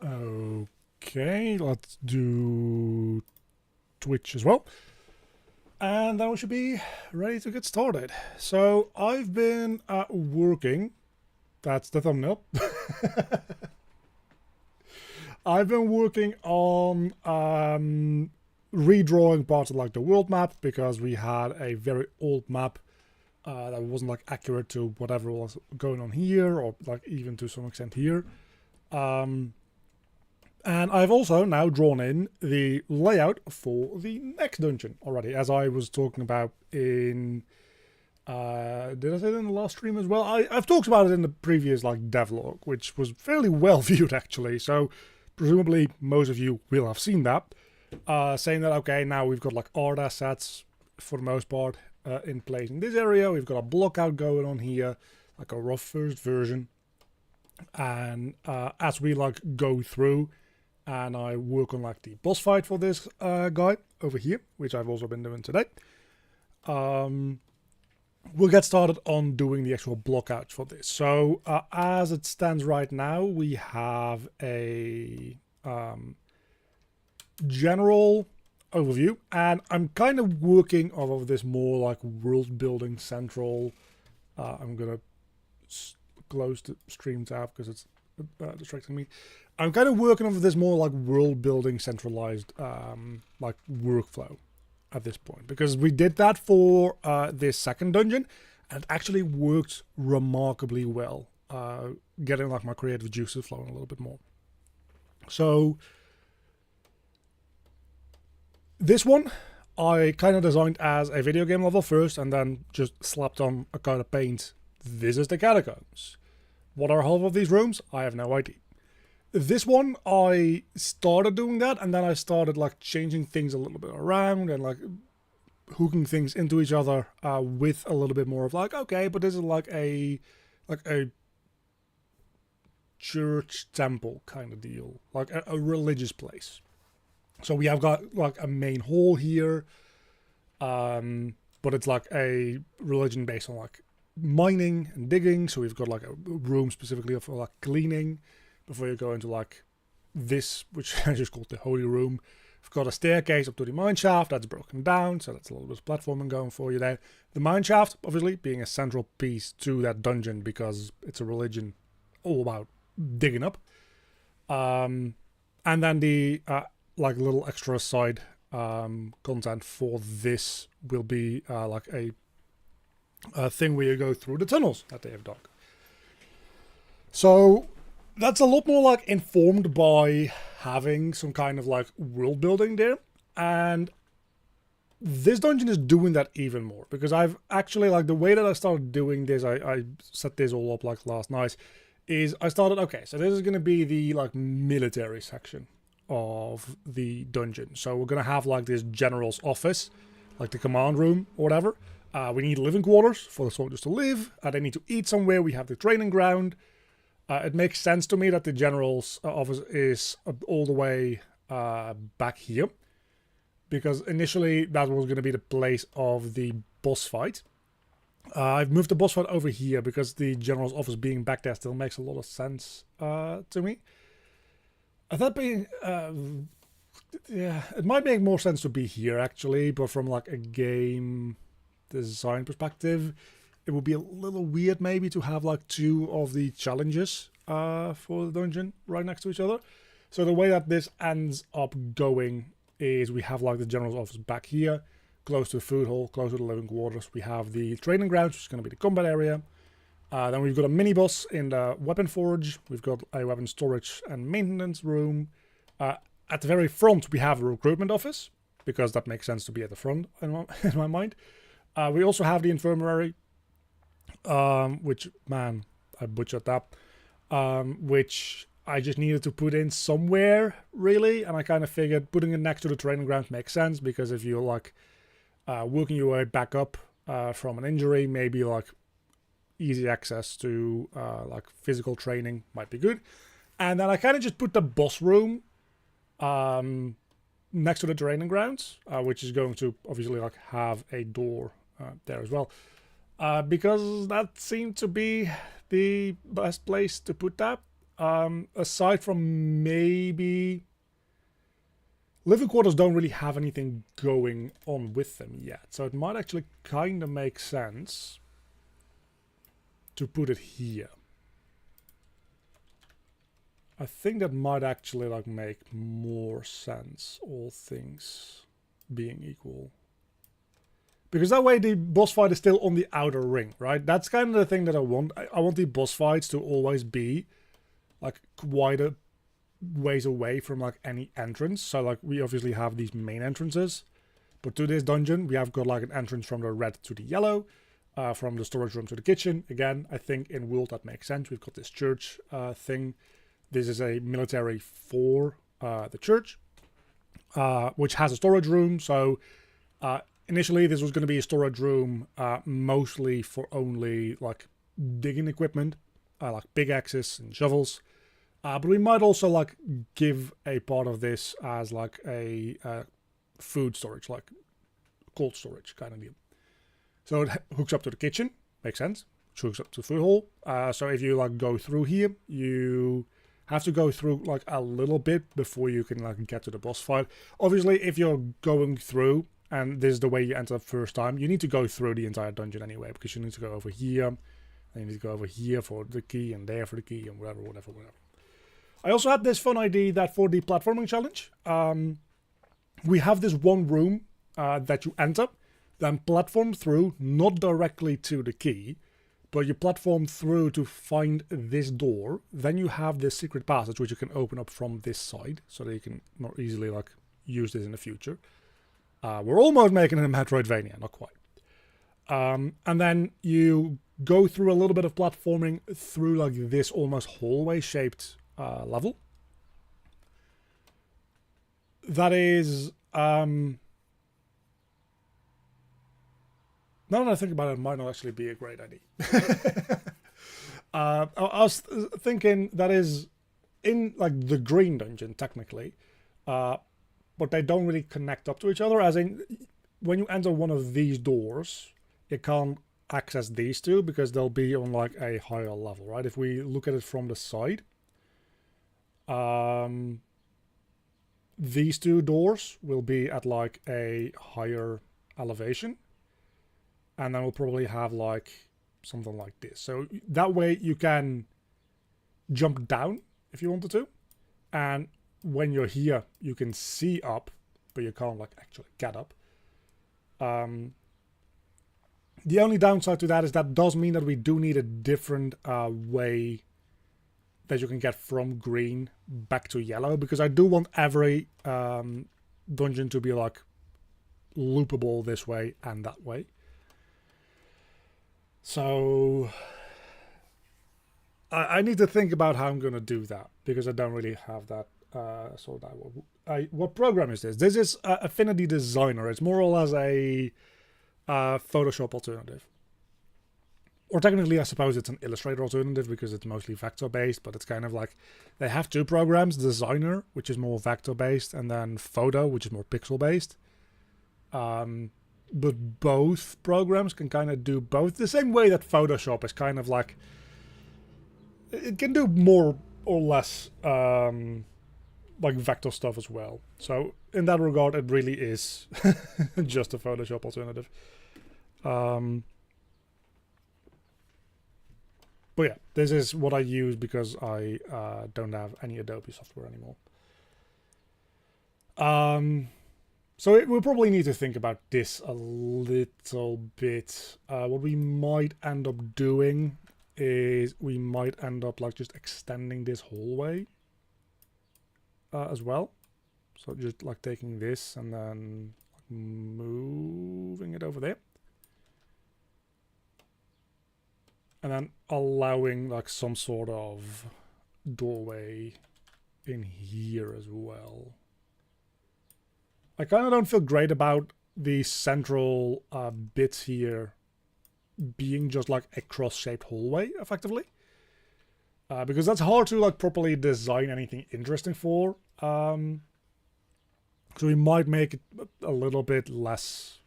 Okay, let's do Twitch as well. And then we should be ready to get started. So I've been working. That's the thumbnail. I've been working on redrawing parts of like the world map because we had a very old map that wasn't like accurate to whatever was going on here, or like even to some extent here. And I've also now drawn in the layout for the next dungeon already, as I was talking about in... did I say that in the last stream as well? I've talked about it in the previous like devlog, which was fairly well viewed actually, so presumably most of you will have seen that. Saying that, okay, now we've got like art assets for the most part in place in this area. We've got a block out going on here, like a rough first version. And as we like go through and I work on like the boss fight for this guy over here, which I've also been doing today, we'll get started on doing the actual block out for this. So as it stands right now, we have a general overview, and I'm kind of working off of this more like world building central. I'm gonna close the stream tab because it's distracting me. I'm kind of working off of this more like world building centralized like workflow at this point, because we did that for this second dungeon and it actually worked remarkably well, getting like my creative juices flowing a little bit more. So this one I kind of designed as a video game level first and then just slapped on a coat of paint. This is the catacombs. What are half of these rooms? I have no idea. This one, I started doing that, and then I started like changing things a little bit around and like hooking things into each other with a little bit more of like, okay, but this is like a church temple kind of deal, like a religious place. So we have got like a main hall here, but it's like a religion based on like mining and digging. So we've got like a room specifically for like cleaning before you go into like this, which I just called the holy room. We've got a staircase up to the mine shaft that's broken down, so that's a little bit of platforming going for you there. The mine shaft obviously being a central piece to that dungeon because it's a religion all about digging up. And then the like little extra side content for this will be like a thing where you go through the tunnels that they have dug. So that's a lot more like informed by having some kind of like world building there, and this dungeon is doing that even more because I've actually like the way that I started doing this, I set this all up like last night, is I started, okay, so this is going to be the like military section of the dungeon. So we're going to have like this general's office, like the command room or whatever. We need living quarters for the soldiers to live. They need to eat somewhere. We have the training ground. It makes sense to me that the general's office is all the way back here, because initially that was going to be the place of the boss fight. I've moved the boss fight over here because the general's office being back there still makes a lot of sense to me. That being, yeah, it might make more sense to be here actually, but from like a game design perspective, it would be a little weird maybe to have like two of the challenges for the dungeon right next to each other. So the way that this ends up going is we have like the general's office back here, close to the food hall, close to the living quarters. We have the training grounds, which is going to be the combat area. Then we've got a mini boss in the weapon forge. We've got a weapon storage and maintenance room. At the very front, we have a recruitment office, because that makes sense to be at the front in my mind. We also have the infirmary, which, man, I butchered that, which I just needed to put in somewhere, really, and I kind of figured putting it next to the training ground makes sense, because if you're, like, working your way back up from an injury, maybe, like, easy access to, like, physical training might be good. And then I kind of just put the boss room next to the training grounds, which is going to, obviously, like, have a door there as well. Because that seemed to be the best place to put that. Aside from maybe living quarters don't really have anything going on with them yet, so it might actually kind of make sense to put it here. I think that might actually like make more sense, all things being equal. Because that way the boss fight is still on the outer ring, right? That's kind of the thing that I want. I want the boss fights to always be like quite a ways away from like any entrance. So like we obviously have these main entrances, but to this dungeon we have got like an entrance from the red to the yellow, from the storage room to the kitchen. Again, I think in World that makes sense. We've got this church thing. This is a military for the church, which has a storage room. So initially this was going to be a storage room mostly for only like digging equipment, like big axes and shovels. But we might also like give a part of this as like a food storage, like cold storage kind of deal. So it hooks up to the kitchen, makes sense. It hooks up to the food hall. So if you like go through here, you have to go through like a little bit before you can like get to the boss fight. Obviously, if you're going through and this is the way you enter the first time, you need to go through the entire dungeon anyway, because you need to go over here, and you need to go over here for the key, and there for the key, and whatever. I also had this fun idea that for the platforming challenge, we have this one room that you enter, then platform through, not directly to the key, but you platform through to find this door. Then you have this secret passage which you can open up from this side, so that you can more easily like use this in the future. We're almost making it a Metroidvania, not quite. And then you go through a little bit of platforming through like this almost hallway shaped level. That is now that I think about it, it might not actually be a great idea. I was thinking that is in like the green dungeon technically, but they don't really connect up to each other. As in, when you enter one of these doors, you can't access these two because they'll be on like a higher level, right? If we look at it from the side, these two doors will be at like a higher elevation. And then we'll probably have like something like this. So that way you can jump down if you wanted to. And when you're here, you can see up, but you can't like actually get up. The only downside to that is that does mean that we do need a different way that you can get from green back to yellow. Because I do want every dungeon to be like loopable this way and that way. So I need to think about how I'm going to do that, because I don't really have that sorted out. What program is this? This is Affinity Designer. It's more or less a Photoshop alternative. Or technically, I suppose it's an Illustrator alternative because it's mostly vector-based, but it's kind of like they have two programs, Designer, which is more vector-based, and then Photo, which is more pixel-based. But both programs can kind of do both. The same way that Photoshop is kind of like... It can do more or less like vector stuff as well. So in that regard, it really is just a Photoshop alternative. But yeah, this is what I use because I don't have any Adobe software anymore. So we'll probably need to think about this a little bit. What we might end up doing is we might end up like just extending this hallway as well. So just like taking this and then moving it over there. And then allowing like some sort of doorway in here as well. I kind of don't feel great about the central bits here being just like a cross-shaped hallway, effectively. Because that's hard to like properly design anything interesting for. So we might make it a little bit less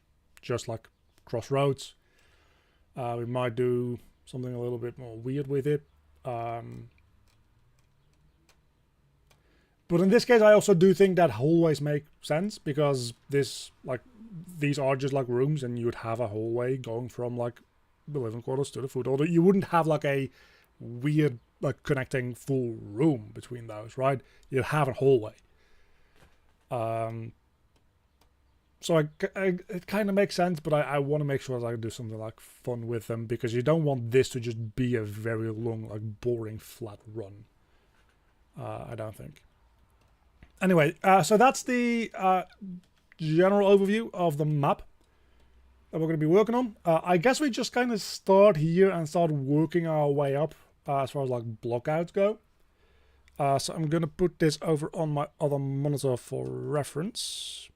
just like crossroads. We might do something a little bit more weird with it. But in this case, I also do think that hallways make sense, because these are just like rooms, and you would have a hallway going from like the living quarters to the food order. You wouldn't have like a weird like connecting full room between those, right? You'd have a hallway. So it kind of makes sense, but I want to make sure that I do something like fun with them, because you don't want this to just be a very long, like boring, flat run. I don't think. Anyway, so that's the general overview of the map that we're going to be working on. I guess we just kind of start here and start working our way up as far as like blockouts go. So I'm going to put this over on my other monitor for reference.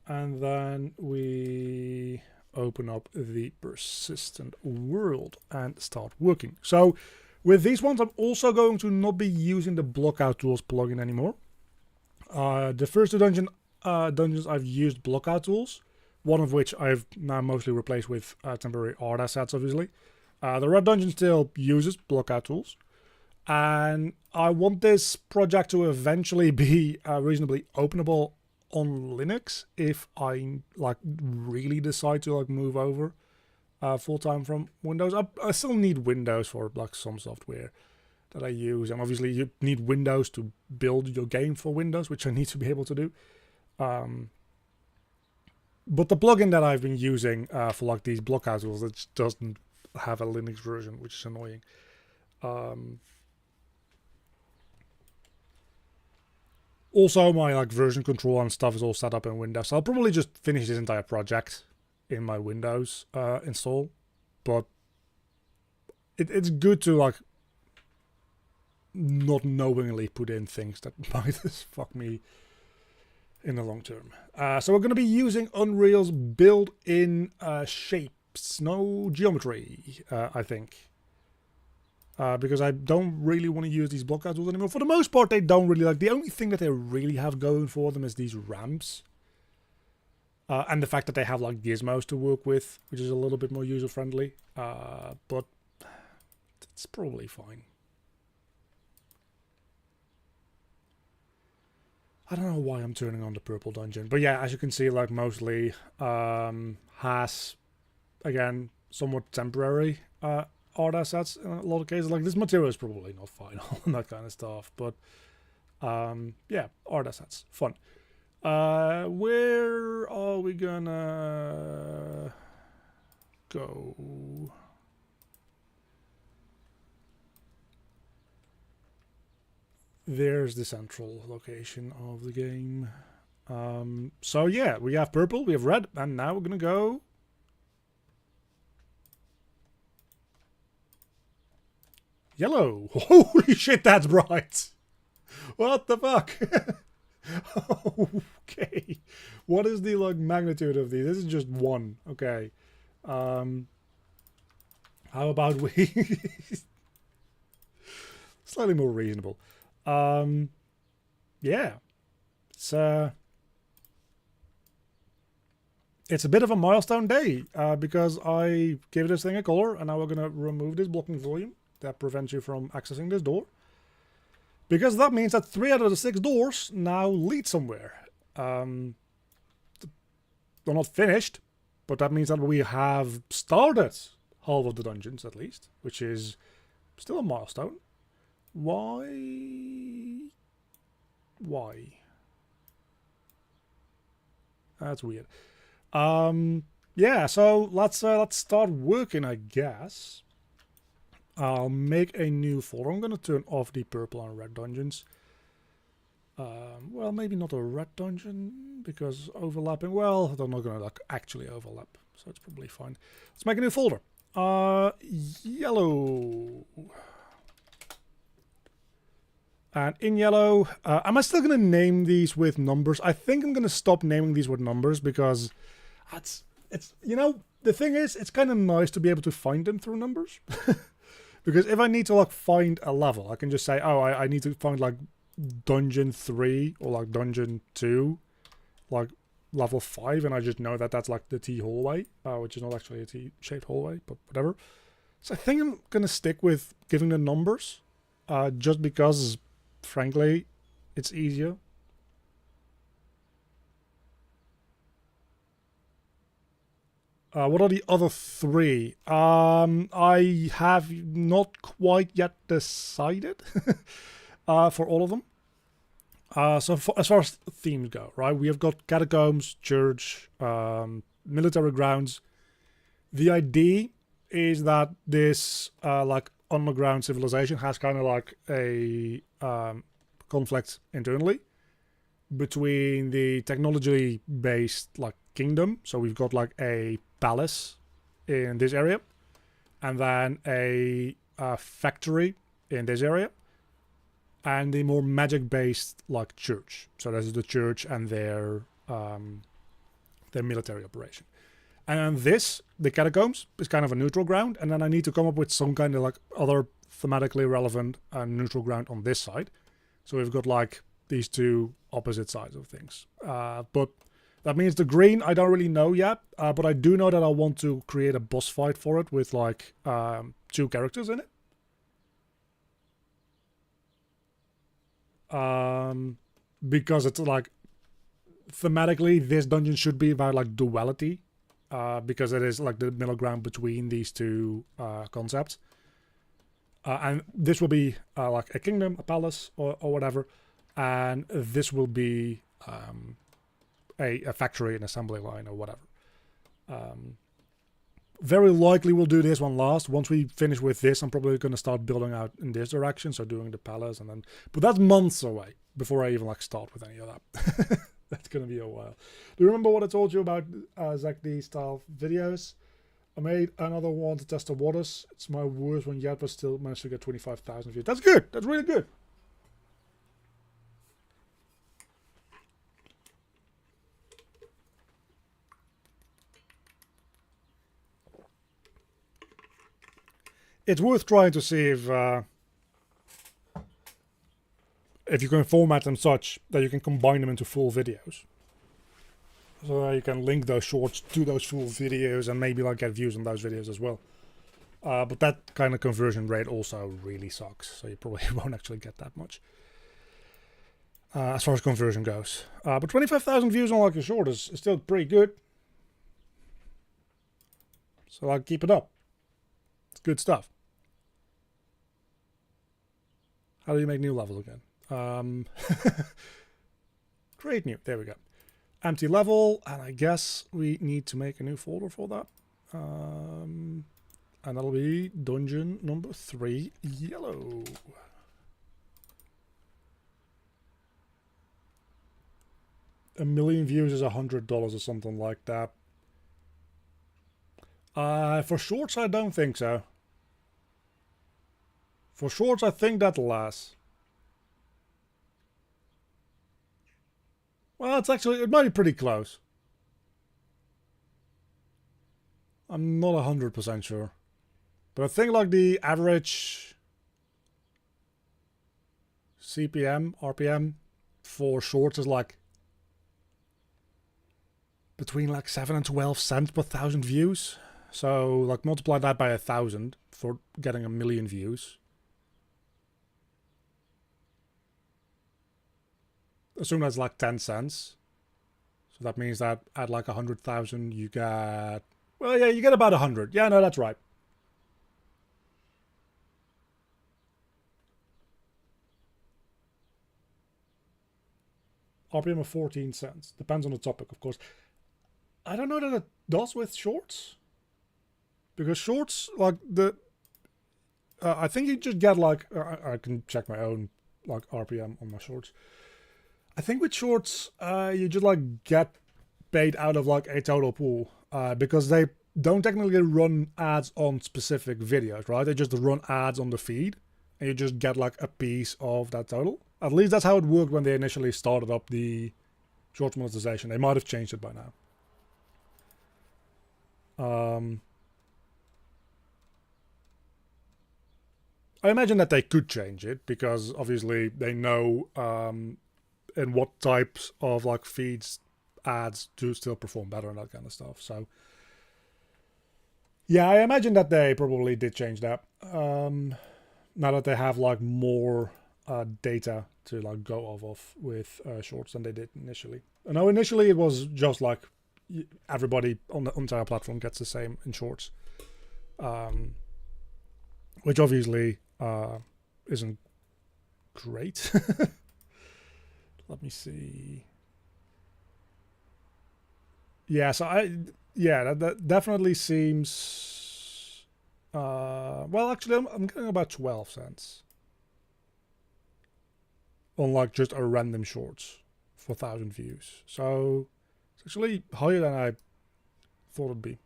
And then we open up the persistent world and start working. So with these ones, I'm also going to not be using the blockout tools plugin anymore. The first two dungeons I've used blockout tools, one of which I've now mostly replaced with temporary art assets, obviously. The red dungeon still uses blockout tools. And I want this project to eventually be reasonably openable on Linux if I like really decide to like move over full-time from Windows. I still need Windows for like some software that I use, and obviously you need Windows to build your game for Windows, which I need to be able to do. But the plugin that I've been using for like these blockout tools, it doesn't have a Linux version, which is annoying. Also, my like version control and stuff is all set up in Windows. So I'll probably just finish this entire project in my Windows install. But it's good to like not knowingly put in things that might fuck me in the long term. So we're going to be using Unreal's built-in shapes, no geometry, I think. Because I don't really want to use these blockout tools anymore. For the most part, they don't really like. The only thing that they really have going for them is these ramps. And the fact that they have like gizmos to work with, which is a little bit more user-friendly. But it's probably fine. I don't know why I'm turning on the purple dungeon. But yeah, as you can see, like mostly has, again, somewhat temporary art assets in a lot of cases. Like this material is probably not final and that kind of stuff, but yeah, art assets, fun. Where are we gonna go? There's the central location of the game. So yeah, we have purple, we have red, and now we're gonna go yellow. Holy shit, that's bright. What the fuck? Okay. What is the like magnitude of these? This is just one. Okay. How about we slightly more reasonable. Yeah. It's a bit of a milestone day because I gave this thing a color, and now we're gonna remove this blocking volume that prevents you from accessing this door, because that means that 3 out of the 6 doors now lead somewhere. They're not finished, but that means that we have started half of the dungeons at least, which is still a milestone. Why? That's weird. Yeah, so let's start working, I guess. I'll make a new folder. I'm going to turn off the purple and red dungeons. Well, maybe not a red dungeon, because overlapping. Well, they're not going to like actually overlap, so it's probably fine. Let's make a new folder. Yellow. And in yellow, am I still going to name these with numbers? I think I'm going to stop naming these with numbers, because it's you know, the thing is, it's kind of nice to be able to find them through numbers. Because if I need to like find a level, I can just say, oh, I need to find like dungeon 3 or like dungeon 2, like level 5, and I just know that that's like the T hallway, which is not actually a T-shaped hallway, but whatever. So I think I'm going to stick with giving the numbers, just because, frankly, it's easier. What are the other three? I have not quite yet decided for all of them. So as far as themes go, right, we have got catacombs, church, military grounds. The idea is that this like underground civilization has kind of like a conflict internally between the technology-based like kingdom. So we've got like a palace in this area, and then a factory in this area, and the more magic-based like church. So this is the church and their military operation. And then this, the catacombs, is kind of a neutral ground, and then I need to come up with some kind of like other thematically relevant neutral ground on this side. So we've got like these two opposite sides of things. But that means the green, I don't really know yet, but I do know that I want to create a boss fight for it with like 2 characters in it. Because it's like thematically this dungeon should be about like duality, because it is like the middle ground between these two concepts, and this will be like a kingdom, a palace, or whatever, and this will be a factory, an assembly line, or whatever. Very likely we'll do this one last. Once we finish with this, I'm probably going to start building out in this direction, so doing the palace, and then, but that's months away before I even like start with any of that. That's going to be a while. Do you remember what I told you about Zach D style videos? I made another one to test the waters. It's my worst one yet, but still managed to get 25,000 views. That's good. That's really good. It's worth trying to see if you can format them such that you can combine them into full videos. So you can link those shorts to those full videos and maybe like get views on those videos as well. But that kind of conversion rate also really sucks, so you probably won't actually get that much as far as conversion goes. But 25,000 views on like a short is still pretty good. So like keep it up. It's good stuff. How do you make new levels again? Create new. There we go. Empty level, and I guess we need to make a new folder for that. And that'll be dungeon number 3, yellow. A million views is $100 or something like that. For shorts, I don't think so. For shorts, I think that's less. Well, it might be pretty close. I'm not 100% sure. But I think like the average CPM, RPM for shorts is like between like 7 and 12 cents per 1,000 views. So like multiply that by 1,000 for getting 1 million views. Assume that's like 10 cents. So that means that at like 100,000 you get... Well, yeah, you get about 100. Yeah, no, that's right. RPM of 14 cents. Depends on the topic, of course. I don't know that it does with shorts. Because shorts, like the... I think you just get like... I can check my own like RPM on my shorts. I think with shorts, you just like get paid out of like a total pool, because they don't technically run ads on specific videos, right? They just run ads on the feed, and you just get like a piece of that total. At least that's how it worked when they initially started up the shorts monetization. They might have changed it by now. I imagine that they could change it because obviously they know in what types of like feeds ads do still perform better and that kind of stuff. So yeah, I imagine that they probably did change that. Now that they have like more data to like go off of with shorts than they did initially. I know initially it was just like everybody on the entire platform gets the same in shorts, which obviously isn't great. Let me see. Yeah, so that definitely seems. Well, actually, I'm getting about 12 cents on like just a random shorts for 1,000 views. So it's actually higher than I thought it'd be.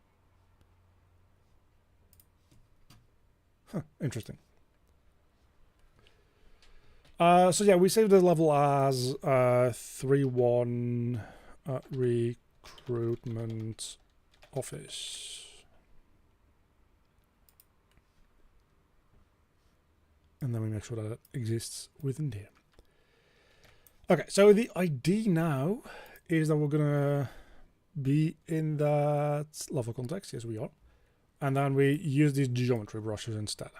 Huh, interesting. So yeah, we saved the level as 3-1 recruitment office. And then we make sure that it exists within there. Okay, so the ID now is that we're gonna be in that level context. Yes, we are. And then we use these geometry brushes instead.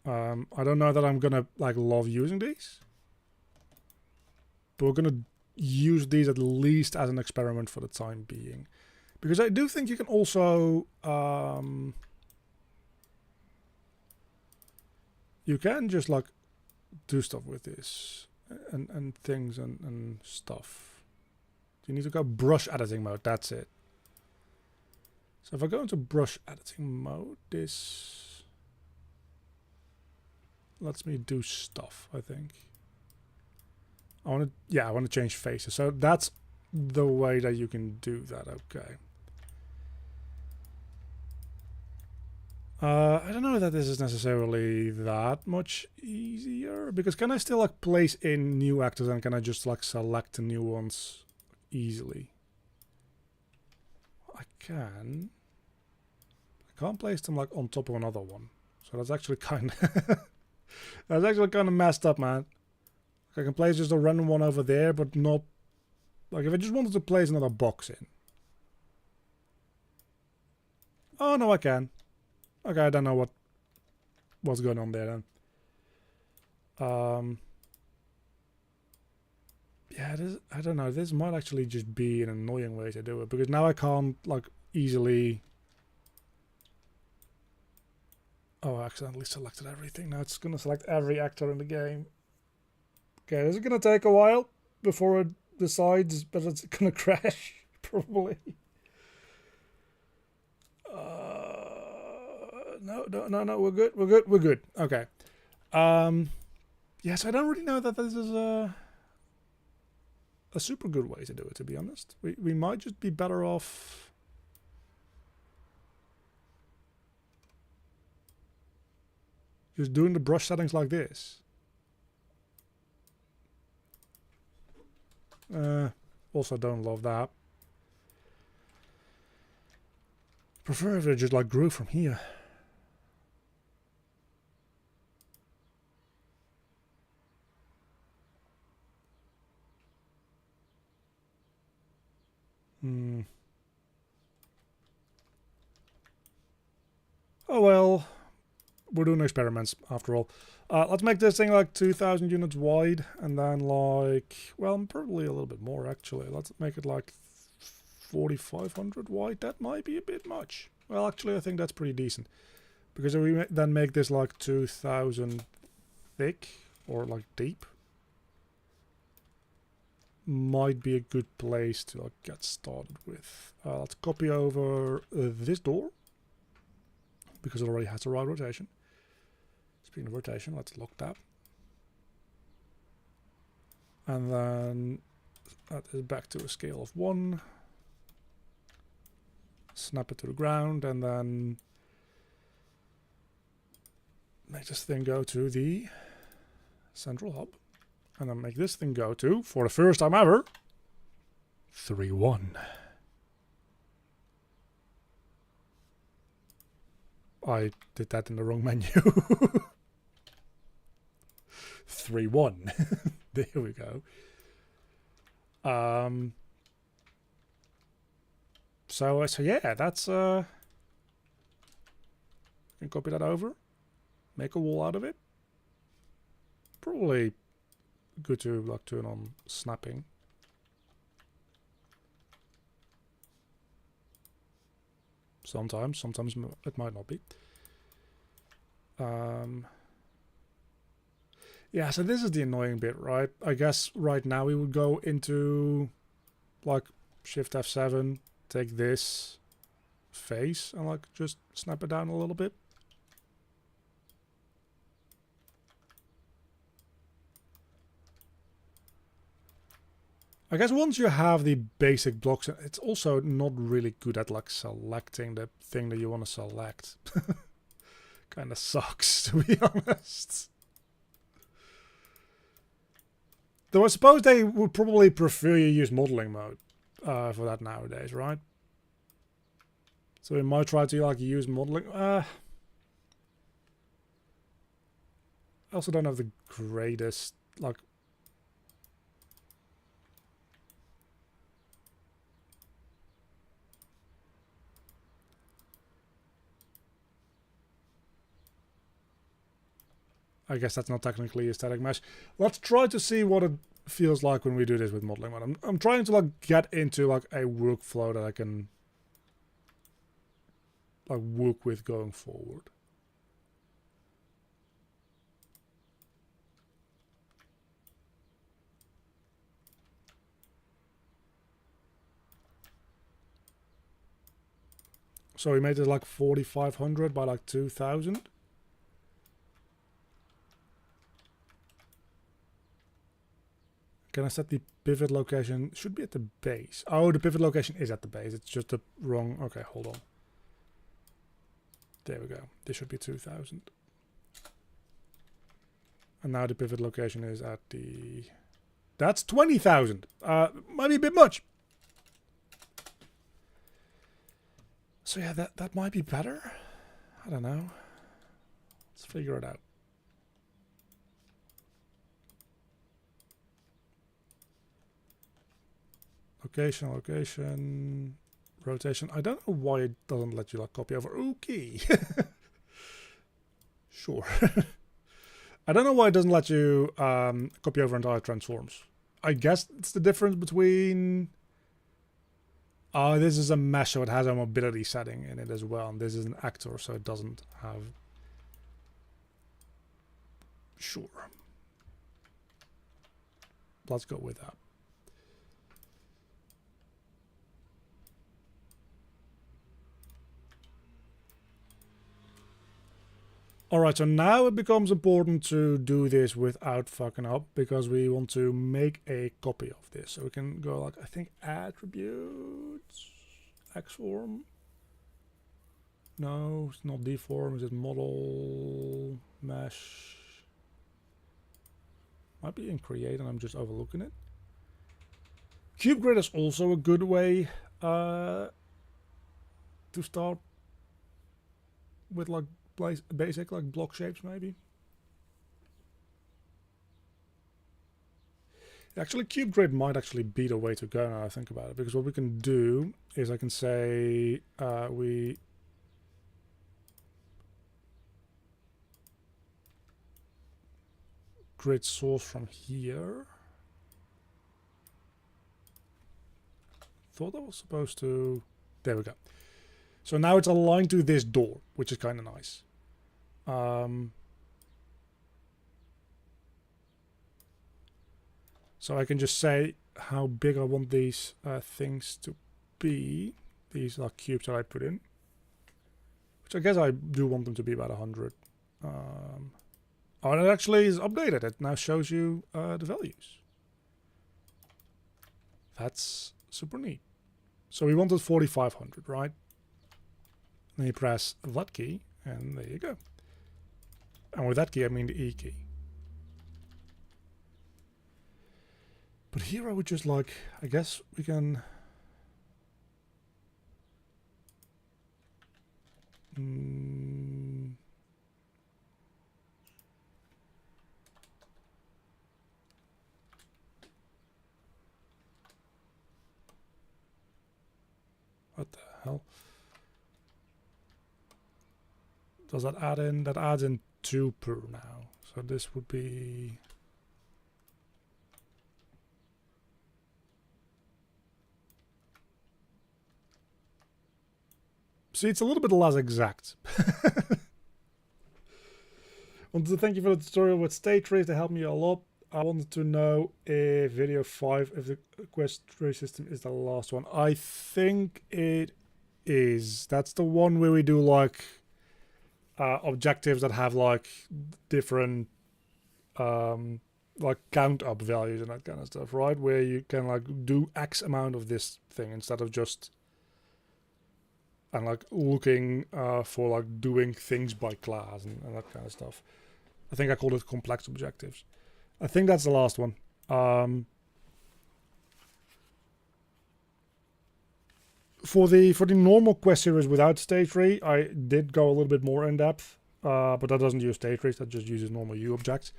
I don't know that I'm gonna like love using these, but we're gonna use these at least as an experiment for the time being, because I do think you can also you can just like do stuff with this and things and stuff. You need to go brush editing mode. That's it. So if I go into brush editing mode, this lets me do stuff, I think. I want to change faces. So that's the way that you can do that. Okay. I don't know that this is necessarily that much easier, because can I still like place in new actors and can I just like select the new ones easily? I can. I can't place them like on top of another one. So that's actually kind of messed up, man. I can place just a random one over there, but not like if I just wanted to place another box in. Oh no, I can. Okay, I don't know what's going on there then. Yeah, I don't know. This might actually just be an annoying way to do it, because now I can't like easily. Oh, I accidentally selected everything. Now it's gonna select every actor in the game. Okay, this is gonna take a while before it decides, but it's gonna crash probably. No, we're good. Okay. Yes, I don't really know that this is a super good way to do it, to be honest. We might just be better off just doing the brush settings like this. Also don't love that. Prefer if it just like grew from here. Oh well, we're doing experiments after all. Let's make this thing like 2,000 units wide, and then like, well, probably a little bit more actually. Let's make it like 4,500 wide. That might be a bit much. Well, actually, I think that's pretty decent, because if we then make this like 2,000 thick or like deep, might be a good place to like get started with. Let's copy over this door, because it already has the right rotation. Speaking of rotation, let's lock that. And then that is back to a scale of 1. Snap it to the ground, and then make this thing go to the central hub. And then make this thing go to, for the first time ever, 3-1. I did that in the wrong menu. 3-1. There we go. So yeah, that's can copy that over, make a wall out of it. Probably good to like turn on snapping. Sometimes it might not be. Yeah, so this is the annoying bit, right? I guess right now we would go into like Shift F7, take this face and like just snap it down a little bit. I guess once you have the basic blocks, it's also not really good at like selecting the thing that you want to select. Kind of sucks, to be honest. Though I suppose they would probably prefer you use modeling mode for that nowadays, right? So we might try to like use modeling. I also don't have the greatest like. I guess that's not technically a static mesh. Let's try to see what it feels like when we do this with modeling mode. I'm trying to like get into like a workflow that I can like work with going forward. So we made it like 4,500 by like 2,000. Can I set the pivot location? Should be at the base. Oh, the pivot location is at the base. It's just the wrong. Okay, hold on. There we go. This should be 2,000. And now the pivot location is at the. That's 20,000. Might be a bit much. So yeah, that might be better. I don't know. Let's figure it out. Location, rotation. I don't know why it doesn't let you like copy over. Okay. Sure. I don't know why it doesn't let you copy over entire transforms. I guess it's the difference between. Oh, this is a mesh, so it has a mobility setting in it as well. And this is an actor, so it doesn't have. Sure. Let's go with that. Alright, so now it becomes important to do this without fucking up, because we want to make a copy of this. So we can go like, I think attributes, xform. No, it's not deform, is it model, mesh. Might be in create and I'm just overlooking it. Cube grid is also a good way to start with like basic like block shapes maybe. Actually, cube grid might actually be the way to go now I think about it, because what we can do is I can say we grid source from here. Thought I was supposed to. There we go. So now it's aligned to this door, which is kind of nice. So I can just say how big I want these things to be. These are cubes that I put in, which I guess I do want them to be about 100. Oh, and it actually is updated. It now shows you the values. That's super neat. So we wanted 4,500, right? Then you press that key, and there you go. And with that key, I mean the E key. But here I would just like, I guess we can. What the hell? Does that add in? That adds in 2 per now. So this would be. See, it's a little bit less exact. Wanted to thank you for the tutorial with state trees. They helped me a lot. I wanted to know if video 5, if the quest tree system is the last one. I think it is. That's the one where we do like objectives that have like different like count up values and that kind of stuff, right? Where you can like do X amount of this thing instead of just and like looking for like doing things by class and that kind of stuff. I think I called it complex objectives. I think that's the last one. For the normal quest series without state tree, I did go a little bit more in depth, but that doesn't use state trees. That just uses normal U objects.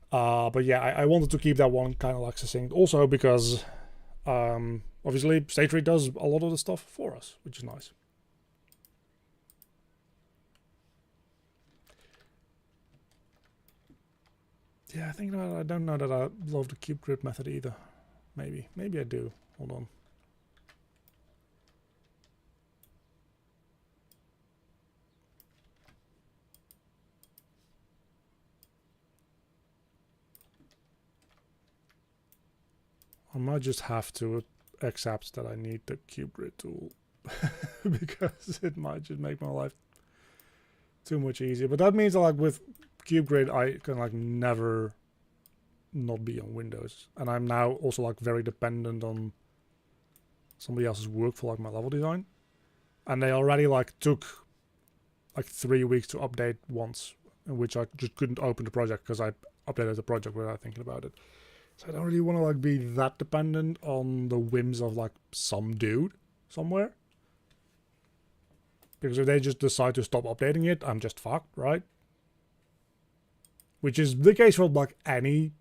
But yeah, I wanted to keep that one kind of like succinct, also because obviously state tree does a lot of the stuff for us, which is nice. Yeah, I think I don't know that I love the cube grid method either. Maybe I do. Hold on. I might just have to accept that I need the cube grid tool because it might just make my life too much easier. But that means that like with cube grid, I can like never not be on Windows, and I'm now also like very dependent on somebody else's work for like my level design, and they already like took like 3 weeks to update once, in which I just couldn't open the project because I updated the project without thinking about it. So I don't really want to like be that dependent on the whims of like some dude somewhere, because if they just decide to stop updating it, I'm just fucked, right? Which is the case for like any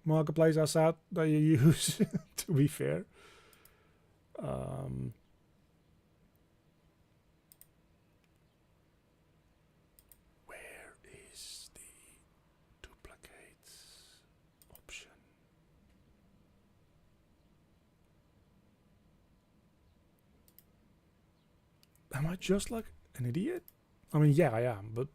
marketplace asset that you use, to be fair. Where is the duplicate option? Am I just like an idiot? I mean, yeah, I am, but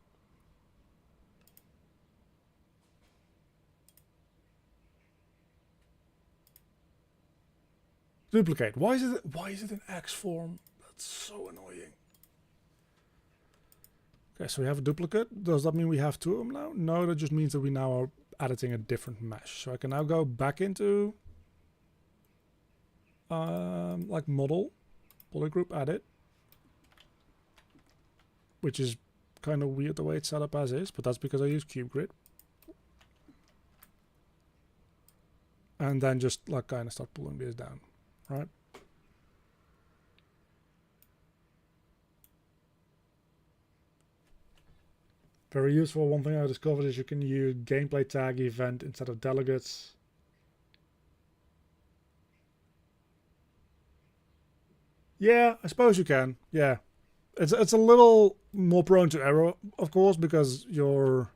duplicate. Why is it in X form? That's so annoying. Okay, so we have a duplicate. Does that mean we have 2 of them now? No, that just means that we now are editing a different mesh. So I can now go back into like model, polygroup edit, which is kind of weird the way it's set up as is, but that's because I use cube grid. And then just like kind of start pulling this down. Right. Very useful. One thing I discovered is you can use gameplay tag event instead of delegates. Yeah, I suppose you can. Yeah, it's a little more prone to error, of course, because you're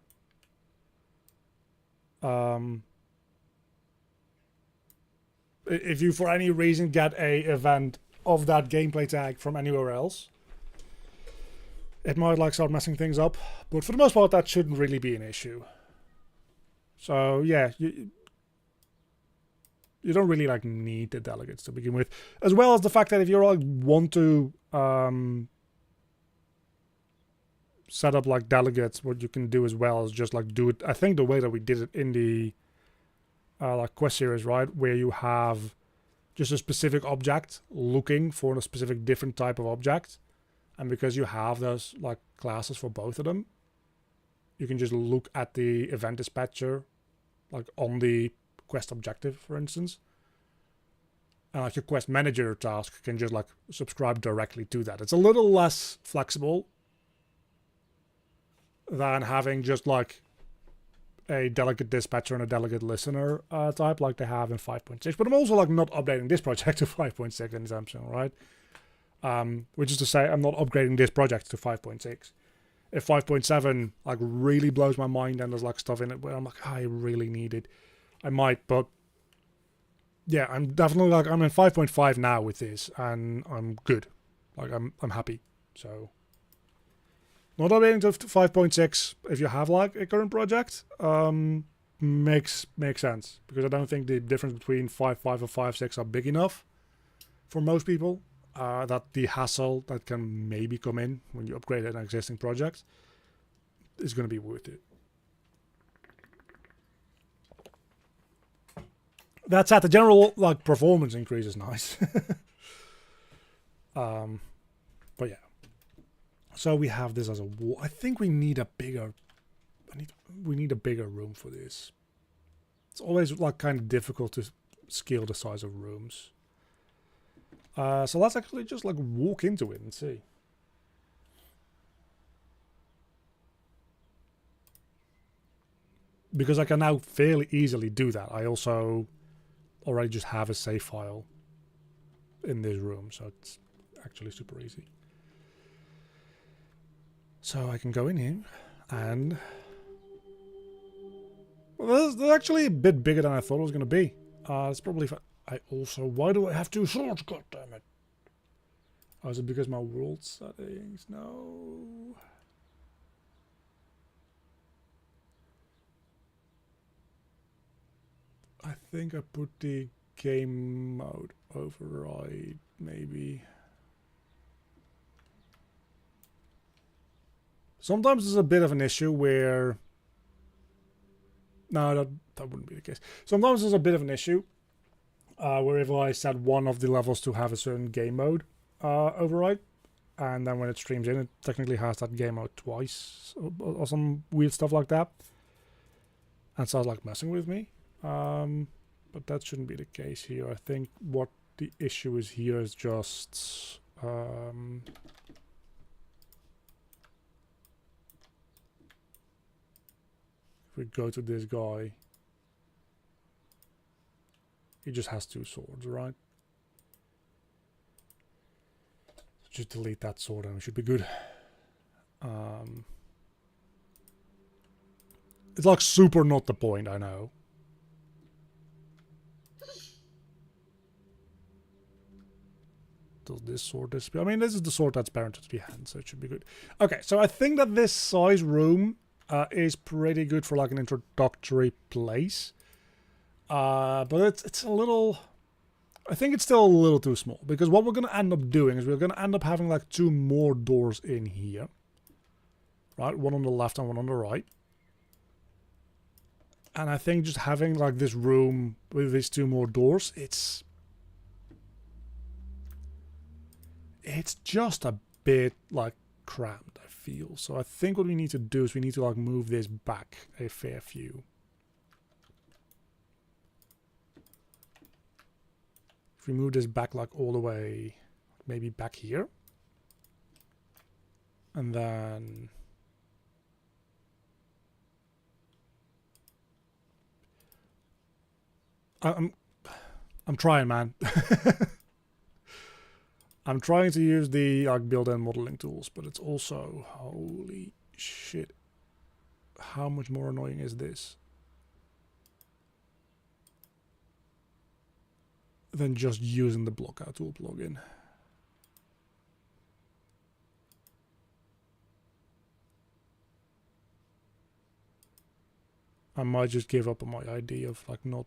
if you for any reason get a event of that gameplay tag from anywhere else, it might like start messing things up, but for the most part that shouldn't really be an issue. So yeah, you don't really like need the delegates to begin with, as well as the fact that if you like want to set up like delegates, what you can do as well is just like do it, I think the way that we did it in the like quest series, right, where you have just a specific object looking for a specific different type of object, and because you have those like classes for both of them, you can just look at the event dispatcher like on the quest objective, for instance, and like your quest manager task can just like subscribe directly to that. It's a little less flexible than having just like a delegate dispatcher and a delegate listener type like they have in 5.6, but I'm also like not updating this project to 5.6 in Samsung, right? Which is to say I'm not upgrading this project to 5.6. If 5.7 like really blows my mind and there's like stuff in it where I'm like, I really need it, I might, but yeah, I'm definitely like, I'm in 5.5 now with this and I'm good. Like I'm happy. So not updating to 5.6 if you have like a current project makes sense, because I don't think the difference between 5.5 and 5.6 are big enough for most people. That the hassle that can maybe come in when you upgrade an existing project is going to be worth it. That said, the general like performance increase is nice. But yeah. So we have this as a wall. I think we need a bigger. We need a bigger room for this. It's always like kind of difficult to scale the size of rooms. So let's actually just like walk into it and see. Because I can now fairly easily do that. I also already just have a save file in this room, so it's actually super easy. So I can go in here and... Well, that's actually a bit bigger than I thought it was going to be. It's probably... I also... Why do I have two swords? God damn it. Oh, is it because my world settings? No. I think I put the game mode override, maybe. Sometimes there's a bit of an issue where... No, that wouldn't be the case. Sometimes there's a bit of an issue where if I set one of the levels to have a certain game mode override, and then when it streams in, it technically has that game mode twice, or some weird stuff like that. And starts like messing with me. But that shouldn't be the case here. I think what the issue is here is just... if we go to this guy, he just has two swords, right? Just delete that sword and we should be good. It's like super not the point, I know. Does this sword disappear? I mean, this is the sword that's parented to the hand, so it should be good. Okay, so I think that this size room is pretty good for like an introductory place. But it's a little... I think it's still a little too small, because what we're going to end up doing is we're going to end up having like two more doors in here. Right, one on the left and one on the right. And I think just having like this room with these two more doors, it's just a bit like crammed, I feel. So I think what we need to do is we need to like move this back a fair few. If we move this back like all the way, maybe back here. And then... I'm trying, man. I'm trying to use the build and modeling tools, but it's also, holy shit, how much more annoying is this than just using the blockout tool plugin? I might just give up on my idea of like not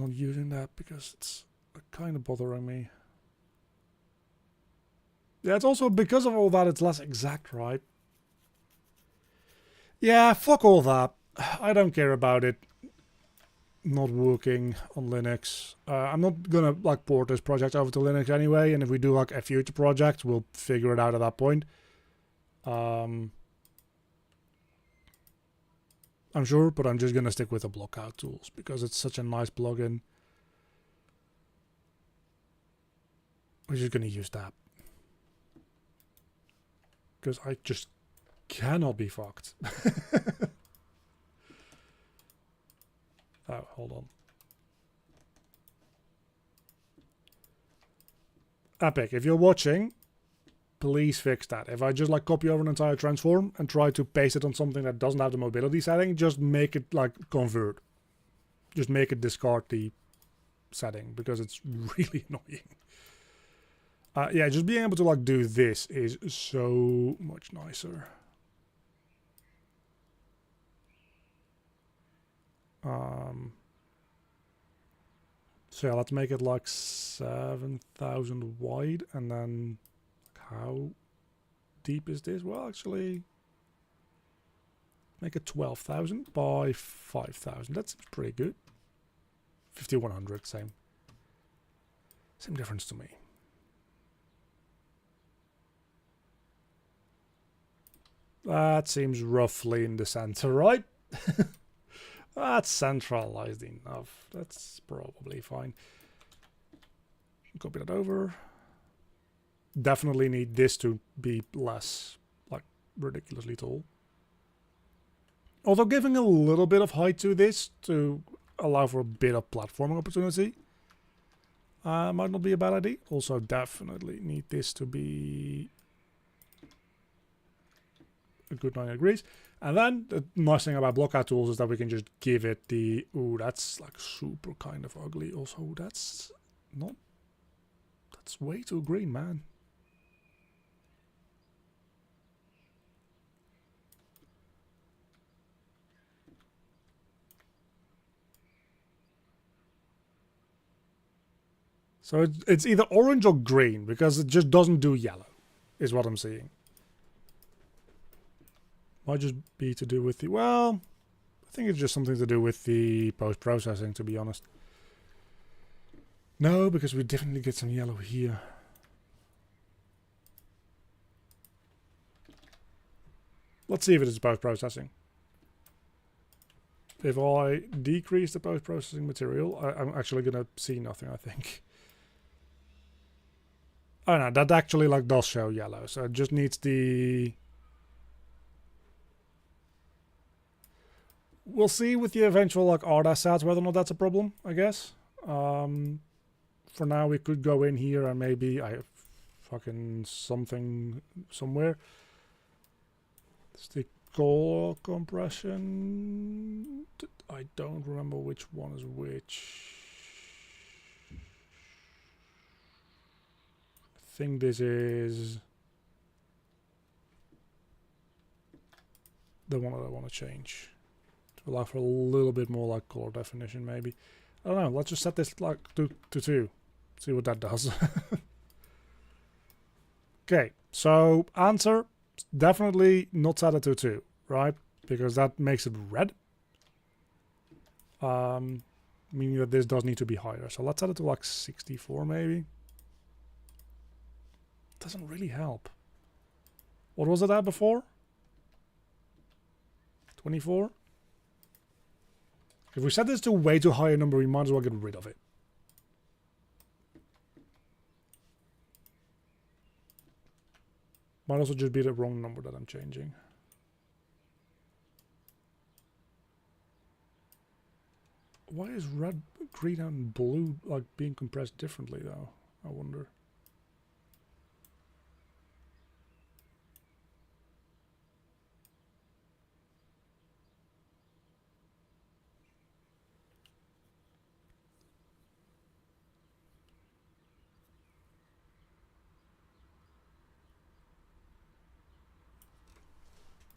using that, because it's kind of bothering me. Yeah, it's also because of all that it's less exact, right? Yeah, fuck all that. I don't care about it not working on Linux. I'm not gonna like port this project over to Linux anyway, and if we do like a future project, we'll figure it out at that point. I'm sure, but I'm just going to stick with the blockout tools because it's such a nice plugin. We're just going to use that. Because I just cannot be fucked. Oh, hold on. Epic, if you're watching, please fix that. If I just like copy over an entire transform and try to paste it on something that doesn't have the mobility setting, just make it like convert. just make it discard the setting because it's really annoying. Yeah, just being able to like do this is so much nicer. So yeah, let's make it like 7,000 wide, and then how deep is this? Well, actually, make it 12,000 by 5,000. That seems pretty good. 5,100, same difference to me. That seems roughly in the center, right? That's centralized enough. That's probably fine. Copy that over. Definitely need this to be less, like, ridiculously tall. Although giving a little bit of height to this to allow for a bit of platforming opportunity might not be a bad idea. Also, definitely need this to be a good 90 degrees. And then the nice thing about blockout tools is that we can just give it the... Ooh, that's like super kind of ugly. Also, that's not... That's way too green, man. So it's either orange or green, because it just doesn't do yellow, is what I'm seeing. Might just be to do with the... Well, I think it's just something to do with the post-processing, to be honest. No, because we definitely get some yellow here. Let's see if it is post-processing. If I decrease the post-processing material, I'm actually going to see nothing, I think. Oh no, that actually like does show yellow, so it just needs the... We'll see with the eventual like art assets whether or not that's a problem, I guess. For now we could go in here and maybe fucking something somewhere. It's the core compression. I don't remember which one is which. I think this is the one that I want to change. Allow for a little bit more like color definition, maybe. I don't know. Let's just set this like to 2. See what that does. Okay, so answer definitely not set it to 2, right? Because that makes it red. Meaning that this does need to be higher. So let's set it to like 64, maybe. Doesn't really help. What was it at before? 24. If we set this to way too high a number, we might as well get rid of it. Might also just be the wrong number that I'm changing. Why is red, green, and blue like being compressed differently though? I wonder.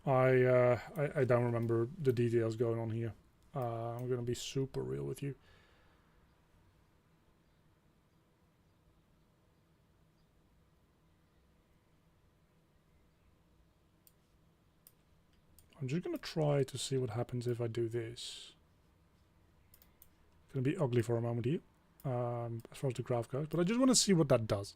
I don't remember the details going on here. I'm gonna be super real with you. I'm just gonna try to see what happens if I do this. It's gonna be ugly for a moment here, as far as the graph goes, but I just want to see what that does.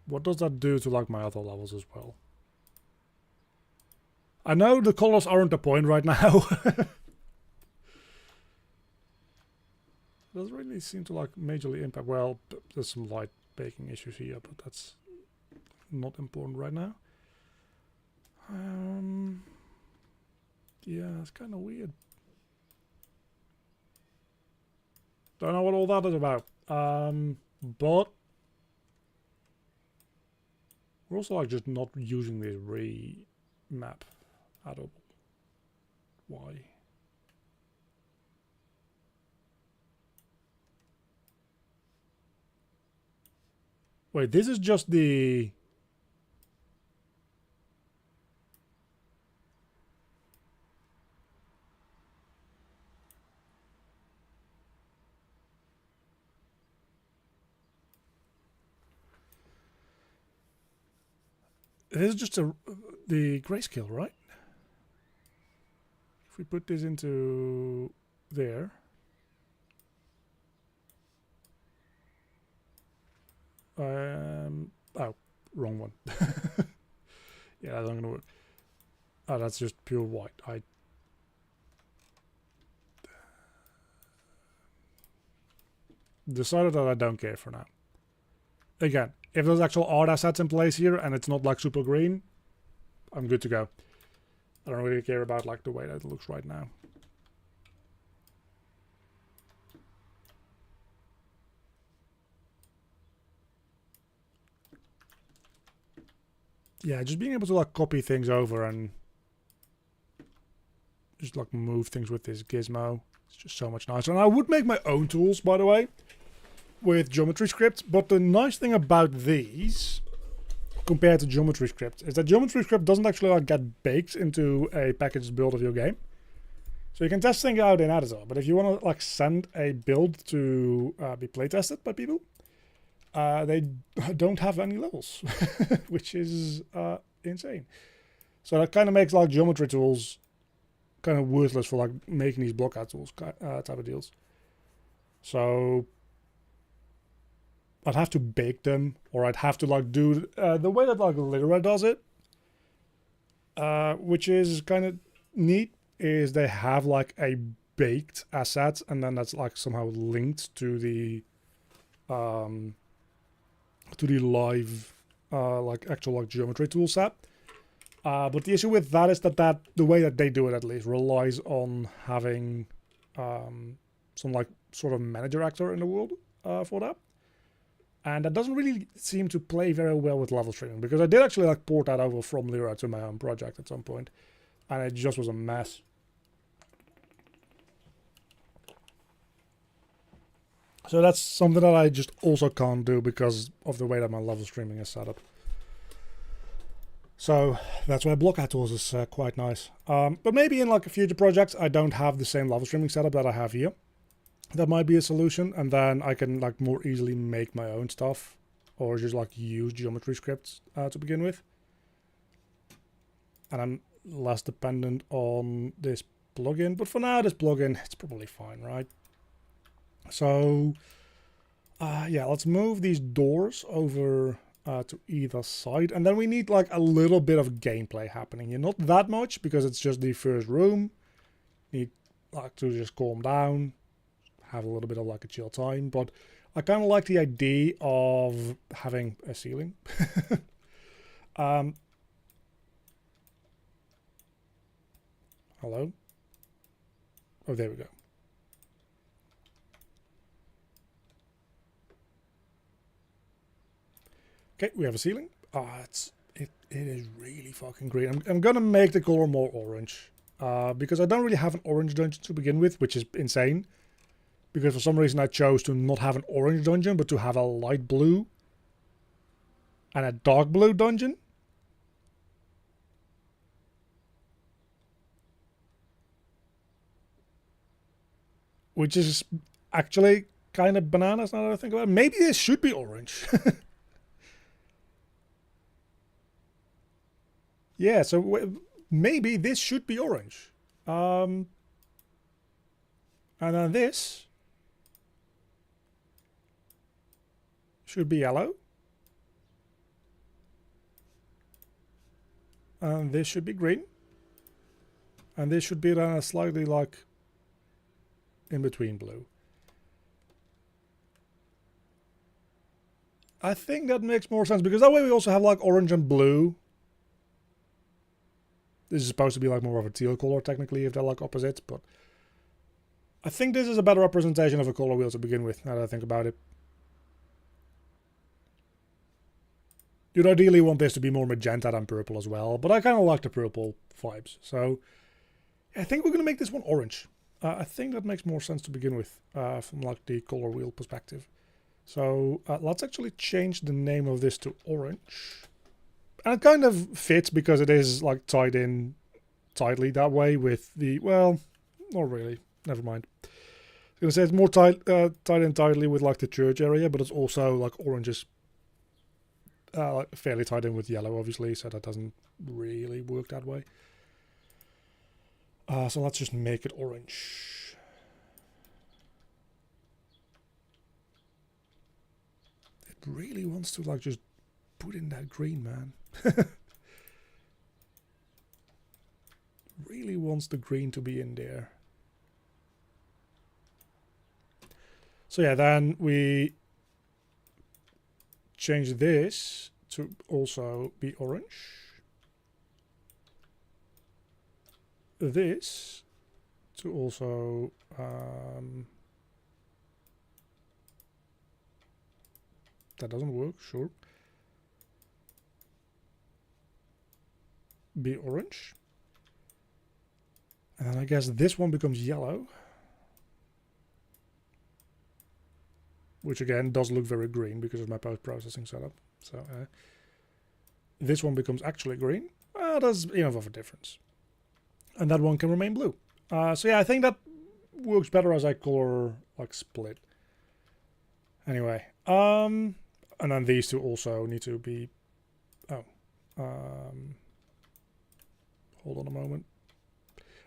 What does that do to like my other levels as well? I know the colors aren't the point right now. It doesn't really seem to like majorly impact. Well, there's some light baking issues here, but that's not important right now. Yeah, it's kind of weird. Don't know what all that is about. But we're also like just not using this really map. Addable. Why? Wait, this is just the... This is just the grayscale, right? If we put this into there. Oh, wrong one. Yeah, that's not gonna work. Oh, that's just pure white. I decided that I don't care for now. Again, if there's actual art assets in place here and it's not like super green, I'm good to go. I don't really care about like the way that it looks right now. Yeah, just being able to like copy things over and just like move things with this gizmo, it's just so much nicer. And I would make my own tools, by the way, with geometry scripts, but the nice thing about these compared to geometry scripts is that geometry script doesn't actually like get baked into a packaged build of your game. So you can test things out in editor, but if you want to like send a build to be playtested by people, they don't have any levels, which is insane. So that kind of makes like geometry tools kind of worthless for like making these block out tools type of deals. So I'd have to bake them, or I'd have to like do the way that like Lyra does it, which is kind of neat. Is they have like a baked asset, and then that's like somehow linked to the live like actual like geometry tool set. But the issue with that is that the way that they do it at least relies on having some like sort of manager actor in the world for that. And that doesn't really seem to play very well with level streaming, because I did actually like port that over from Lyra to my own project at some point, and it just was a mess. So that's something that I just also can't do because of the way that my level streaming is set up. So that's why block out tools is quite nice. But maybe in like future projects I don't have the same level streaming setup that I have here. That might be a solution, and then I can like more easily make my own stuff, or just like use geometry scripts to begin with. And I'm less dependent on this plugin, but for now this plugin, it's probably fine, right? So yeah, let's move these doors over to either side, and then we need like a little bit of gameplay happening here. Not that much, because it's just the first room. Need like to just calm down, have a little bit of like a chill time, but I kind of like the idea of having a ceiling. Hello? Oh, there we go. Okay, we have a ceiling. It is really fucking green. I'm gonna make the color more orange, because I don't really have an orange dungeon to begin with, which is insane. Because for some reason I chose to not have an orange dungeon, but to have a light blue and a dark blue dungeon. Which is actually kind of bananas now that I think about it. Maybe this should be orange. Yeah, so maybe this should be orange. And then this should be yellow. And this should be green. And this should be then a slightly like in between blue. I think that makes more sense, because that way we also have like orange and blue. This is supposed to be like more of a teal color technically if they're like opposites, but I think this is a better representation of a color wheel to begin with, now that I think about it. You'd ideally want this to be more magenta than purple as well, but I kind of like the purple vibes. So I think we're going to make this one orange. I think that makes more sense to begin with from like the color wheel perspective. So let's actually change the name of this to orange. And it kind of fits because it is like tied in tightly that way with the, well, not really, never mind. I was going to say it's more tied in tightly with like the church area, but it's also like oranges like fairly tied in with yellow, obviously, so that doesn't really work that way. So let's just make it orange. It really wants to like just put in that green, man. Really wants the green to be in there. So yeah, then we change this to also be orange. This to also that doesn't work, sure. Be orange. And then I guess this one becomes yellow. Which again does look very green because of my post-processing setup. So this one becomes actually green. There's enough of a difference. And that one can remain blue. So yeah, I think that works better as I color like split. Anyway, and then these two also need to be. Oh, hold on a moment.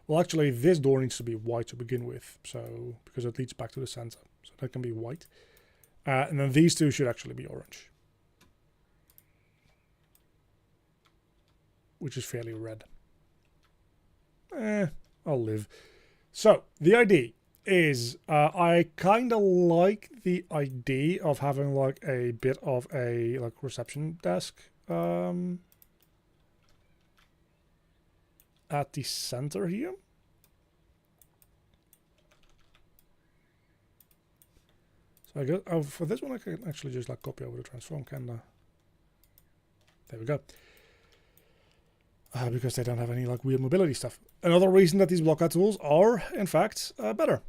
Well, actually, this door needs to be white to begin with, so because it leads back to the center, so that can be white. And then these two should actually be orange, which is fairly red. I'll live. So the idea is I kind of like the idea of having like a bit of a like reception desk at the center here. So I guess for this one I can actually just like copy over the transform, can I? There we go. Because they don't have any like weird mobility stuff. Another reason that these block out tools are, in fact, better.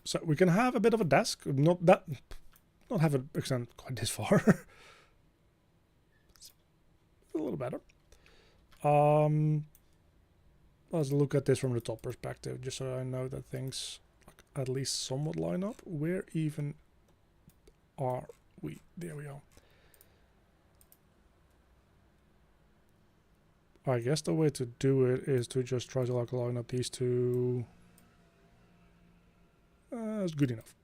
So we can have a bit of a desk, not have it extend quite this far. It's a little better. Let's look at this from the top perspective, just so I know that things at least somewhat line up. Where even are we? There we go. I guess the way to do it is to just try to like line up these two. That's good enough.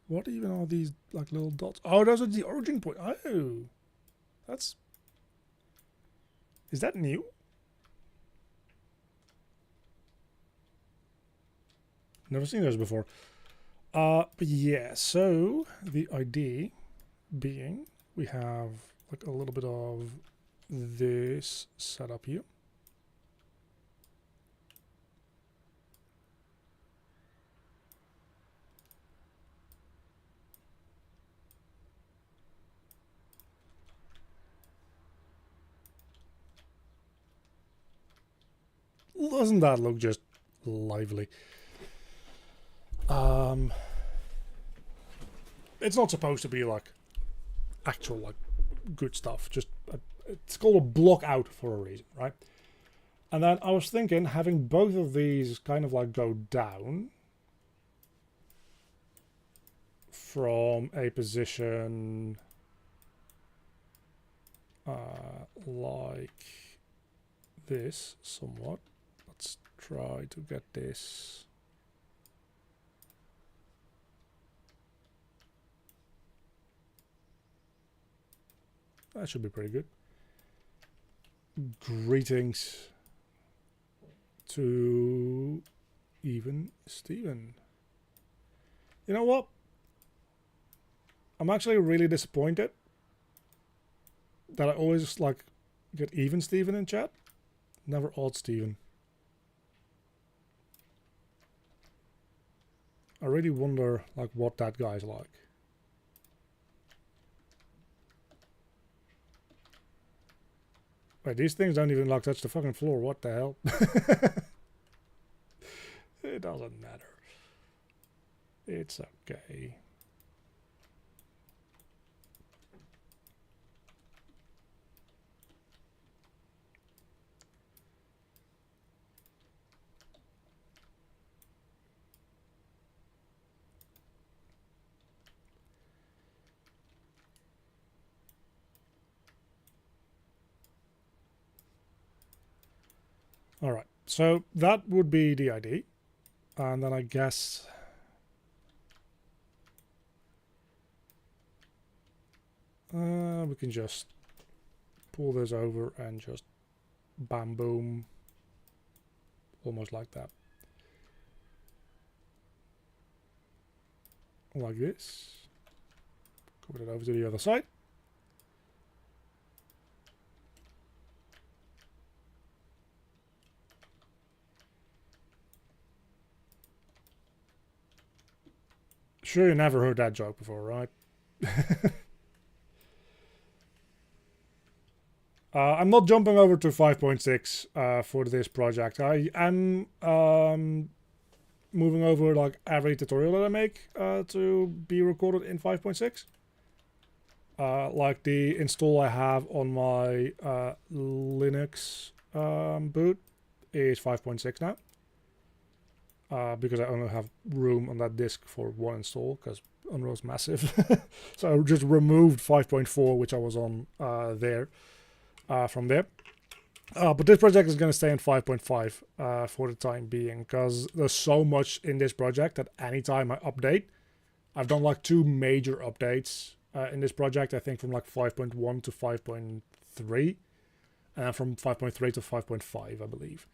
What even are these like little dots? Oh, those are the origin point. Oh, that's. Is that new? Never seen those before. But yeah, so the idea being we have like a little bit of this setup here. Doesn't that look just lively? It's not supposed to be like actual like good stuff. Just it's called a block out for a reason, right? And then I was thinking having both of these kind of like go down from a position like this somewhat. Let's try to get this. That should be pretty good. Greetings to even Steven. You know what? I'm actually really disappointed that I always like get even Steven in chat. Never odd Steven. I really wonder like what that guy's like. Wait, these things don't even like touch the fucking floor. What the hell? It doesn't matter. It's okay. All right, so that would be the ID. And then I guess we can just pull this over and just bam boom, almost like that. Like this. Put it over to the other side. Sure, you never heard that joke before, right? I'm not jumping over to 5.6 for this project. I am moving over like every tutorial that I make to be recorded in 5.6. Like the install I have on my Linux boot is 5.6 now. Because I only have room on that disk for one install because Unreal's massive. So I just removed 5.4, which I was on there from there. But this project is going to stay in 5.5 for the time being because there's so much in this project that anytime I update, I've done like 2 major updates in this project, I think from like 5.1 to 5.3 and from 5.3 to 5.5, I believe.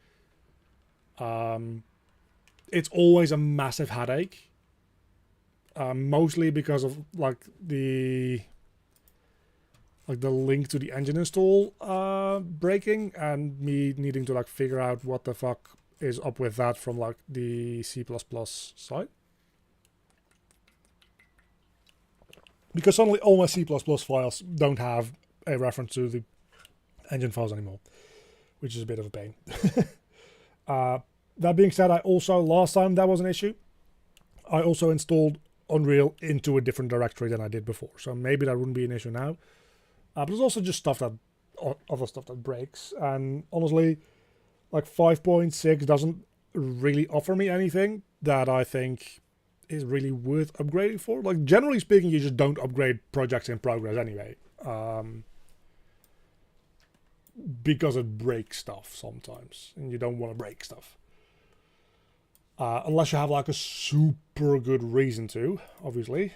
It's always a massive headache, mostly because of like the link to the engine install breaking and me needing to like figure out what the fuck is up with that from like the C++ side. Because suddenly all my C++ files don't have a reference to the engine files anymore, which is a bit of a pain. That being said, I also, last time that was an issue, I also installed Unreal into a different directory than I did before. So maybe that wouldn't be an issue now. But there's also just stuff that, other stuff that breaks. And honestly, like 5.6 doesn't really offer me anything that I think is really worth upgrading for. Like generally speaking, you just don't upgrade projects in progress anyway. Because it breaks stuff sometimes. And you don't want to break stuff. Unless you have like a super good reason to, obviously,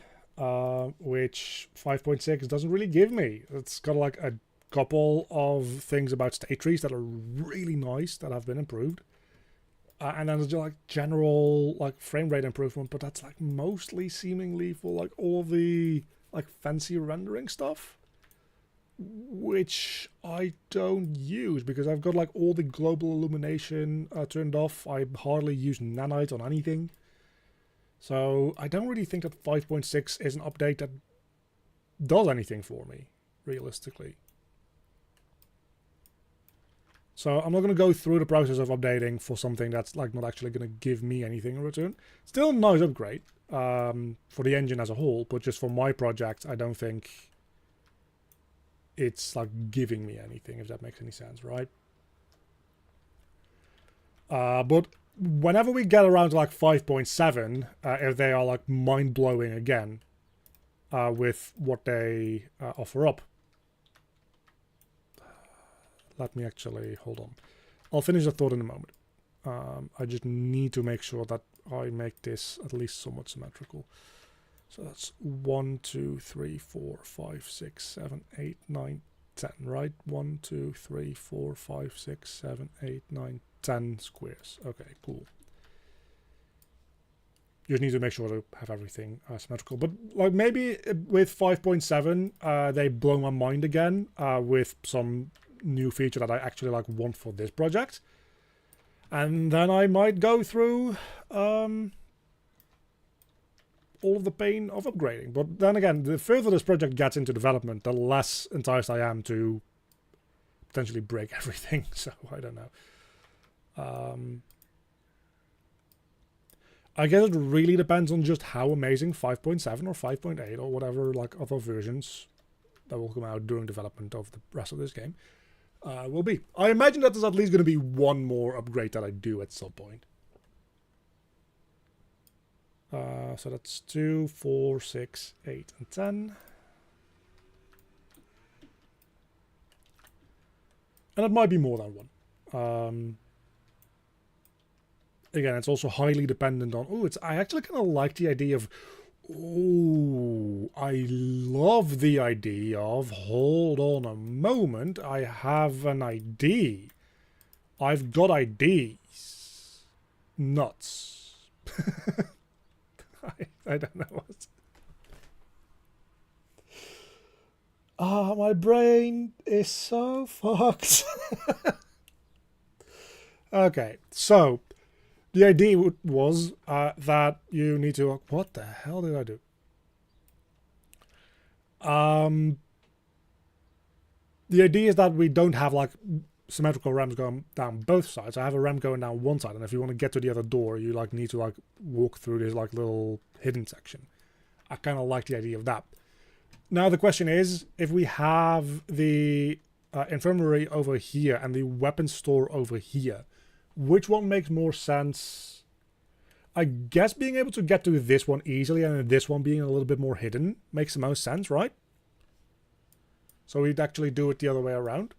which 5.6 doesn't really give me. It's got like a couple of things about state trees that are really nice that have been improved. And then there's just like general like frame rate improvement, but that's like mostly seemingly for like all the like fancy rendering stuff, which I don't use because I've got like all the global illumination turned off. I hardly use nanite on anything. So I don't really think that 5.6 is an update that does anything for me, realistically. So I'm not going to go through the process of updating for something that's like not actually going to give me anything in return. Still a nice upgrade for the engine as a whole, but just for my project, I don't think it's like giving me anything, if that makes any sense, right? But whenever we get around to like 5.7, if they are like mind-blowing again with what they offer up. Let me actually, hold on. I'll finish the thought in a moment. I just need to make sure that I make this at least somewhat symmetrical. So that's 1, 2, 3, 4, 5, 6, 7, 8, 9, 10, right? 1, 2, 3, 4, 5, 6, 7, 8, 9, 10 squares. Okay, cool. You just need to make sure to have everything symmetrical. But like maybe with 5.7, they blow my mind again with some new feature that I actually like want for this project. And then I might go through all of the pain of upgrading. But then again, the further this project gets into development, the less enticed I am to potentially break everything. So I don't know. I guess it really depends on just how amazing 5.7 or 5.8 or whatever like other versions that will come out during development of the rest of this game will be. I imagine that there's at least going to be one more upgrade that I do at some point. So that's 2, 4, 6, 8, and 10. And it might be more than one. Again, it's also highly dependent on... Oh, I actually kind of like the idea of... Oh, I love the idea of... Hold on a moment. I have an idea. I've got ideas. Nuts. I don't know what... my brain is so fucked. Okay, so... The idea was that you need to... What the hell did I do? The idea is that we don't have like symmetrical ramps going down both sides. I have a ramp going down one side, and if you want to get to the other door, you like need to like walk through this like little hidden section. I kind of like the idea of that. Now the question is, if we have the infirmary over here and the weapon store over here, which one makes more sense? I guess being able to get to this one easily and this one being a little bit more hidden makes the most sense, right? So we'd actually do it the other way around.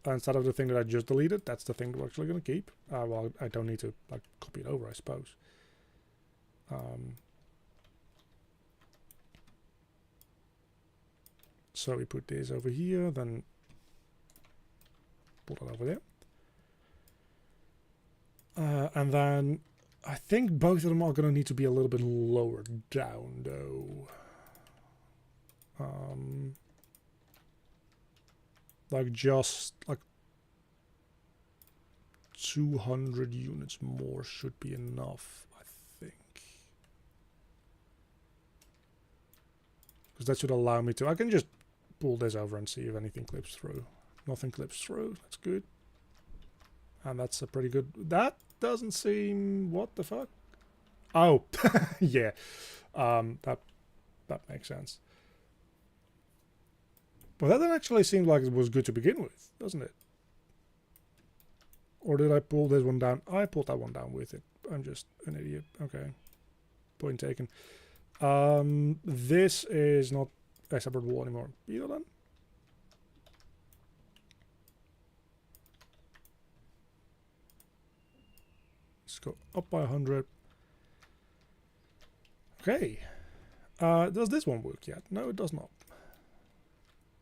Instead of the thing that I just deleted, that's the thing that we're actually going to keep. Well, I don't need to like copy it over, I suppose. So we put this over here, then put it over there. And then I think both of them are going to need to be a little bit lower down, though. Like just like 200 units more should be enough, I think. Because that should allow me to... I can just pull this over and see if anything clips through. Nothing clips through. That's good. And that's a pretty good... That doesn't seem... What the fuck? Oh, yeah. That makes sense. But that actually seemed like it was good to begin with, doesn't it? Or did I pull this one down? I pulled that one down with it. I'm just an idiot. Okay. Point taken. This is not a separate wall anymore. Either then? Let's go up by 100. Okay. Does this one work yet? No, it does not.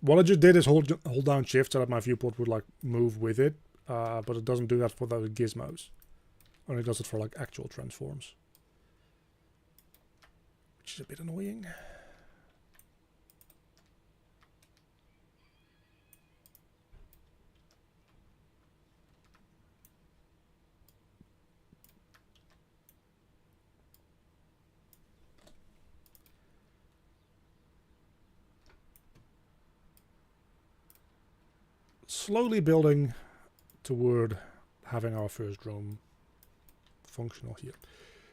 What I just did is hold down shift so that my viewport would like move with it, but it doesn't do that for those gizmos. Only does it for like actual transforms, which is a bit annoying. Slowly building toward having our first room functional here.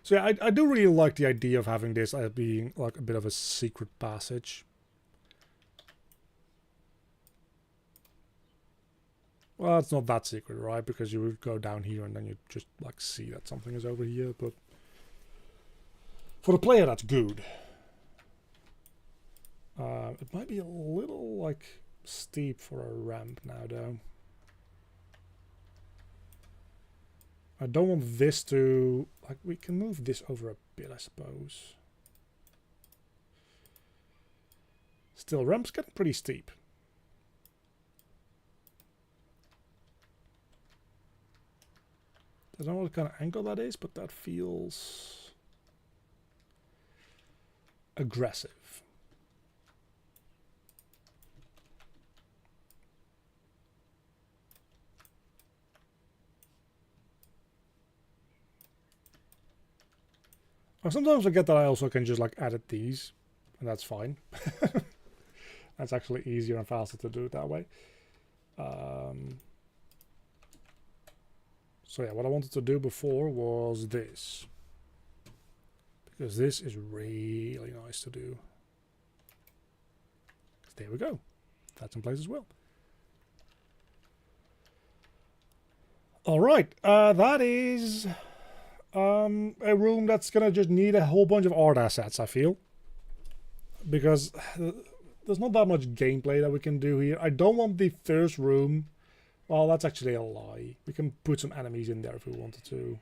So yeah, I do really like the idea of having this as being like a bit of a secret passage. Well, it's not that secret, right? Because you would go down here and then you just like see that something is over here, but for the player that's good. It might be a little like steep for a ramp now, though. I don't want this to... Like, we can move this over a bit, I suppose. Still, ramp's getting pretty steep. I don't know what kind of angle that is, but that feels aggressive. I sometimes forget that I also can just like edit these, and that's fine. That's actually easier and faster to do it that way. So yeah, what I wanted to do before was this. Because this is really nice to do. There we go. That's in place as well. Alright, that is a room that's gonna just need a whole bunch of art assets, I feel. Because there's not that much gameplay that we can do here. I don't want the first room. Well, that's actually a lie. We can put some enemies in there if we wanted to.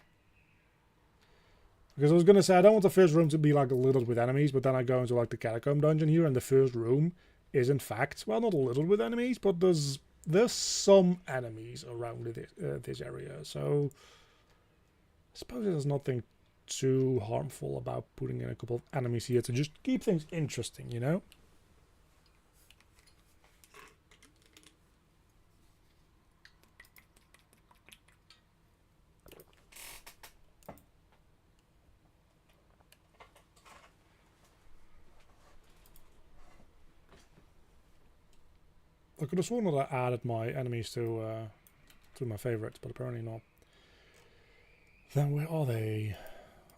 Because I was going to say, I don't want the first room to be like littered with enemies, but then I go into like the catacomb dungeon here, and the first room is in fact, well, not littered with enemies, but there's some enemies around this area. So I suppose there's nothing too harmful about putting in a couple of enemies here to just keep things interesting, you know? I could have sworn that I added my enemies to my favorites, but apparently not. Then where are they?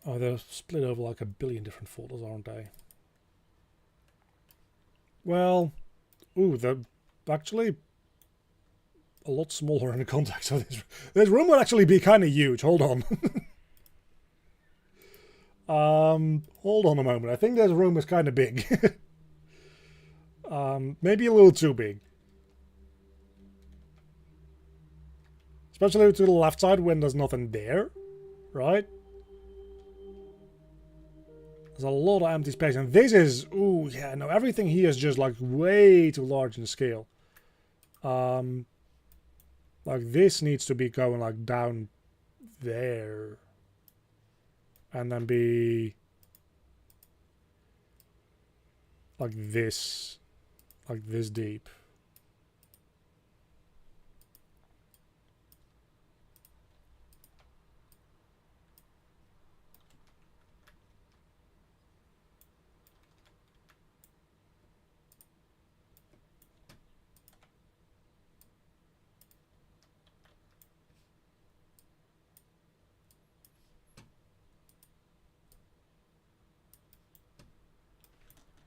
Oh, they're split over like a billion different folders, aren't they? Well, ooh, they're actually a lot smaller in the context of this. This room would actually be kind of huge. Hold on. Hold on a moment. I think this room is kind of big. Maybe a little too big. Especially to the left side when there's nothing there, right? There's a lot of empty space, and this is, ooh, yeah, no, everything here is just like way too large in scale. Like this needs to be going like down there, and then be like this deep.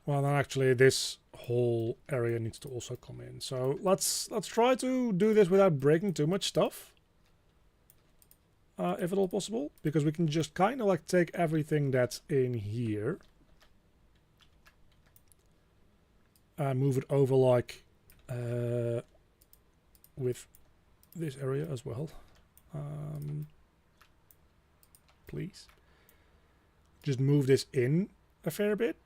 Well, then actually this whole area needs to also come in. So let's try to do this without breaking too much stuff. If at all possible. Because we can just kind of like take everything that's in here. And move it over like with this area as well. Please. Just move this in a fair bit.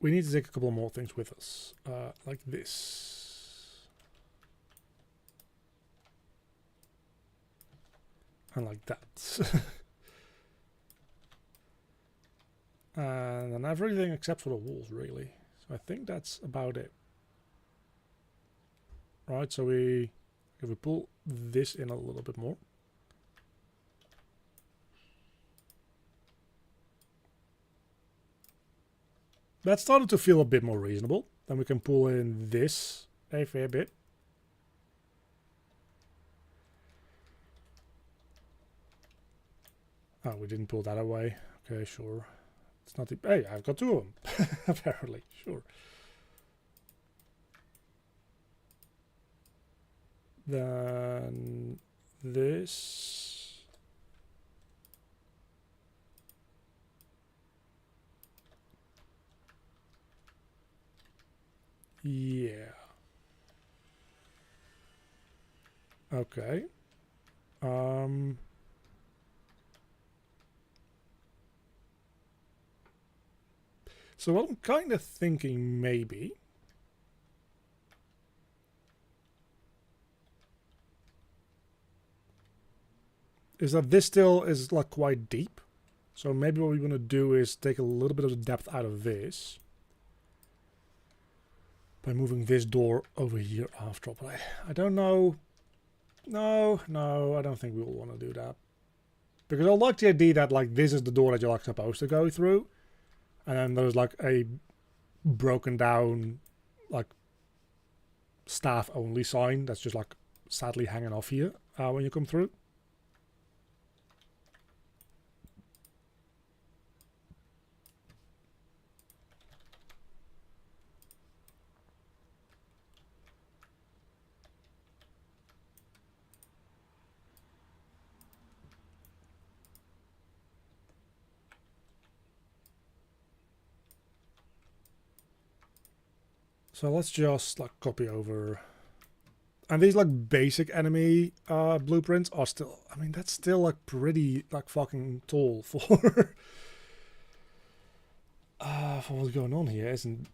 We need to take a couple more things with us, like this. And like that. And then everything except for the walls, really. So I think that's about it. Right, so if we pull this in a little bit more. That started to feel a bit more reasonable. Then we can pull in this a fair bit. Oh, we didn't pull that away. Okay, sure. It's not the... Hey, I've got two of them. Apparently, sure. Then this... Yeah. Okay. So what I'm kind of thinking maybe is that this still is like quite deep. So maybe what we're going to do is take a little bit of the depth out of this by moving this door over here after. But I don't know. No, I don't think we will want to do that. Because I like the idea that like this is the door that you're like supposed to go through. And then there's like a broken down like staff only sign that's just like sadly hanging off here when you come through. So let's just like copy over. And these like basic enemy blueprints are still, I mean, that's still like pretty like fucking tall for for what's going on here, isn't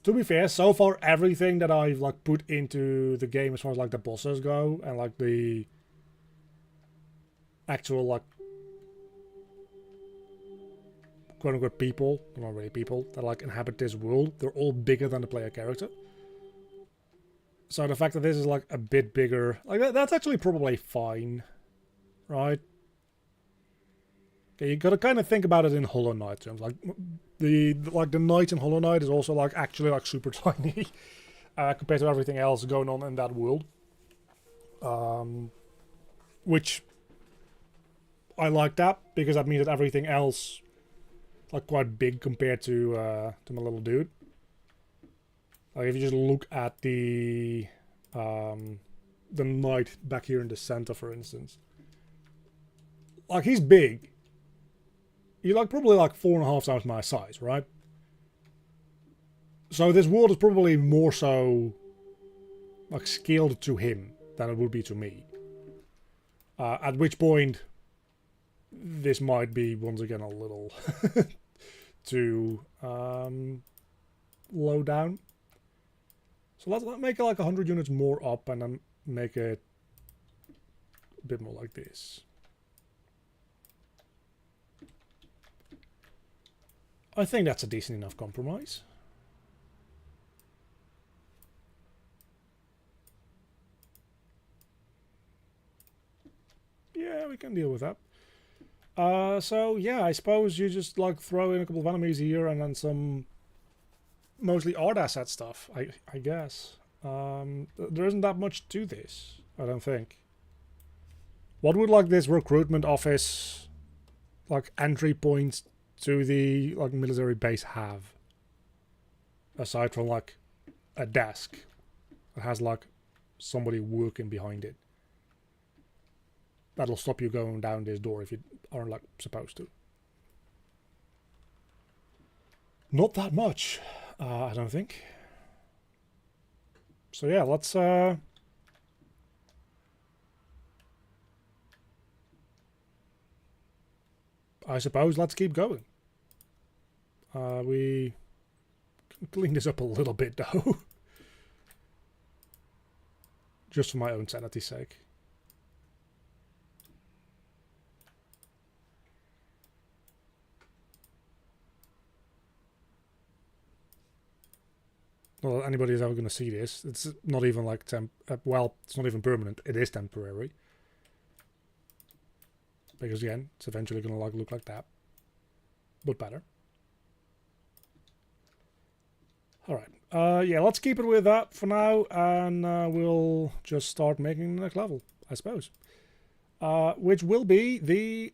to be fair, so far everything that I've like put into the game as far as like the bosses go and like the actual like quote-unquote people, not really people, that like inhabit this world, they're all bigger than the player character. So the fact that this is like a bit bigger, like that's actually probably fine, right? Okay, you gotta kind of think about it in Hollow Knight terms. Like the knight in Hollow Knight is also like actually like super tiny compared to everything else going on in that world, which I like that because that means that everything else like quite big compared to my little dude. Like if you just look at the knight back here in the center, for instance, like he's big. He's like probably like 4.5 times my size, right? So this world is probably more so like scaled to him than it would be to me. At which point, this might be once again a little too low down. So let's make it like 100 units more up and then make it a bit more like this. I think that's a decent enough compromise. Yeah, we can deal with that. So yeah, I suppose you just like throw in a couple of enemies here and then some mostly art asset stuff, I guess. There isn't that much to this, I don't think. What would like this recruitment office like entry points to the like military base have? Aside from like a desk that has like somebody working behind it. That'll stop you going down this door if you aren't like supposed to. Not that much, I don't think. So yeah, let's I suppose let's keep going. We can clean this up a little bit though. Just for my own sanity's sake. Well, anybody is ever going to see this. It's not even like well, it's not even permanent. It is temporary. Because again, it's eventually going to like look like that. But better. Alright. Yeah, let's keep it with that for now. And we'll just start making the next level, I suppose. Which will be the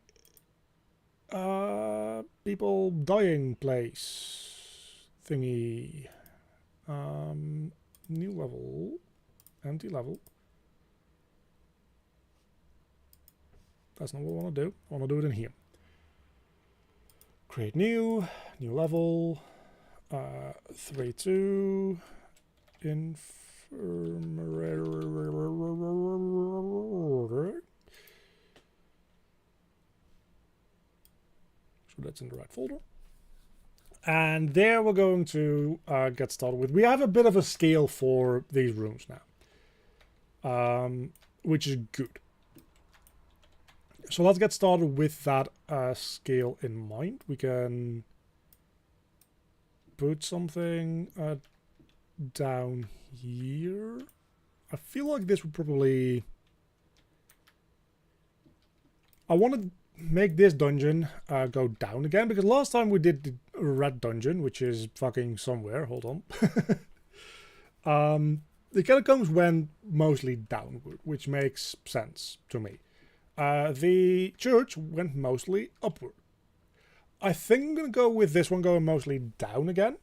people dying place thingy. New level. Empty level. That's not what I want to do. I want to do it in here. Create new level. 3-2 infirmary. So that's in the right folder. And there we're going to get started with. We have a bit of a scale for these rooms now, which is good. So let's get started with that scale in mind. We can put something down here. I feel like this would probably... I want to make this dungeon go down again, because last time we did the red dungeon, which is fucking somewhere. Hold on. It kind of comes when mostly downward, which makes sense to me. The church went mostly upward. I think I'm going to go with this one going mostly down again.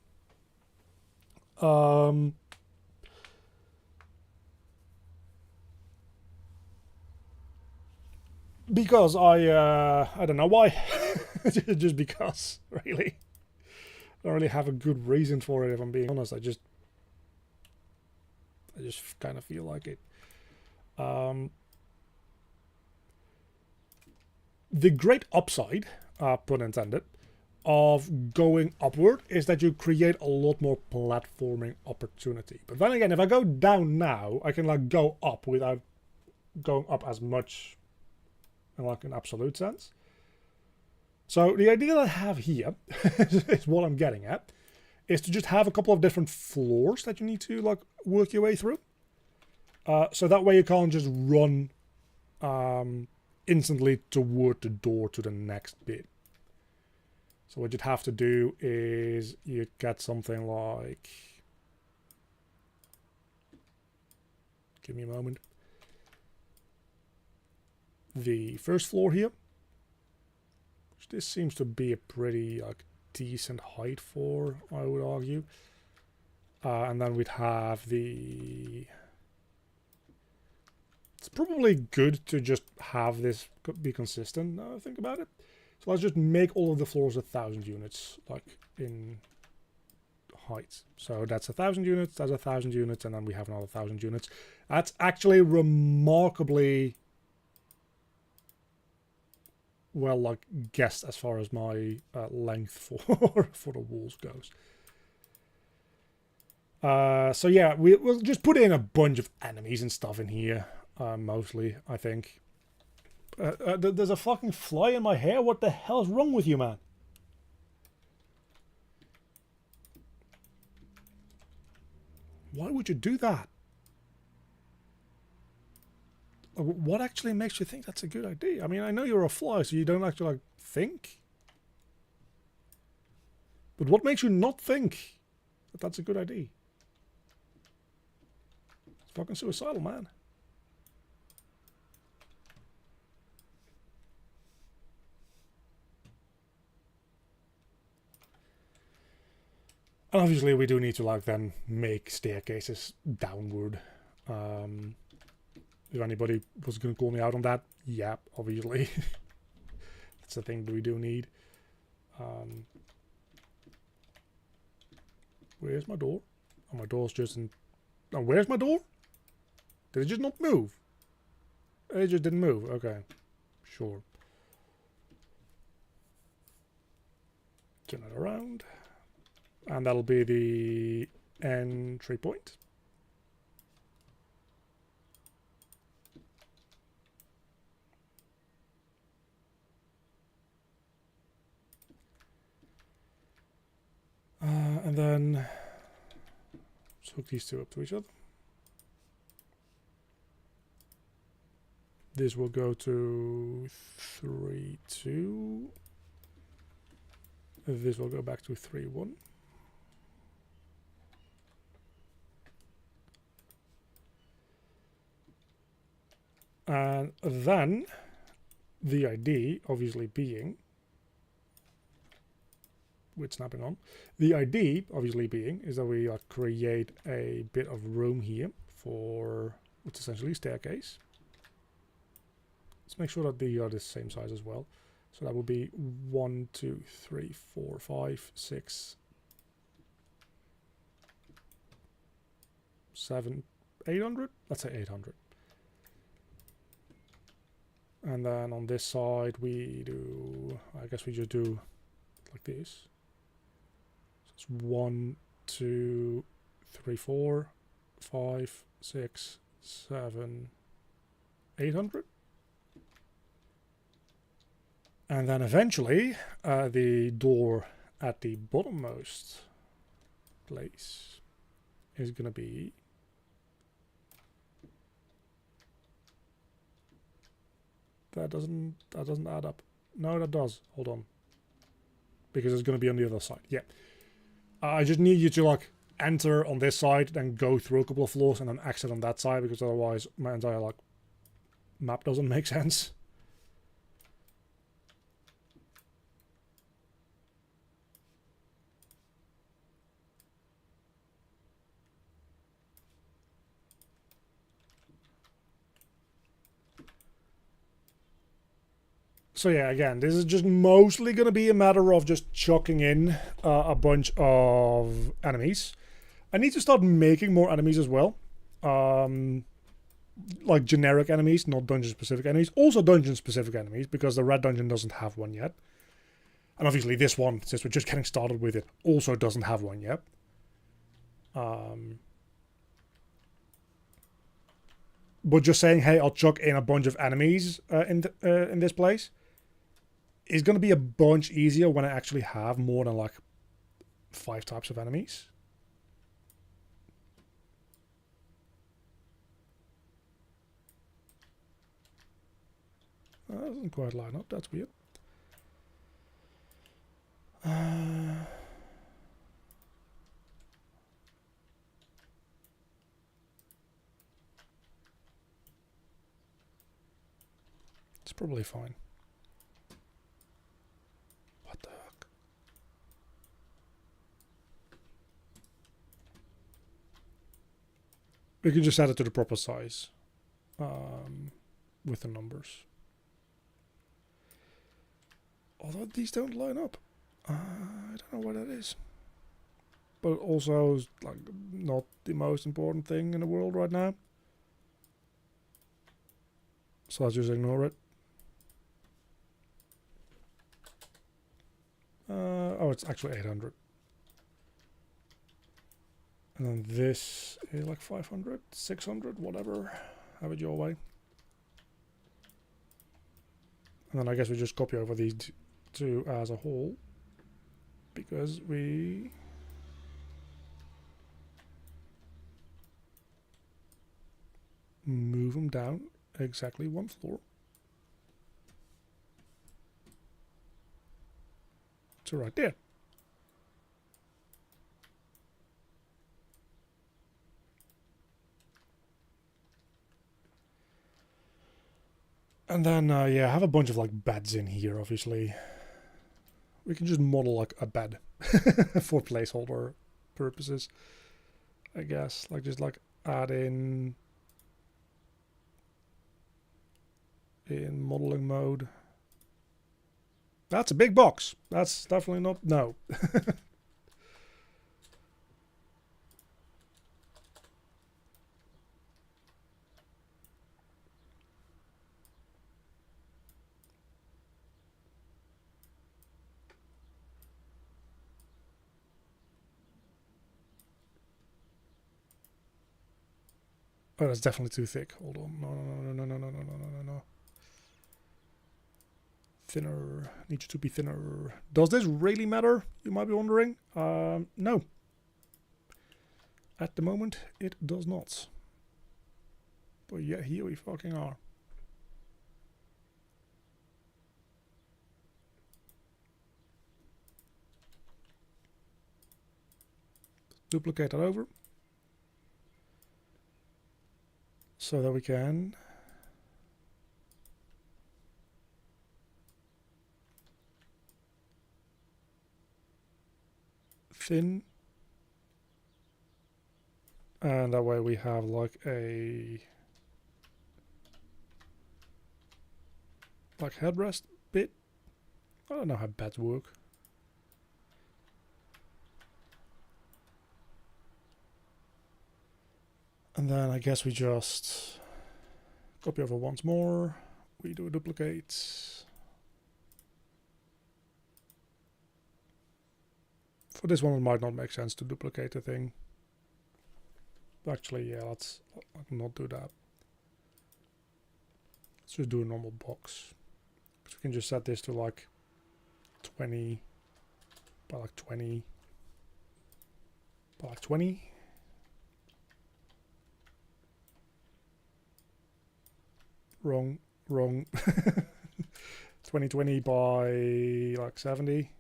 Because I don't know why. Just because, really. I don't really have a good reason for it, if I'm being honest. I just kind of feel like it. The great upside, pun intended, of going upward is that you create a lot more platforming opportunity. But then again, if I go down now, I can like go up without going up as much in like an absolute sense. So the idea that I have here is what I'm getting at, is to just have a couple of different floors that you need to like work your way through. So that way you can't just run instantly toward the door to the next bit. So what you'd have to do is you get something like... Give me a moment. The first floor here. Which this seems to be a pretty like decent height for, I would argue. And then we'd have the... It's probably good to just have this be consistent now I think about it. So let's just make all of the floors 1,000 units, like in height. So that's 1,000 units, that's 1,000 units, and then we have another 1,000 units. That's actually remarkably well, like, guessed as far as my length for the walls goes. So yeah, we'll just put in a bunch of enemies and stuff in here, mostly, I think. There's a fucking fly in my hair. What the hell's wrong with you, man? Why would you do that? What actually makes you think that's a good idea? I mean, I know you're a fly, so you don't actually like think. But what makes you not think that that's a good idea? It's fucking suicidal, man. And obviously we do need to like then make staircases downward. If anybody was going to call me out on that, yeah, obviously. That's the thing that we do need. Where's my door? Oh, my door's just in... Oh, where's my door? Did it just not move? It just didn't move. Okay, sure. Turn it around. And that'll be the entry point. And then let's hook these two up to each other. This will go to 3, 2. This will go back to 3, 1. And then the ID obviously being, with snapping on, the ID obviously being is that we create a bit of room here for what's essentially a staircase. Let's make sure that they are the same size as well. So that will be 1, 2, 3, 4, 5, 6, 7, 800. Let's say 800. And then on this side we do, I guess we just do like this. So it's 1, 2, 3, 4, 5, 6, 7, 800. And then eventually the door at the bottommost place is going to be that doesn't add up. No, that does. Hold on. Because it's going to be on the other side. Yeah. I just need you to like enter on this side, then go through a couple of floors and then exit on that side, because otherwise my entire like map doesn't make sense. So yeah, again, this is just mostly going to be a matter of just chucking in a bunch of enemies. I need to start making more enemies as well. Like generic enemies, not dungeon-specific enemies. Also dungeon-specific enemies, because the red dungeon doesn't have one yet. And obviously this one, since we're just getting started with it, also doesn't have one yet. But just saying, hey, I'll chuck in a bunch of enemies in this place is going to be a bunch easier when I actually have more than like 5 types of enemies. That doesn't quite line up. That's weird. It's probably fine. What the heck? We can just add it to the proper size with the numbers. Although these don't line up. I don't know what that is. But also, like, not the most important thing in the world right now. So let's just ignore it. Oh, it's actually 800. And then this is like 500, 600, whatever. Have it your way. And then I guess we just copy over these two as a whole, because we move them down exactly 1 floor. So right there. And then, yeah, I have a bunch of like beds in here, obviously. We can just model like a bed for placeholder purposes, I guess. Like just like add in modeling mode. That's a big box. That's definitely not, no. Oh, that's definitely too thick. Hold on. No. Thinner. Needs to be thinner. Does this really matter? You might be wondering. No. At the moment, it does not. But yeah, here we fucking are. Duplicate that over. So that we can thin, and that way we have like a headrest bit. I don't know how beds work. And then I guess we just copy over once more. We do a duplicate. For this one, it might not make sense to duplicate the thing. Actually, yeah, let's not do that. Let's just do a normal box. So we can just set this to like 20 by like 20 by like 20. Wrong. 2020 by like 70.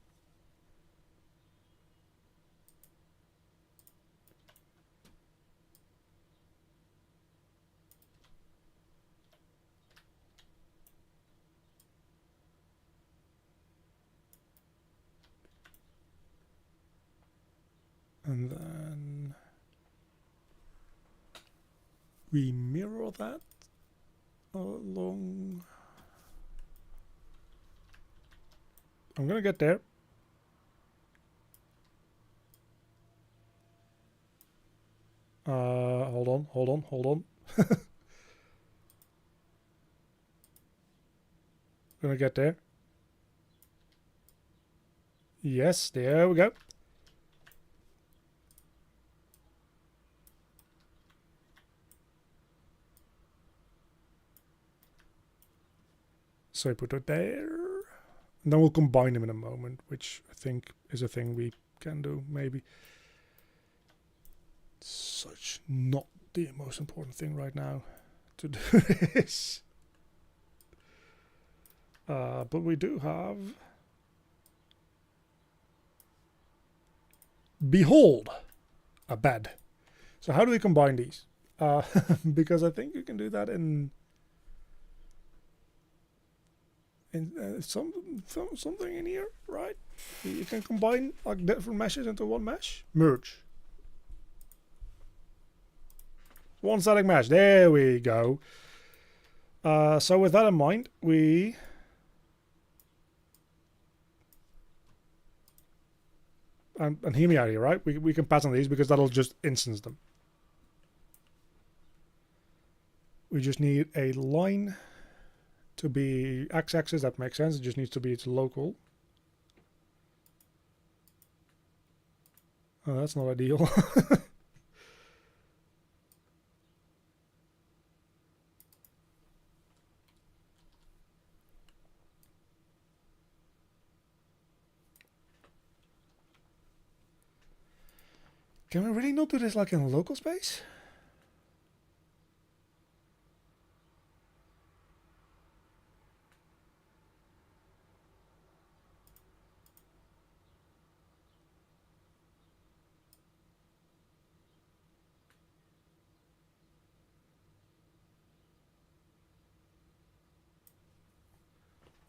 And then we mirror that along. I'm gonna get there. Hold on. Gonna get there. Yes, there we go. So I put it there. And then we'll combine them in a moment, which I think is a thing we can do, maybe. Such not the most important thing right now to do this. But we do have... Behold! A bed. So how do we combine these? Because I think you can do that in something in here, right? You can combine like different meshes into one mesh. Merge. One static mesh. There we go. So with that in mind, we and hear me out here, right? We can pattern these because that'll just instance them. We just need a line to be x-axis. That makes sense. It just needs to be its local. Oh, that's not ideal. Can we really not do this like in local space?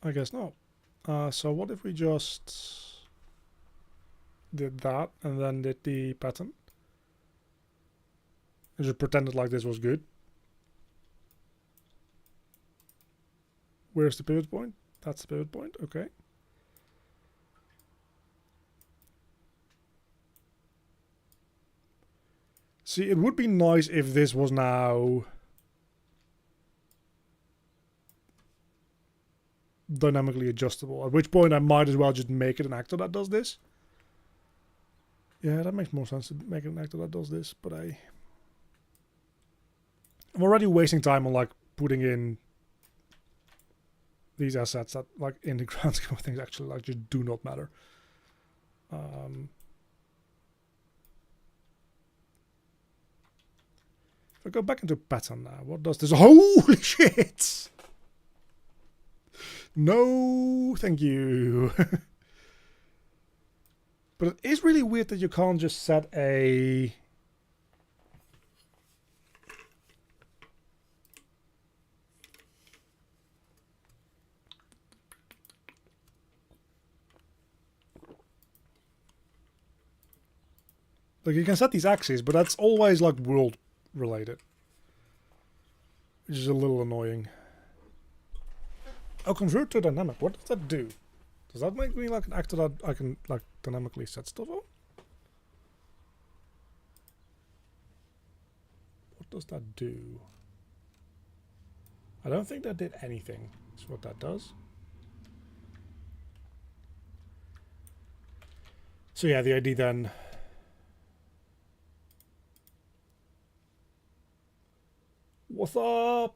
I guess not. So what if we just did that and then did the pattern? And just pretended like this was good. Where's the pivot point? That's the pivot point, okay. See, it would be nice if this was now dynamically adjustable, at which point I might as well just make it an actor that does this. Yeah, that makes more sense to make it an actor that does this, but I'm already wasting time on like putting in these assets that like in the grand scheme of things actually like just do not matter. If I go back into pattern now, what does this? Holy shit! No, thank you. But it is really weird that you can't just set a... Like you can set these axes, but that's always like world related. Which is a little annoying. Oh, convert to dynamic. What does that do? Does that make me like an actor that I can like dynamically set stuff on? What does that do? I don't think that did anything. That's what that does. So yeah, the ID then. What's up?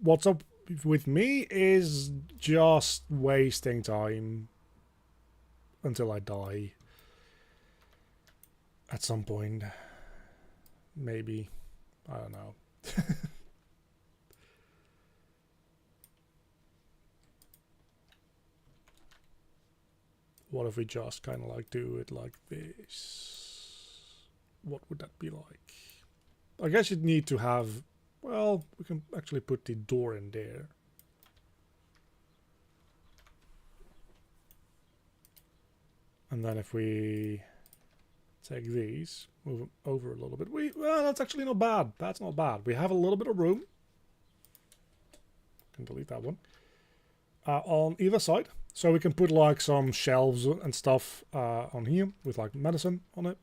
What's up with me is just wasting time until I die. At some point. Maybe. I don't know. What if we just kind of like do it like this? What would that be like? I guess you'd need to have... Well, we can actually put the door in there. And then if we take these, move them over a little bit. Well, that's actually not bad. That's not bad. We have a little bit of room. Can delete that one. On either side. So we can put like some shelves and stuff on here with like medicine on it.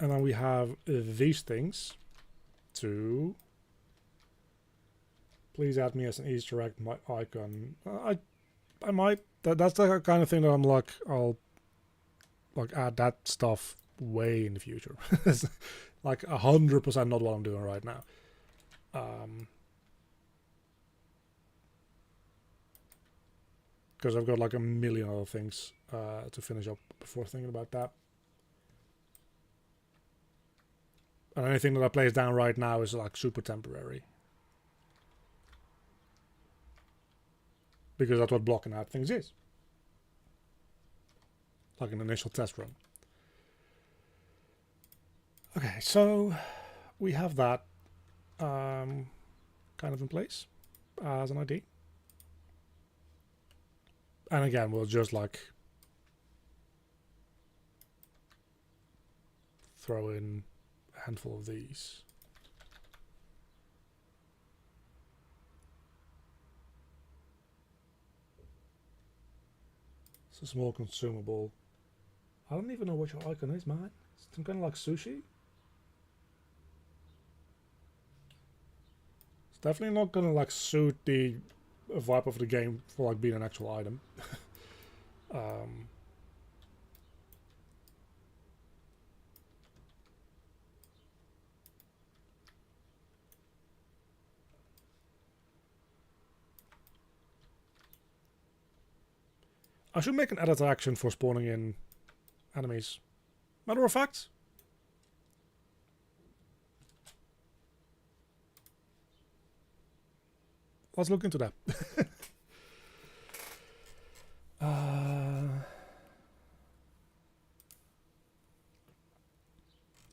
And then we have these things to... Please add me as an Easter egg, my icon. I might. That's the kind of thing that I'm like, I'll like add that stuff way in the future. It's like 100% not what I'm doing right now. Because I've got like a million other things to finish up before thinking about that. And anything that I place down right now is like super temporary. Because that's what blocking out things is. Like an initial test run. Okay, so we have that kind of in place as an ID. And again, we'll just like throw in a handful of these. It's a small consumable. I don't even know what your icon is, man. It's some kind of like sushi. It's definitely not gonna like suit the vibe of the game for like being an actual item. I should make an edit action for spawning in enemies. Matter of fact, let's look into that.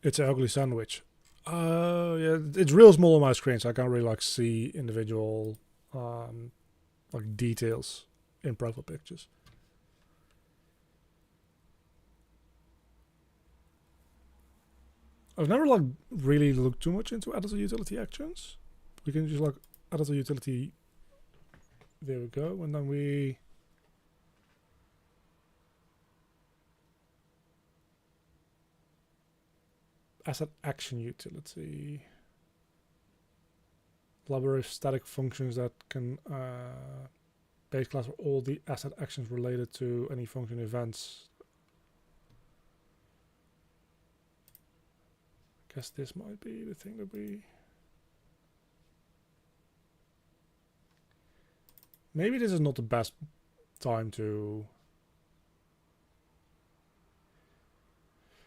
It's an ugly sandwich. Yeah, it's real small on my screen, so I can't really like see individual like details in profile pictures. I've never like really looked too much into editor utility actions. We can just like editor utility. There we go, and then we asset action utility. Library of static functions that can base class for all the asset actions related to any function events. I guess this might be the thing that we... Maybe this is not the best time to...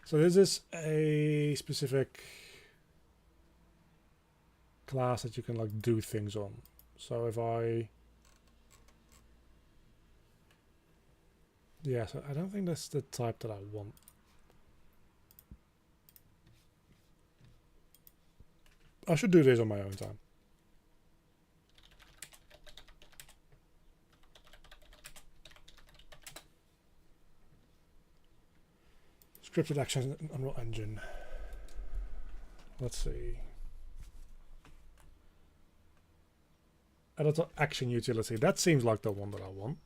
So this is a specific class that you can like do things on. So if I... Yeah, so I don't think that's the type that I want. I should do this on my own time. Scripted actions in Unreal Engine. Let's see. Editor action utility. That seems like the one that I want.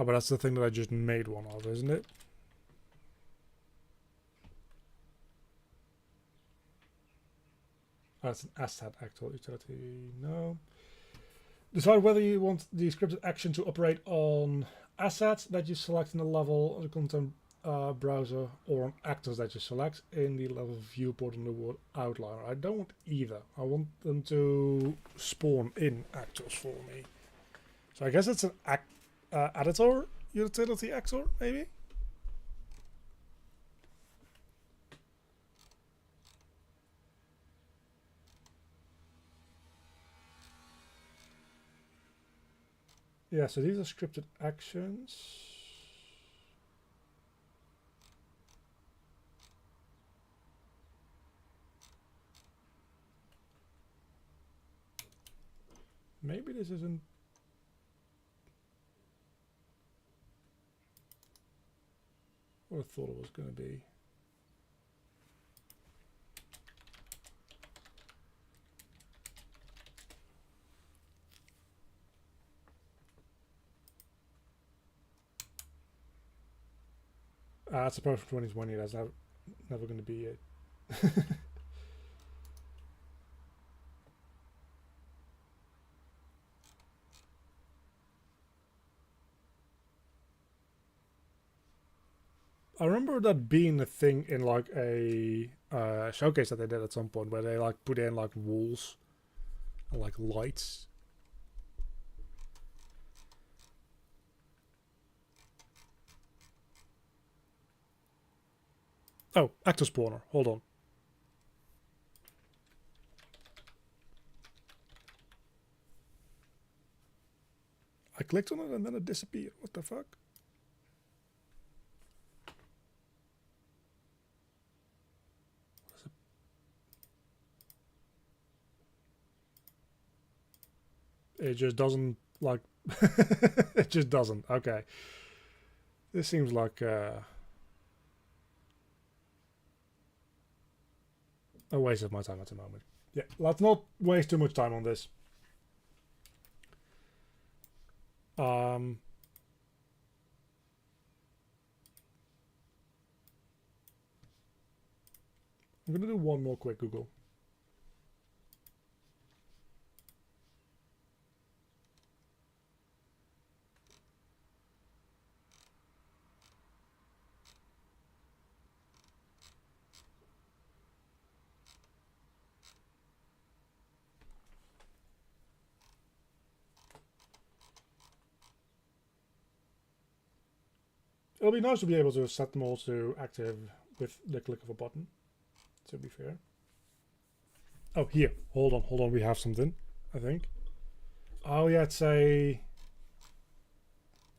Oh, but that's the thing that I just made one of, isn't it? That's an asset actor utility. No. Decide whether you want the scripted action to operate on assets that you select in the level of the content browser or on actors that you select in the level viewport on the word outliner. I don't want either. I want them to spawn in actors for me. So I guess it's an editor utility actor, maybe? Yeah, so these are scripted actions. Maybe this isn't... what I thought it was going to be. I suppose for 2020 that's never going to be it. I remember that being a thing in like a showcase that they did at some point where they like put in like walls and like lights. Oh, actor spawner. Hold on. I clicked on it and then it disappeared. What the fuck? It just doesn't like... it just doesn't. Okay. This seems like a waste of my time at the moment. Yeah, let's not waste too much time on this. I'm going to do one more quick Google. It'll be nice to be able to set them all to active with the click of a button, to be fair. Oh, here. Hold on. We have something, I think. Oh, yeah, it's a...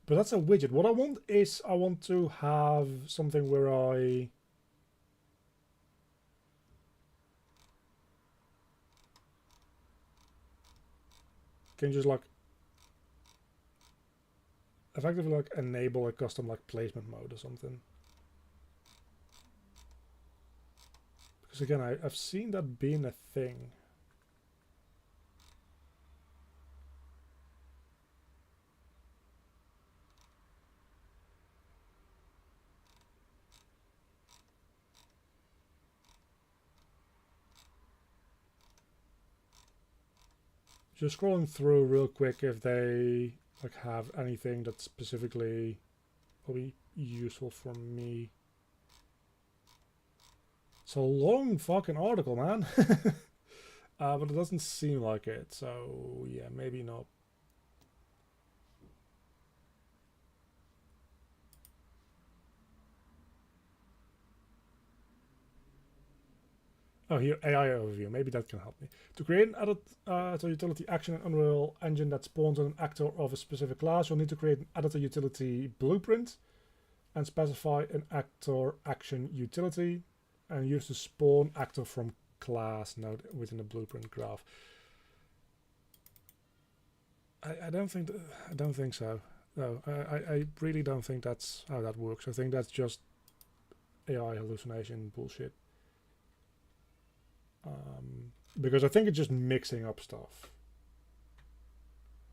but that's a widget. What I want is I want to have something where I... can just like effectively like enable a custom like placement mode or something. Because again, I've seen that being a thing. Just scrolling through real quick if they like have anything that specifically will be useful for me. It's a long fucking article, man. But it doesn't seem like it, so yeah, maybe not. Oh, here, AI overview. Maybe that can help me. To create an editor utility action in Unreal Engine that spawns an actor of a specific class, you'll need to create an editor utility blueprint and specify an actor action utility and use the spawn actor from class node within the blueprint graph. I don't think so. No, I really don't think that's how that works. I think that's just AI hallucination bullshit. Because I think it's just mixing up stuff.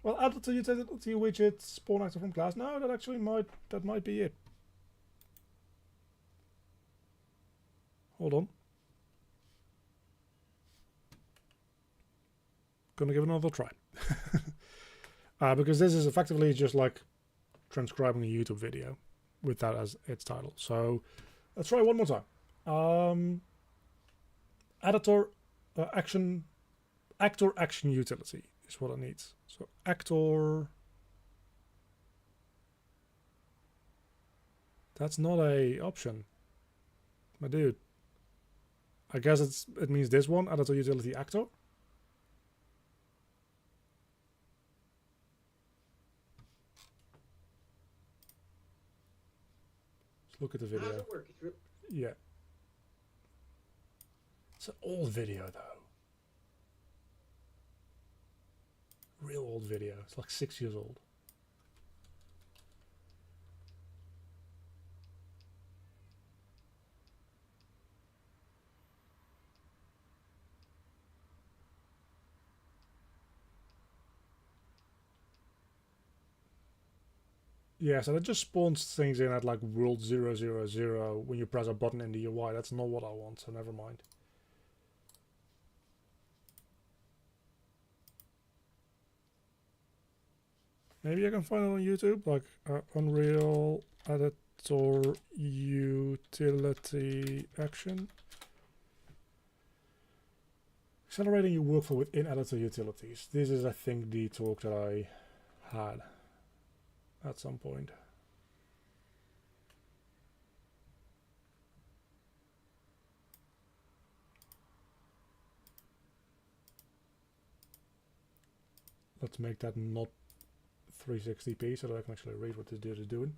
Well, add to utility widget spawn actor from class. No, that actually might be it. Hold on. gonna give it another try. Because this is effectively just like transcribing a YouTube video with that as its title. So let's try one more time. Editor actor action utility is what it needs. So actor. That's not a option, my dude. I guess it means this one, editor utility actor. Let's look at the video. How's it work? Yeah. It's an old video though. Real old video. It's like 6 years old. Yeah, so that just spawns things in at like world 000 when you press a button in the UI. That's not what I want, so never mind. Maybe I can find it on YouTube, like Unreal Editor Utility Action. Accelerating your workflow within editor utilities. This is, I think, the talk that I had at some point. Let's make that not 360p so that I can actually read what this dude is doing.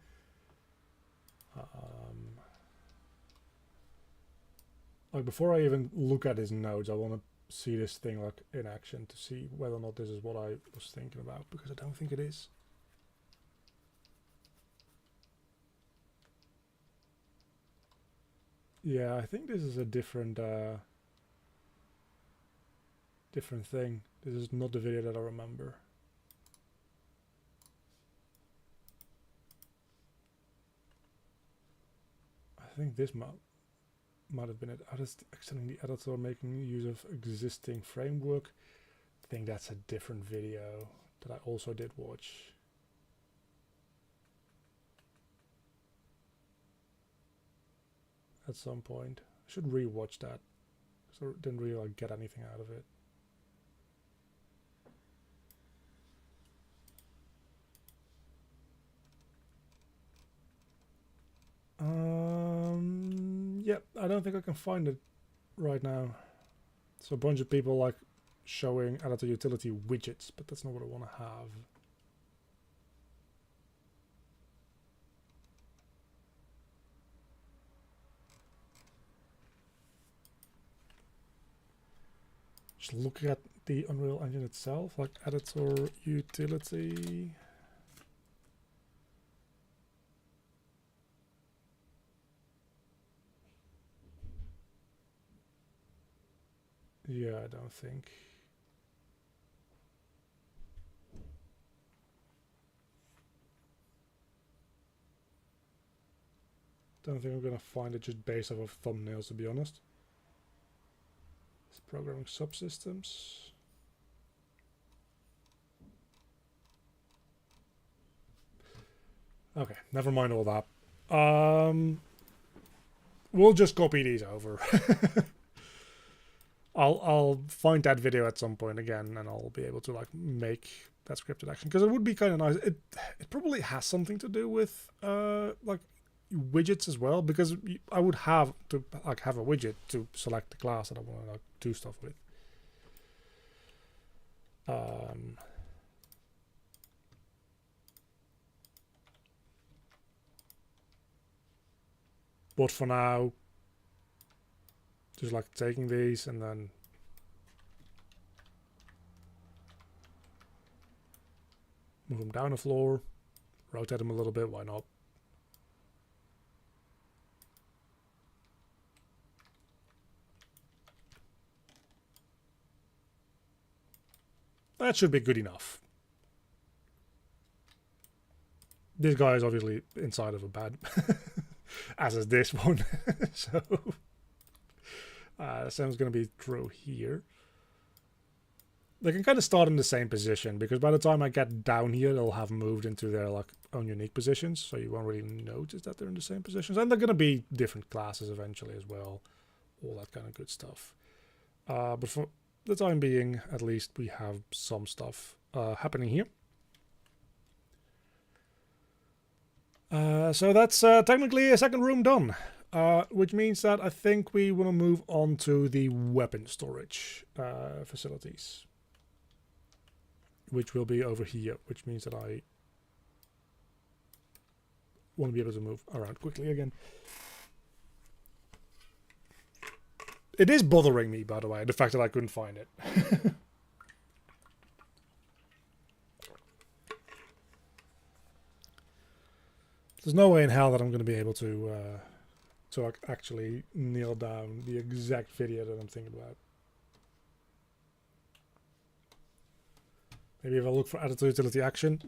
Like before I even look at his nodes, I want to see this thing like in action to see whether or not this is what I was thinking about, because I don't think it is. Yeah, I think this is a different different thing. This is not the video that I remember. I think this might have been it. Extending the editor, making use of existing framework. I think that's a different video that I also did watch. At some point. I should re-watch that. So I didn't really like get anything out of it. Yep, I don't think I can find it right now. So a bunch of people like showing editor utility widgets, but that's not what I want to have. Just looking at the Unreal Engine itself, like editor utility. Yeah, I don't think. Don't think I'm gonna find it just based off of thumbnails, to be honest. It's programming subsystems. Okay, never mind all that. We'll just copy these over. I'll find that video at some point again, and I'll be able to like make that scripted action, because it would be kind of nice. It probably has something to do with like widgets as well, because I would have to like have a widget to select the class that I want to like do stuff with. But for now, just like taking these and then move them down the floor, rotate them a little bit, why not? That should be good enough. This guy is obviously inside of a bed, as is this one. So the same's going to be true here. they can kind of start in the same position, because by the time I get down here, they'll have moved into their like own unique positions, so you won't really notice that they're in the same positions. And they're going to be different classes eventually as well, all that kind of good stuff. But for the time being, at least, we have some stuff happening here. So that's technically a second room done, which means that I think we want to move on to the weapon storage facilities, which will be over here, which means that I want to be able to move around quickly again. It is bothering me, by the way, the fact that I couldn't find it. There's no way in hell that I'm going to be able to actually nail down the exact video that I'm thinking about. Maybe if I look for added to utility action.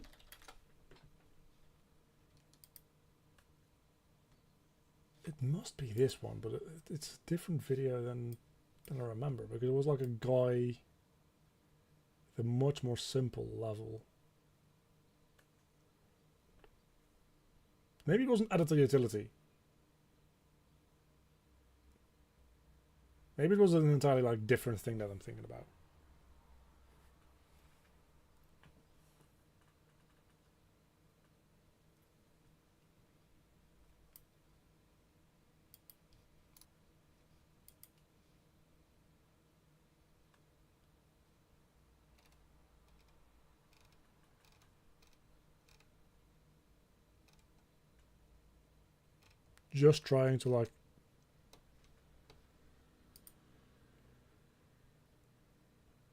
It must be this one, but it's a different video than I remember, because it was like a guy with a much more simple level. Maybe it wasn't added to utility. Maybe it was an entirely like different thing that I'm thinking about. Just trying to like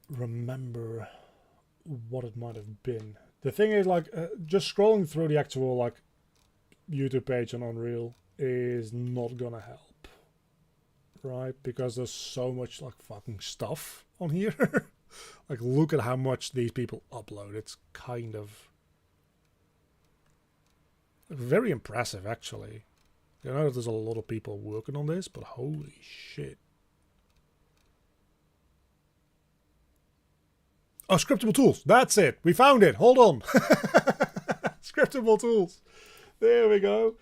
remember what it might have been. The thing is, like, just scrolling through the actual like YouTube page on Unreal is not gonna help, right? Because there's so much like fucking stuff on here. Like, look at how much these people upload. It's kind of very impressive, actually. I know that there's a lot of people working on this, but holy shit. Oh, scriptable tools. That's it. We found it. Hold on. Scriptable tools. There we go.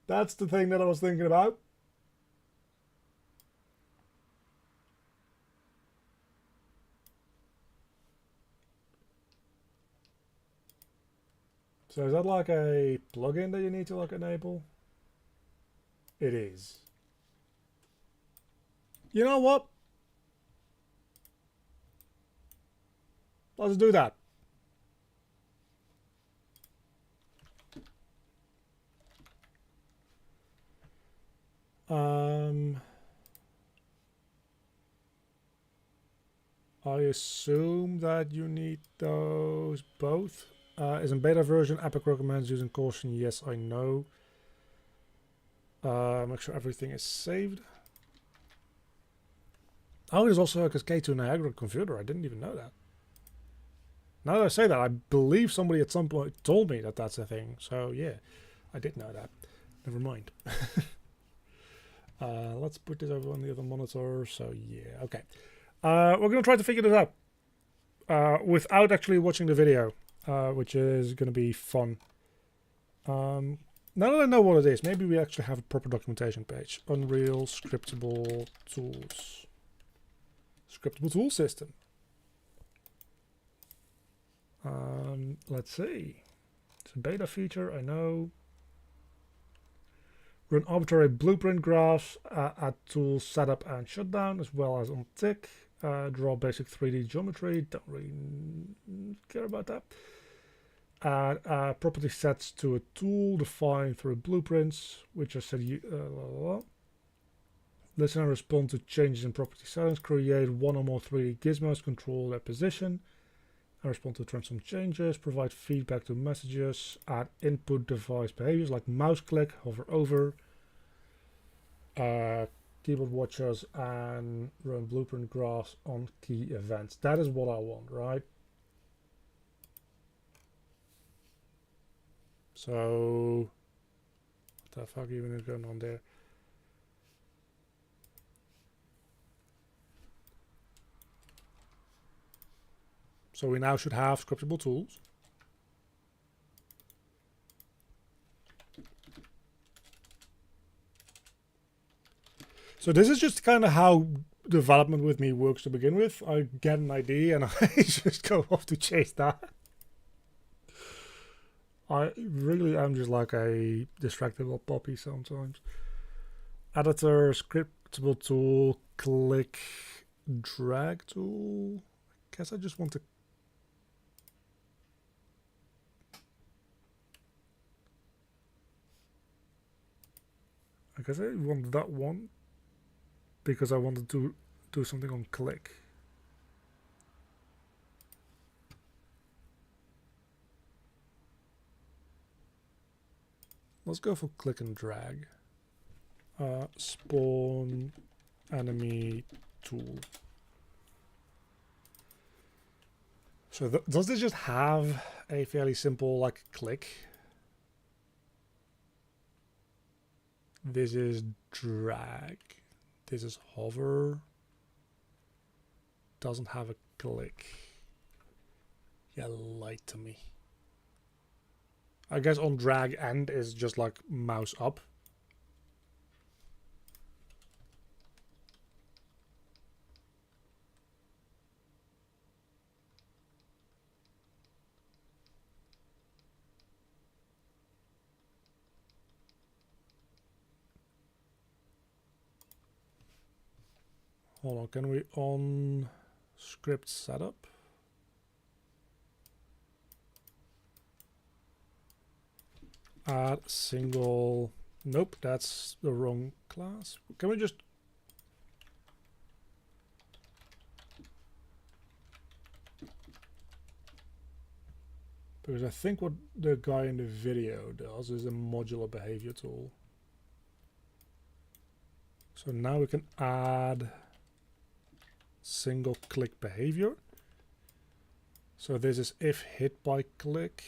That's the thing that I was thinking about. So is that like a plugin that you need to like enable? It is. You know what? Let's do that. I assume that you need those both. Is in beta version, Epic recommends using caution. Yes, I know. Make sure everything is saved. Oh, there's also a Cascade to Niagara computer. I didn't even know that. Now that I say that, I believe somebody at some point told me that that's a thing. So yeah, I did know that. Never mind. Let's put this over on the other monitor. So yeah, okay. We're going to try to figure this out without actually watching the video, which is going to be fun. Now that I know what it is, maybe we actually have a proper documentation page. Unreal Scriptable Tools. Scriptable Tool System. Let's see. It's a beta feature, I know. Run arbitrary blueprint graphs, add tools setup and shutdown, as well as on tick. Draw basic 3D geometry, don't really care about that. Add property sets to a tool defined through blueprints, which are set. Listen and respond to changes in property settings. Create one or more 3D gizmos, control their position. And respond to transform changes. Provide feedback to messages. Add input device behaviors like mouse click, hover over. Keyboard watchers, and run blueprint graphs on key events. That is what I want, right? So, what the fuck even is going on there? So we now should have scriptable tools. So this is just kind of how development with me works to begin with. I get an idea and I just go off to chase that. I really am just like a distracted little puppy sometimes. Editor, scriptable tool, click, drag tool. I guess I just want to... I guess I want that one because I wanted to do something on click. Let's go for click and drag. Spawn enemy tool. So does this just have a fairly simple like click? This is drag. This is hover. Doesn't have a click. You lied to me. I guess on drag end is just like mouse up. Hold on, can we on script setup? Add single. Nope, that's the wrong class. Can we just... Because I think what the guy in the video does is a modular behavior tool. So now we can add single click behavior. So this is if hit by click.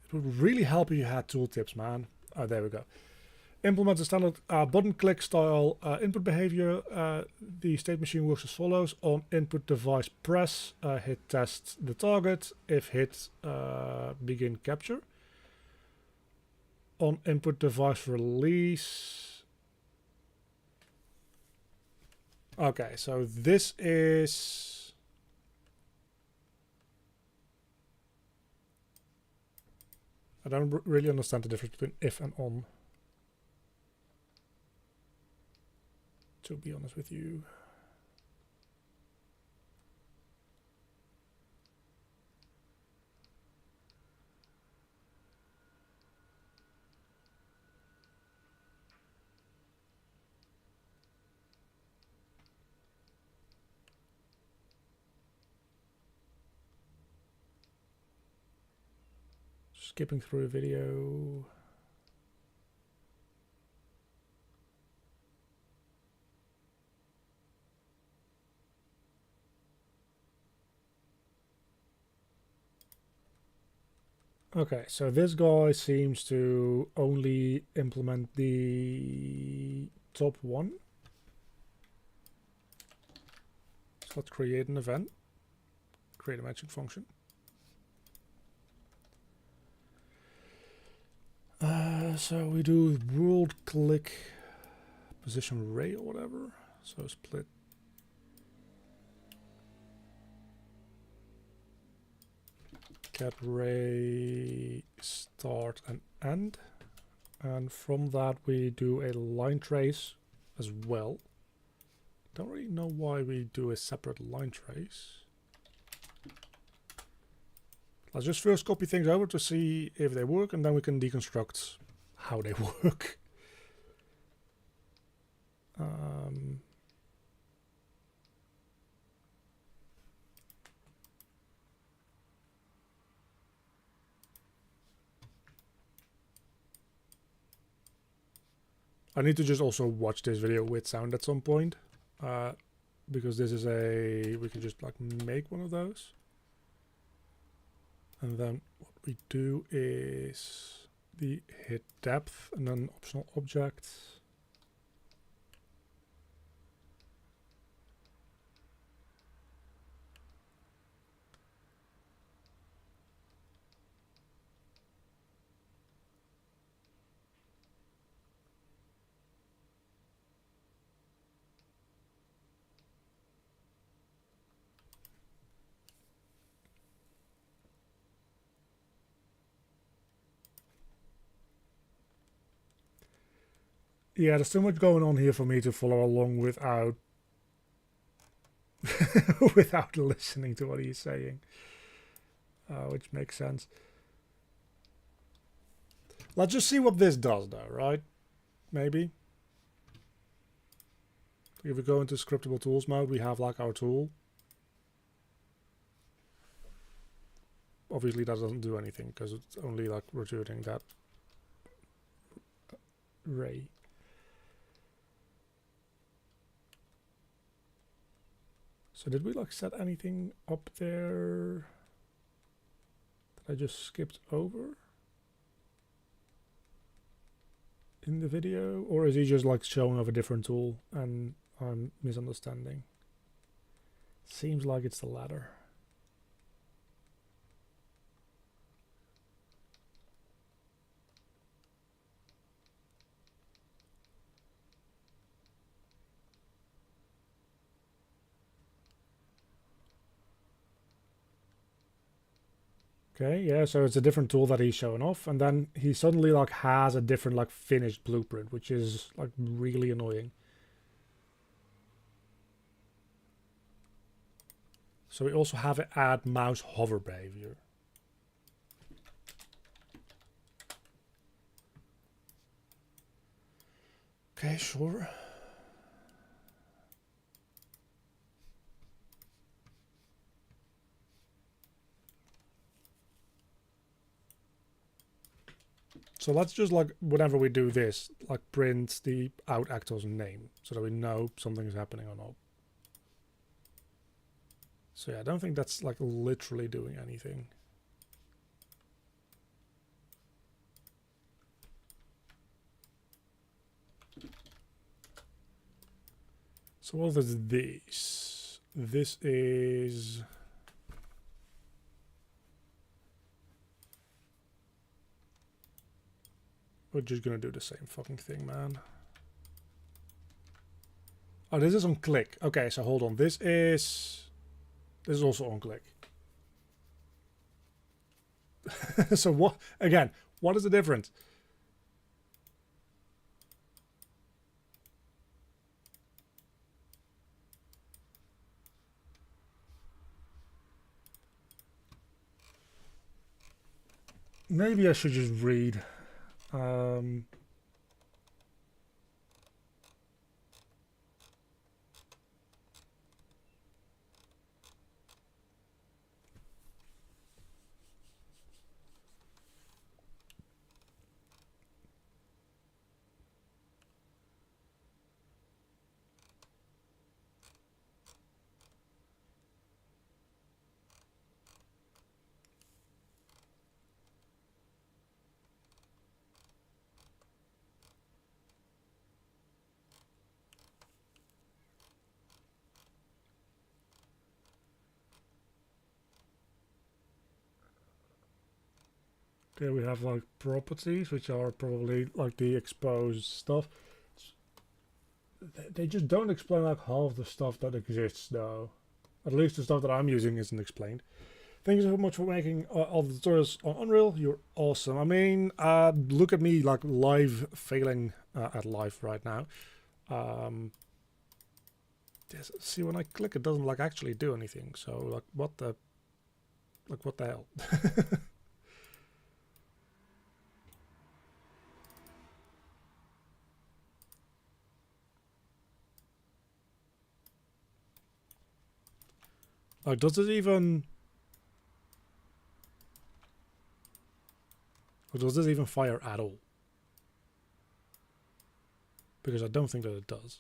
It would really help if you had tooltips, man. Oh, there we go. Implement the standard button click style input behavior. The state machine works as follows. On input device press, hit test the target. If hit, begin capture. On input device release. Okay, so this is... I don't really understand the difference between if and on. To be honest with you. Skipping through a video. Okay, so this guy seems to only implement the top one. So let's create an event. Create a matching function. So we do world click position array or whatever. So split. Get array start and end. And from that we do a line trace as well. Don't really know why we do a separate line trace. Let's just first copy things over to see if they work, and then we can deconstruct how they work. I need to just also watch this video with sound at some point, because this is we can just like make one of those. And then what we do is the hit depth and then optional objects. Yeah, there's too much going on here for me to follow along without without listening to what he's saying, which makes sense. Let's just see what this does though, right? Maybe. If we go into scriptable tools mode, we have like our tool. Obviously that doesn't do anything because it's only like returning that ray. So did we like set anything up there that I just skipped over in the video? Or is he just like showing off a different tool and I'm misunderstanding? Seems like it's the latter. Okay, yeah, so it's a different tool that he's showing off, and then he suddenly like has a different like finished blueprint, which is like really annoying. So we also have it add mouse hover behavior. Okay, sure. So let's just like, whenever we do this, like print the out actor's name so that we know something's happening or not. So yeah, I don't think that's like literally doing anything. So what is this? This is... We're just gonna do the same fucking thing, man. Oh, this is on click. Okay, so hold on. This is also on click. So what, again, what is the difference? Maybe I should just read. Okay, we have like properties, which are probably like the exposed stuff. They just don't explain like half the stuff that exists though. At least the stuff that I'm using isn't explained. Thank you so much for making all the tutorials on Unreal. You're awesome. I mean, look at me like live failing at life right now. See, when I click, it doesn't like actually do anything. So like, what the hell? Oh, does it even... Or does this even fire at all? Because I don't think that it does.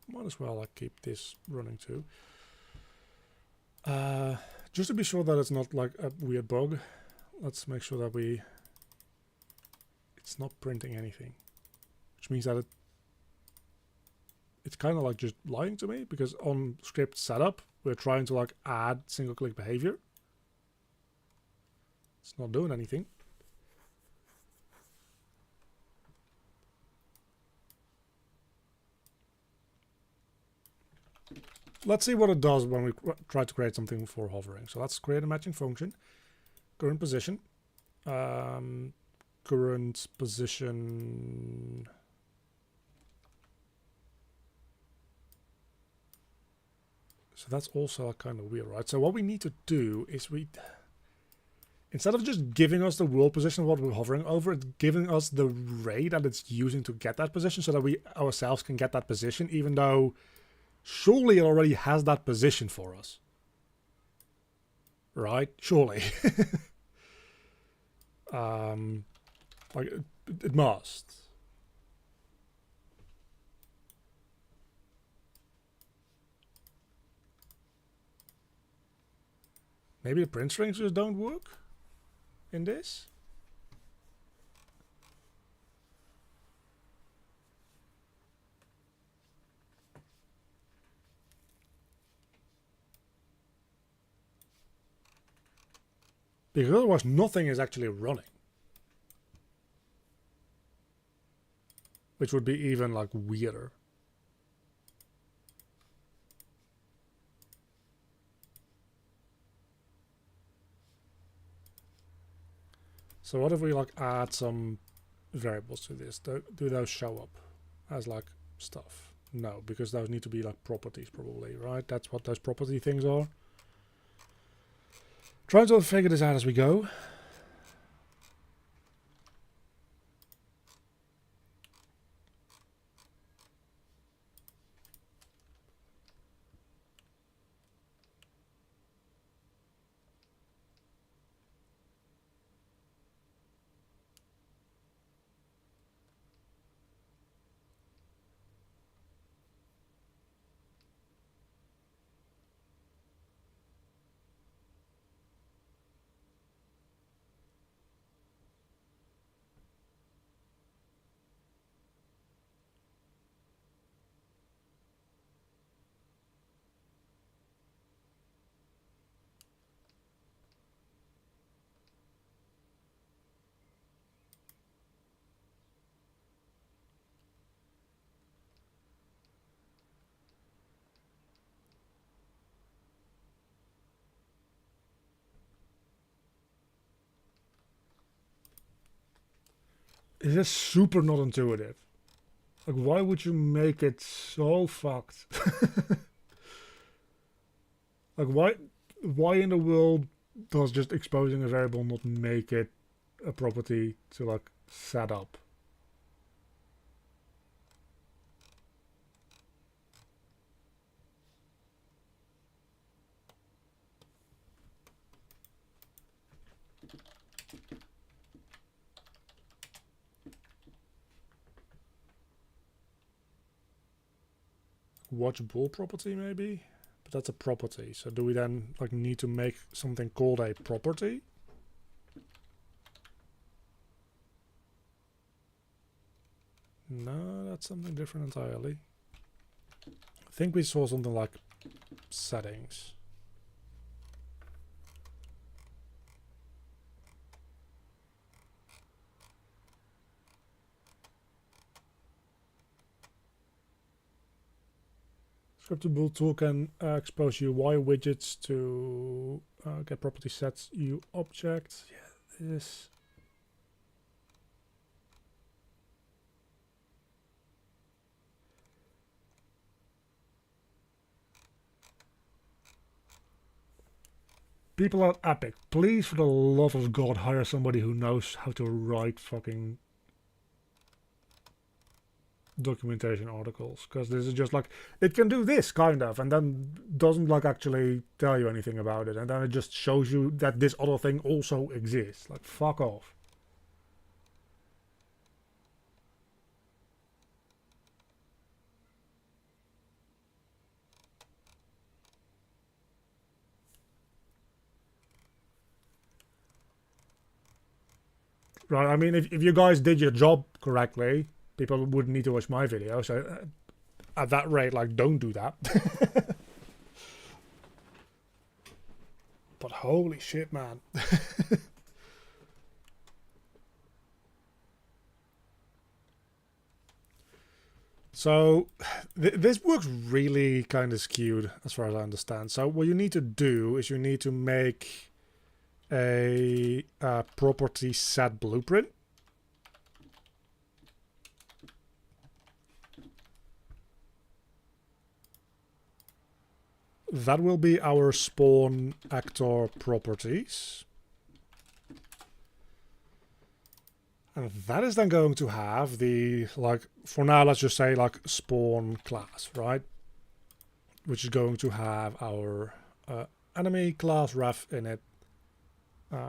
Might as well like keep this running too. Just to be sure that it's not like a weird bug, let's make sure that it's not printing anything. Which means that it's kind of like just lying to me, because on script setup, we're trying to like add single click behavior. It's not doing anything. Let's see what it does when we try to create something for hovering. So let's create a matching function, current position. Current position. So that's also kind of weird, right? So what we need to do is instead of just giving us the world position of what we're hovering over, it's giving us the ray that it's using to get that position so that we ourselves can get that position, even though surely it already has that position for us. Right? Surely. Like, it must. Maybe the print strings just don't work in this? Because otherwise nothing is actually running. Which would be even like weirder. So what if we like add some variables to this? Do those show up as like stuff? No, because those need to be like properties probably, right? That's what those property things are. Trying to figure this out as we go. It is super not intuitive. Like, why would you make it so fucked? Like, why in the world does just exposing a variable not make it a property to like set up? Watchable property maybe? But that's a property. So do we then like need to make something called a property? No, that's something different entirely. I think we saw something like settings. Scriptable tool can expose UI widgets to get property sets U object. Yeah, this. People at Epic, please, for the love of God, hire somebody who knows how to write fucking documentation articles, because this is just like, it can do this kind of, and then doesn't like actually tell you anything about it, and then it just shows you that this other thing also exists. Like, fuck off. Right, I mean, if you guys did your job correctly, people wouldn't need to watch my video, so at that rate, like, don't do that. But holy shit, man. So this works really kind of skewed as far as I understand. So what you need to do is you need to make a property set blueprint. That will be our spawn actor properties. And that is then going to have the, like, for now, let's just say, like, spawn class, right? Which is going to have our enemy class ref in it,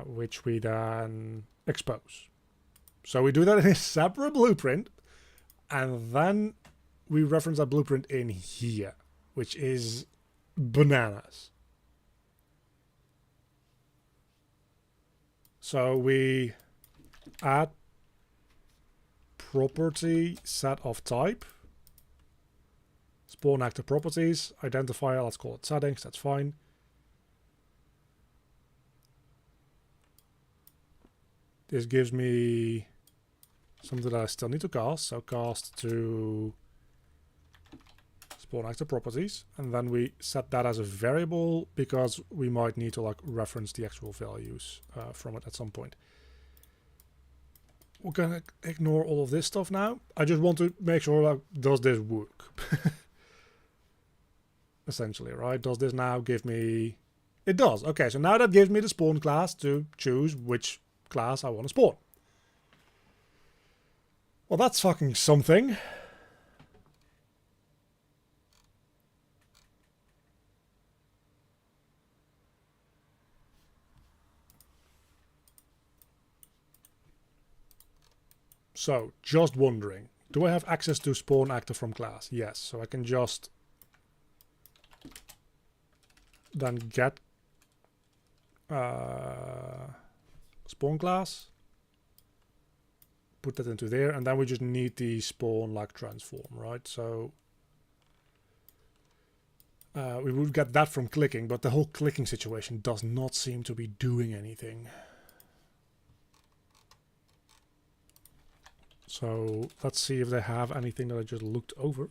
which we then expose. So we do that in a separate blueprint, and then we reference that blueprint in here, which is bananas. So we add property set of type, spawn actor properties, identifier, let's call it settings, that's fine. This gives me something that I still need to cast, so cast to spawn actor properties, and then we set that as a variable because we might need to, like, reference the actual values from it at some point. We're gonna ignore all of this stuff now. I just want to make sure, like, does this work? Essentially, right? Does this now give me... It does. Okay, so now that gives me the spawn class to choose which class I want to spawn. Well, that's fucking something. So, just wondering, do I have access to spawn actor from class? Yes, so I can just then get spawn class, put that into there, and then we just need the spawn like transform, right? So we would get that from clicking, but the whole clicking situation does not seem to be doing anything. So let's see if they have anything that I just looked over.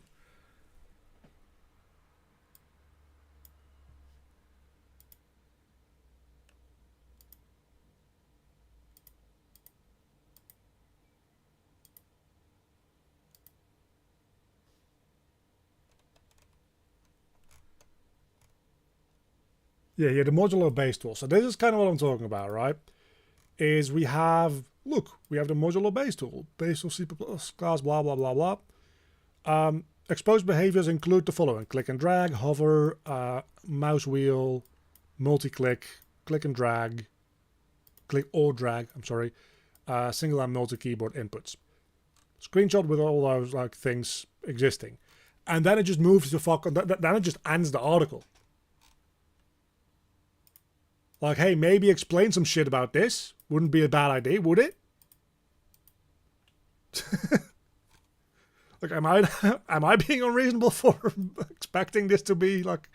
Yeah, the modular base tool. So this is kind of what I'm talking about, right? Is we have, look, we have the modular base tool. Base tool C++ class, blah, blah, blah, blah. Exposed behaviors include the following. Click and drag, hover, mouse wheel, multi-click, click and drag, click or drag, I'm sorry, single and multi-keyboard inputs. Screenshot with all those like things existing. And then it just moves the fuck, then it just ends the article. Like, hey, maybe explain some shit about this. Wouldn't be a bad idea, would it? Like, am I being unreasonable for expecting this to be, like,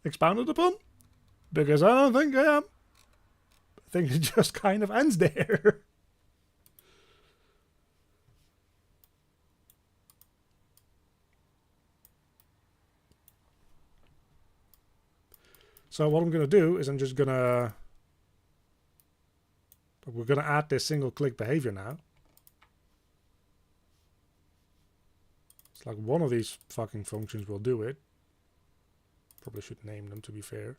expounded upon? Because I don't think I am. I think it just kind of ends there. So what I'm going to do is I'm just going to... We're going to add this single click behavior now. It's like one of these fucking functions will do it. Probably should name them, to be fair.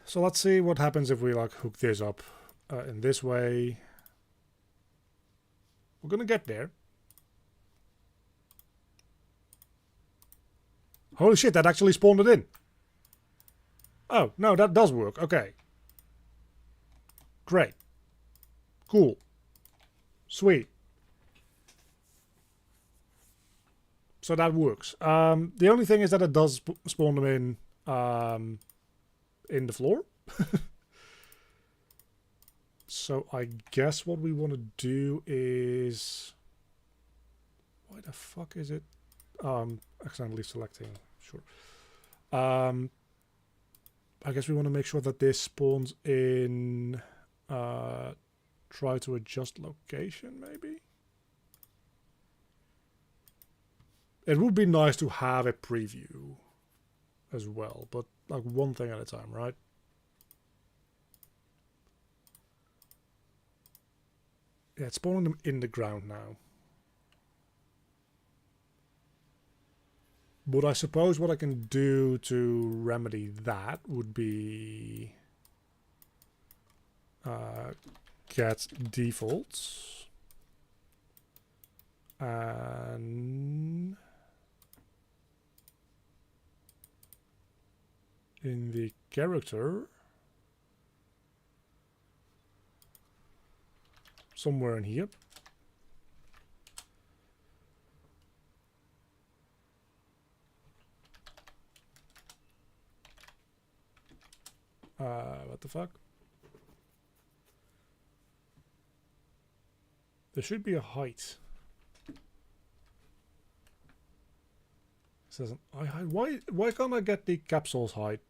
So let's see what happens if we like hook this up in this way. We're gonna get there. Holy shit, that actually spawned it in. Oh, no, that does work. Okay. Great. Cool. Sweet. So that works. The only thing is that it does spawn them in the floor. So I guess what we want to do is... Why the fuck is it? Accidentally selecting. Sure. I I guess we want to make sure that this spawns in, try to adjust location maybe. It would be nice to have a preview as well, but like one thing at a time, right? Yeah, it's spawning them in the ground now. But I suppose what I can do to remedy that would be get defaults and in the character somewhere in here. What the fuck? There should be a height. It says an eye height. Why can't I get the capsule's height?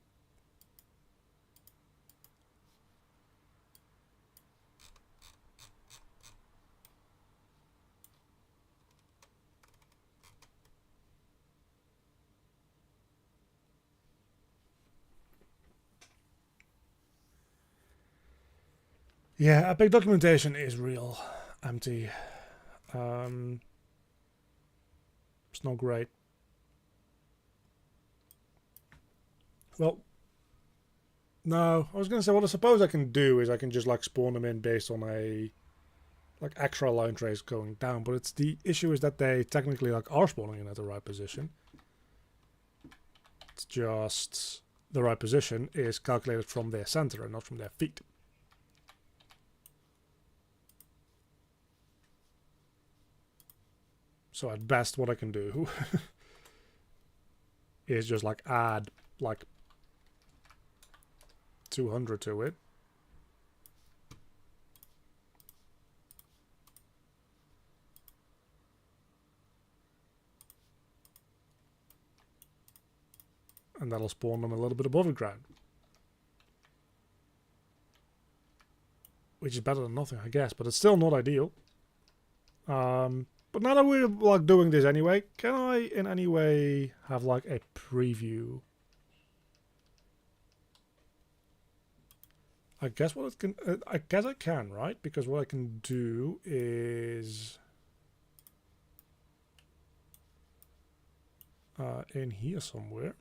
Yeah, Epic documentation is real empty. It's not great. Well, no, I was going to say what I suppose I can do is I can just like spawn them in based on a like extra line trace going down, but it's the issue is that they technically like are spawning in at the right position. It's just the right position is calculated from their center and not from their feet. So at best what I can do is just like add like 200 to it. And that'll spawn them a little bit above the ground. Which is better than nothing, I guess, but it's still not ideal. But now that we're like doing this anyway, can I in any way have like a preview? I guess what it can, I guess I can, right? Because what I can do is in here somewhere.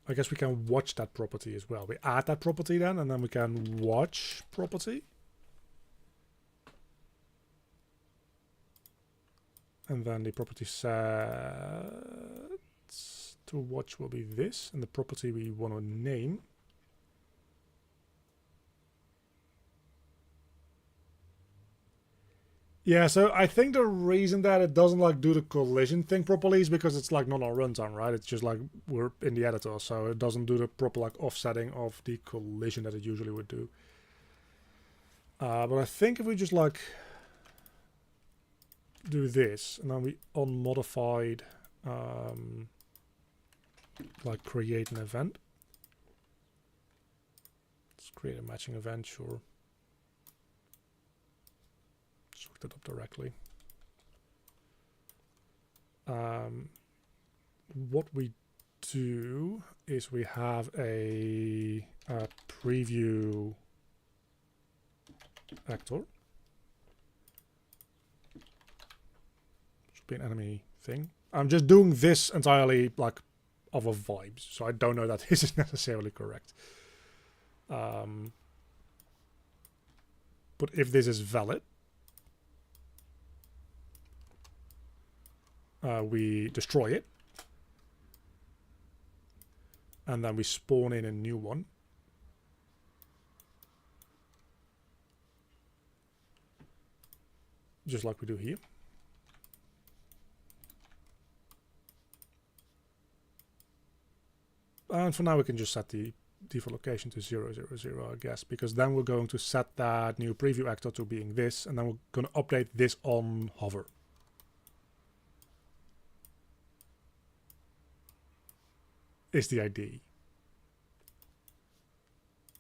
I guess we can watch that property as well. We add that property then, and then we can watch property. And then the property sets to watch will be this, and the property we want to name. Yeah, so I think the reason that it doesn't like do the collision thing properly is because it's like not on runtime, right? It's just like we're in the editor, so it doesn't do the proper like offsetting of the collision that it usually would do. But I think if we just like do this and then we unmodified like create an event. Let's create a matching event, sure. Looked it up directly. What we do is we have a preview actor. Should be an enemy thing. I'm just doing this entirely like of a vibes, so I don't know that this is necessarily correct. But if this is valid, we destroy it, and then we spawn in a new one. Just like we do here. And for now we can just set the default location to 000, I guess, because then we're going to set that new preview actor to being this, and then we're going to update this on hover. is the ID.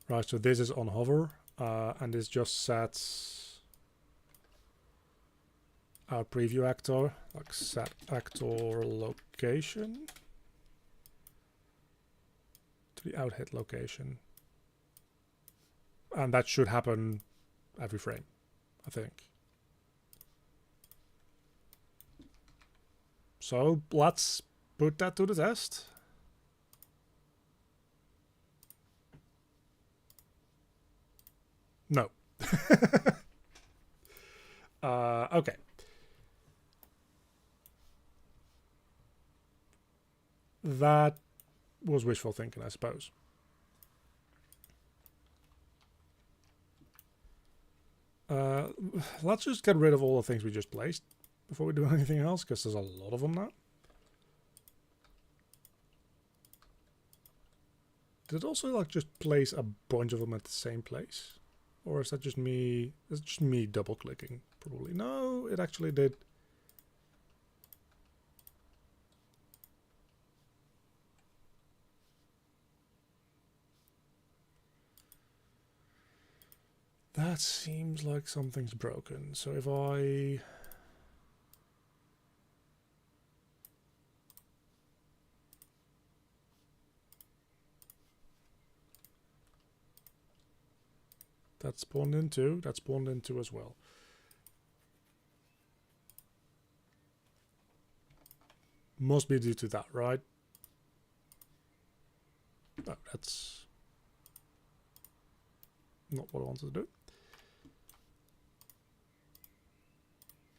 Right, so this is on hover, and this just sets our preview actor, like set actor location to the out hit location. And that should happen every frame, I think. So let's put that to the test. No. Okay. That was wishful thinking, I suppose. Let's just get rid of all the things we just placed before we do anything else, because there's a lot of them now. Did it also like just place a bunch of them at the same place? Or is that just me? It's just me double clicking, probably. No, it actually did. That seems like something's broken. So if I... That spawned in too. That spawned in too as well. Must be due to that, right? No, that's not what I wanted to do.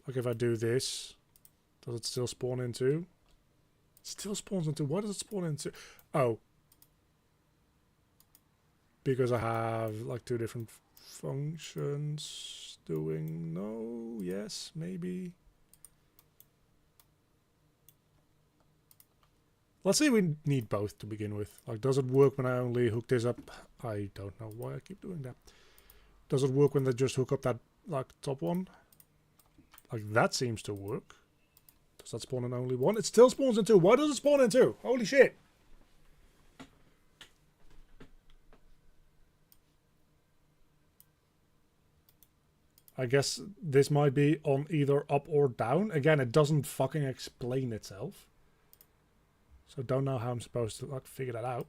Like if I do this, does it still spawn into? It still spawns into. What does it spawn into? Oh. Because I have like two different functions doing no, yes, maybe. Let's say we need both to begin with. Like, does it work when I only hook this up? I don't know why I keep doing that. Does it work when they just hook up that like top one? Like that seems to work. Does that spawn in only one? It still spawns in two. Why does it spawn in two? Holy shit. I guess this might be on either up or down. Again, it doesn't fucking explain itself. So don't know how I'm supposed to like figure that out.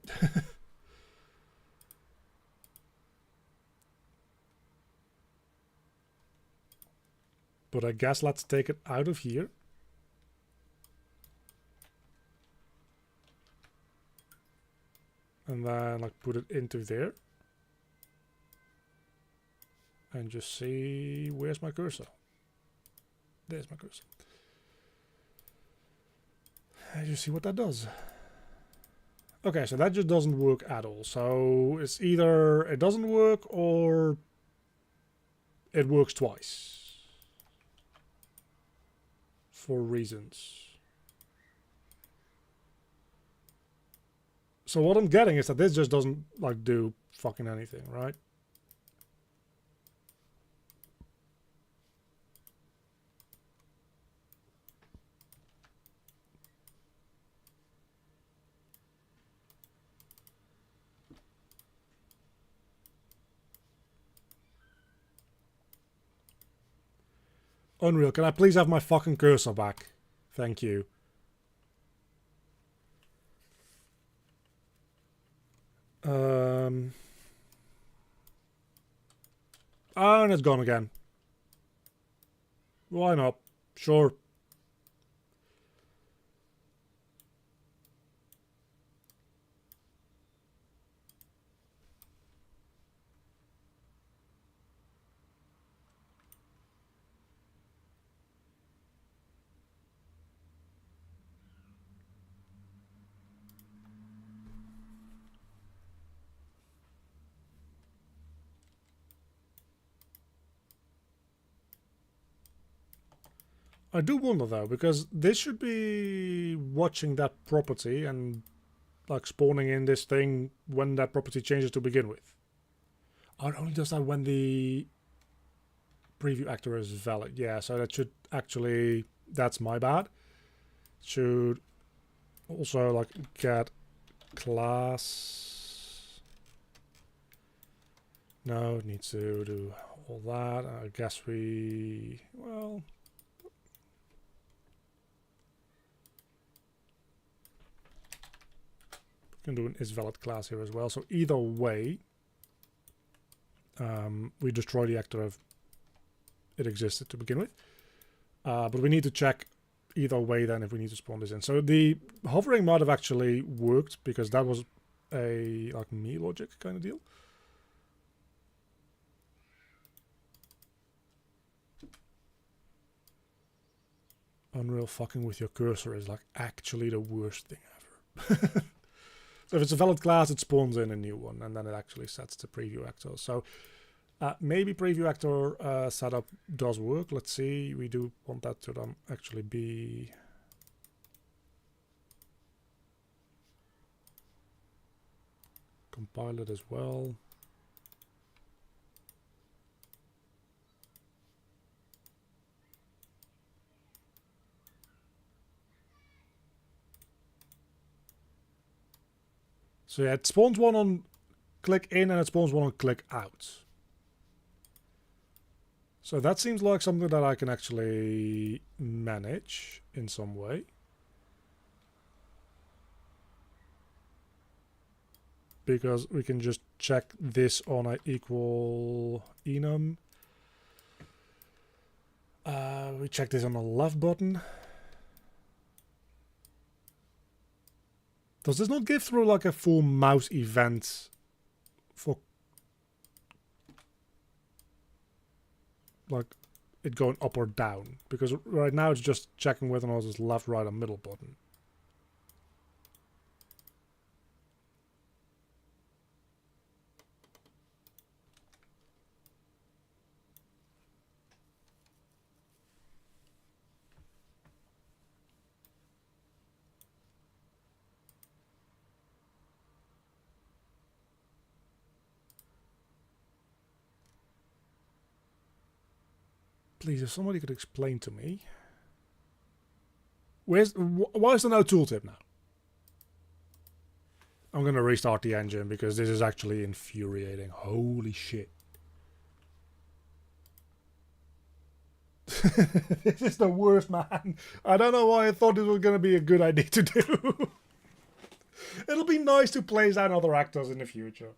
But I guess let's take it out of here. And then like put it into there. And just see, where's my cursor? There's my cursor. And you see what that does. Okay, so that just doesn't work at all. So it's either it doesn't work or it works twice. For reasons. So what I'm getting is that this just doesn't like do fucking anything, right? Unreal, can I please have my fucking cursor back? Thank you. Oh, and it's gone again. Why not? Sure. I do wonder though, because this should be watching that property and like spawning in this thing when that property changes to begin with. Oh, it only does that when the preview actor is valid. Yeah, so that should actually, that's my bad. Should also like get class. No, it needs to do all that. I guess we, well, we can do an isValid class here as well. So either way, we destroy the actor if it existed to begin with. But we need to check either way then if we need to spawn this in. So the hovering might have actually worked because that was a like me logic kind of deal. Unreal fucking with your cursor is like actually the worst thing ever. So if it's a valid class, it spawns in a new one and then it actually sets the preview actor. So maybe preview actor setup does work. Let's see. We do want that to actually be compile it as well. So yeah, it spawns one on click in and it spawns one on click out. So that seems like something that I can actually manage in some way. Because we can just check this on a equal enum. We check this on the left button. Does this not give through like a full mouse event for like it going up or down? Because right now it's just checking whether or not it's left, right, or middle button. Please, if somebody could explain to me. Why is there no tooltip now? I'm going to restart the engine because this is actually infuriating. Holy shit. This is the worst, man. I don't know why I thought this was going to be a good idea to do. It'll be nice to place out other actors in the future.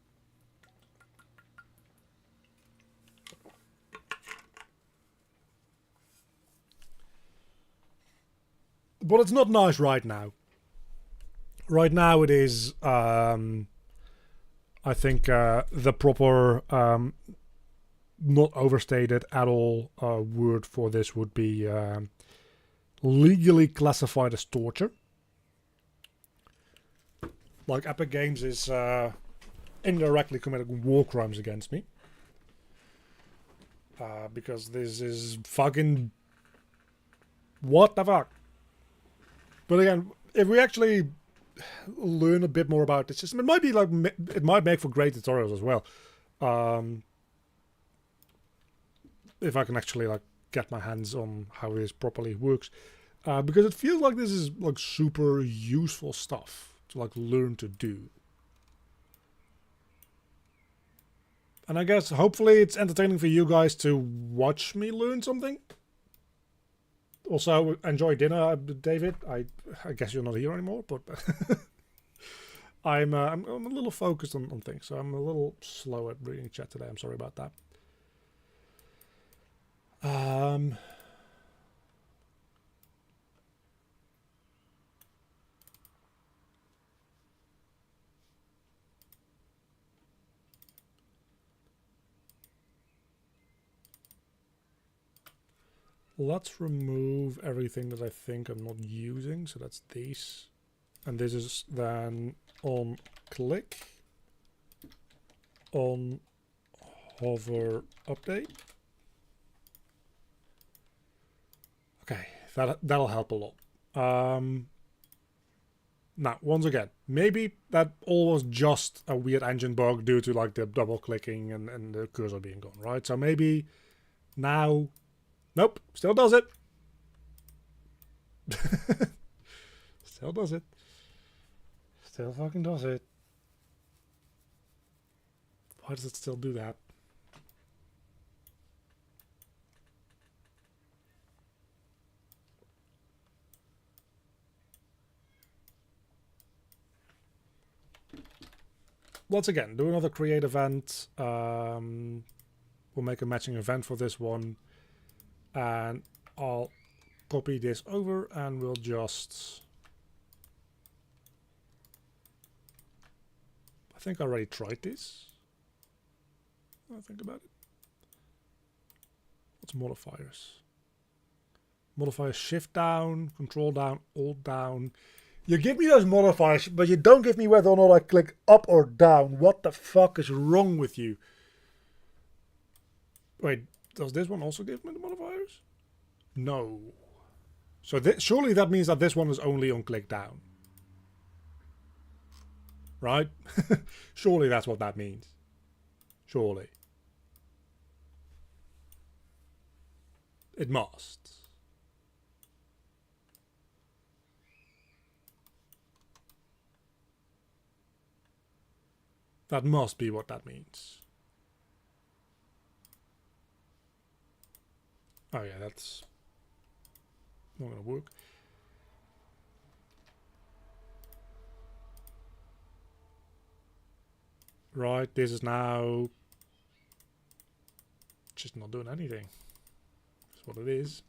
But it's not nice right now. Right now it is, I think, the proper, not overstated at all, word for this would be legally classified as torture. Like Epic Games is indirectly committing war crimes against me. Because this is fucking... What the fuck? But again, if we actually learn a bit more about the system, it might be like it might make for great tutorials as well. If I can actually like get my hands on how this properly works, because it feels like this is like super useful stuff to like learn to do. And I guess hopefully it's entertaining for you guys to watch me learn something. Also, enjoy dinner, David. I guess you're not here anymore, but I'm a little focused on things, so I'm a little slow at reading chat today. I'm sorry about that. Let's remove everything that I think I'm not using. So that's these. And this is then on click, on hover update. Okay, that'll help a lot. Now, once again, maybe that all was just a weird engine bug due to like the double clicking and the cursor being gone, right? So maybe now... Nope, still does it. Still does it. Still fucking does it. Why does it still do that? Once again, do another create event. We'll make a matching event for this one. And I'll copy this over and we'll just... I think I already tried this. I'll think about it. What's modifiers? Modifiers shift down, control down, alt down. You give me those modifiers, but you don't give me whether or not I click up or down. What the fuck is wrong with you? Wait, does this one also give me the modifiers? No. So surely that means that this one is only on click down. Right? Surely that's what that means. Surely. It must. That must be what that means. Oh yeah, that's not gonna work. Right, this is now just not doing anything. That's what it is.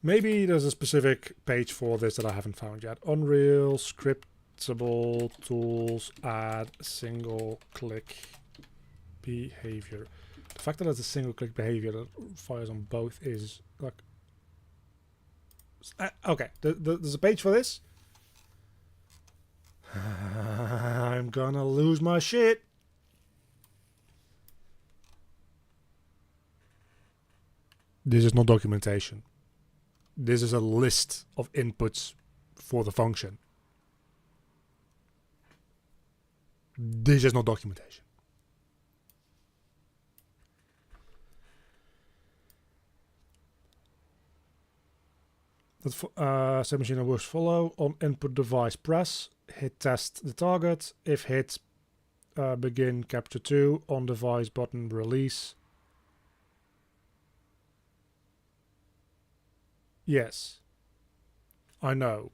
Maybe there's a specific page for this that I haven't found yet. Unreal, scriptable tools, add single click behavior. The fact that it's a single click behavior that fires on both is like... okay, there's a page for this. I'm gonna lose my shit. This is not documentation. This is a list of inputs for the function. This is not documentation. Set machine works follow. On input device press. Hit test the target. If hit, begin capture 2. On device button release. Yes. I know.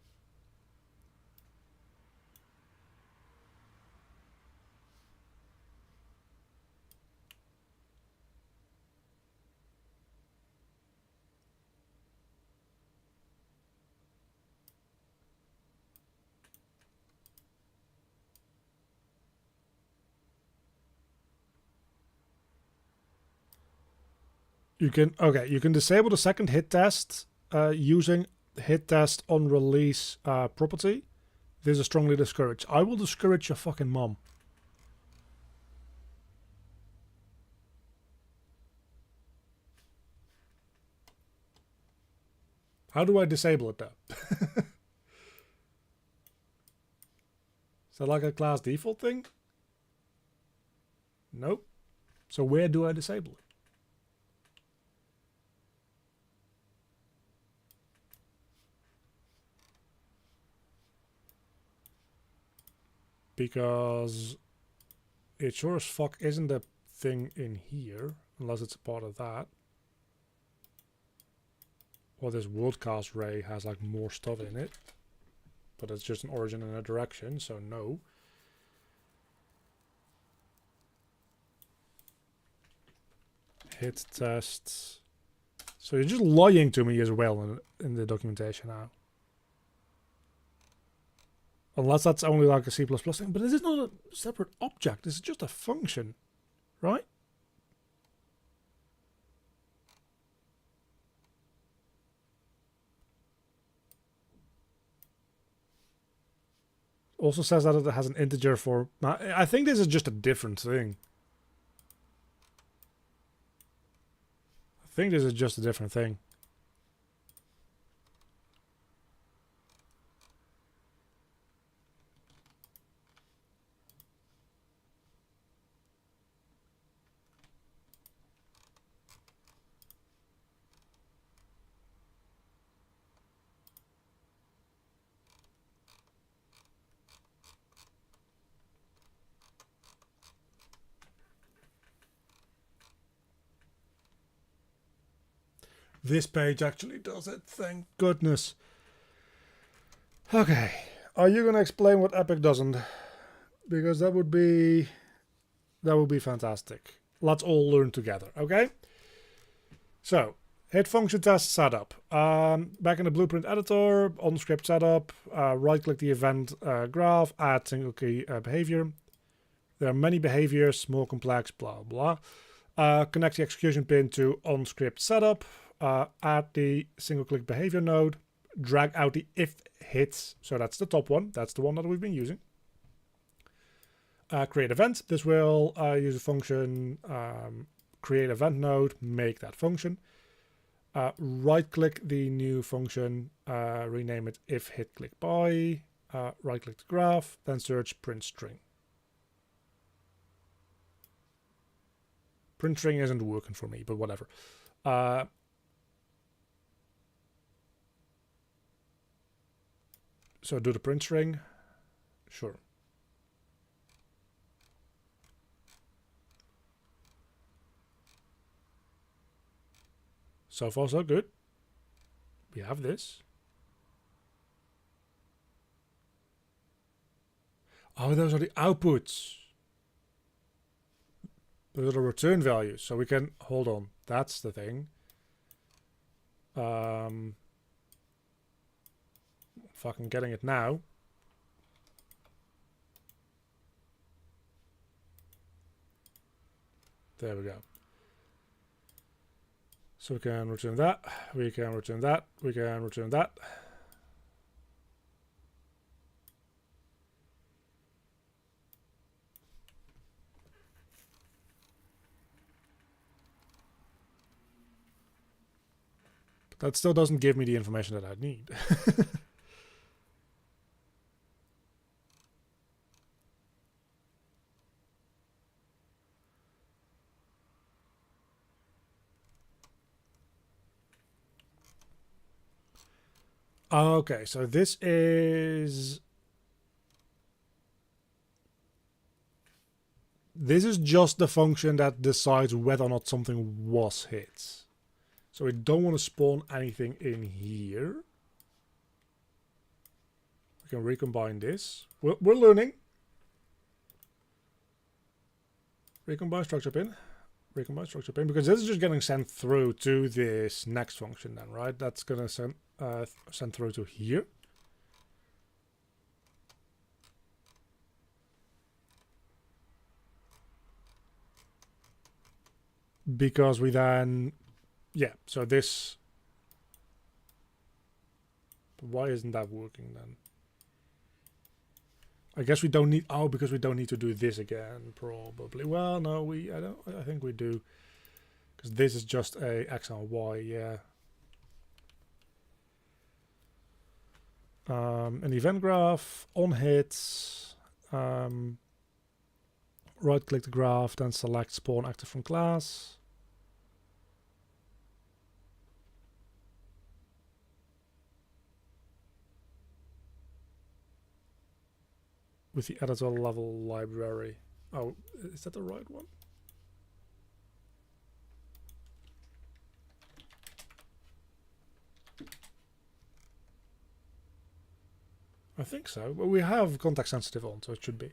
You can disable the second hit test using hit test on release property. This is strongly discouraged. I will discourage your fucking mom. How do I disable it though? Is that like a class default thing? Nope. So where do I disable it? Because it sure as fuck isn't a thing in here, unless it's a part of that. Or this worldcast ray has like more stuff in it. But it's just an origin and a direction, so no. Hit tests. So you're just lying to me as well in the documentation now. Unless that's only like a C++ thing. But this is not a separate object. This is just a function. Right? Also says that it has an integer for... I think this is just a different thing. I think this is just a different thing. This page actually does it, thank goodness. Okay, are you going to explain what epic doesn't? Because that would be fantastic. Let's all learn together, okay? So, hit function test setup. Back in the blueprint editor, on script setup, right-click the event graph, add single key behavior. There are many behaviors, more complex, blah, blah. Connect the execution pin to on script setup. Add the single click behavior node. Drag out the if hits. So that's the top one. That's the one that we've been using. Create event. This will use a function create event node, make that function. Right click the new function, rename it if hit click by. Right click the graph, then search print string. Print string isn't working for me, but whatever. So do the print string. Sure. So far so good. We have this. Oh, those are the outputs. Those are the return values. So we can, hold on, that's the thing. Fucking getting it now. There we go. So we can return that, we can return that, we can return that. But that still doesn't give me the information that I need. Okay, so this is just the function that decides whether or not something was hit. So we don't want to spawn anything in here. We can recombine this. We're learning. Recombine structure pin. Recombine structure pin, because this is just getting sent through to this next function then, right? That's gonna send through to here. Because we then, yeah, so this, why isn't that working then? I guess we don't need, oh, because we don't need to do this again, probably. Well, no, I think we do. Because this is just a X and Y, yeah. An event graph, on hits, right click the graph, then select spawn active from class. With the editor level library. Oh, is that the right one? I think so, but we have context sensitive on, so it should be.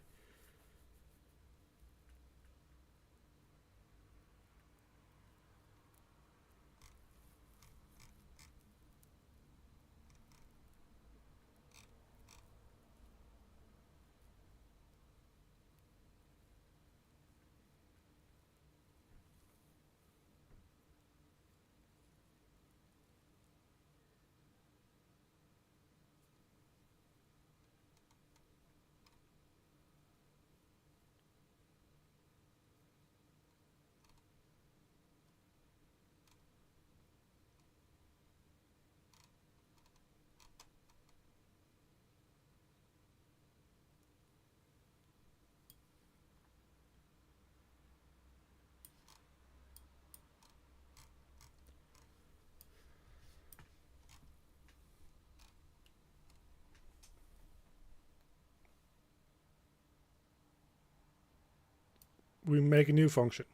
We make a new function.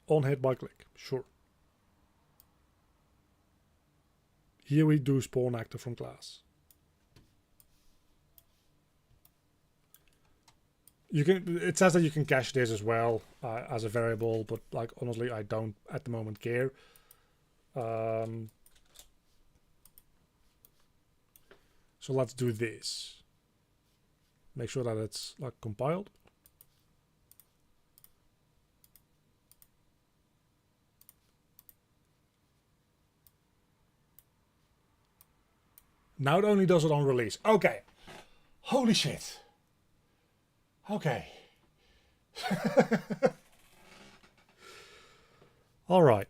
On hit by click, sure. Here we do spawn actor from class. You can. It says that you can cache this as well as a variable, but like honestly, I don't at the moment care. So let's do this. Make sure that it's like compiled. Now it only does it on release. Okay. Holy shit. Okay. All right.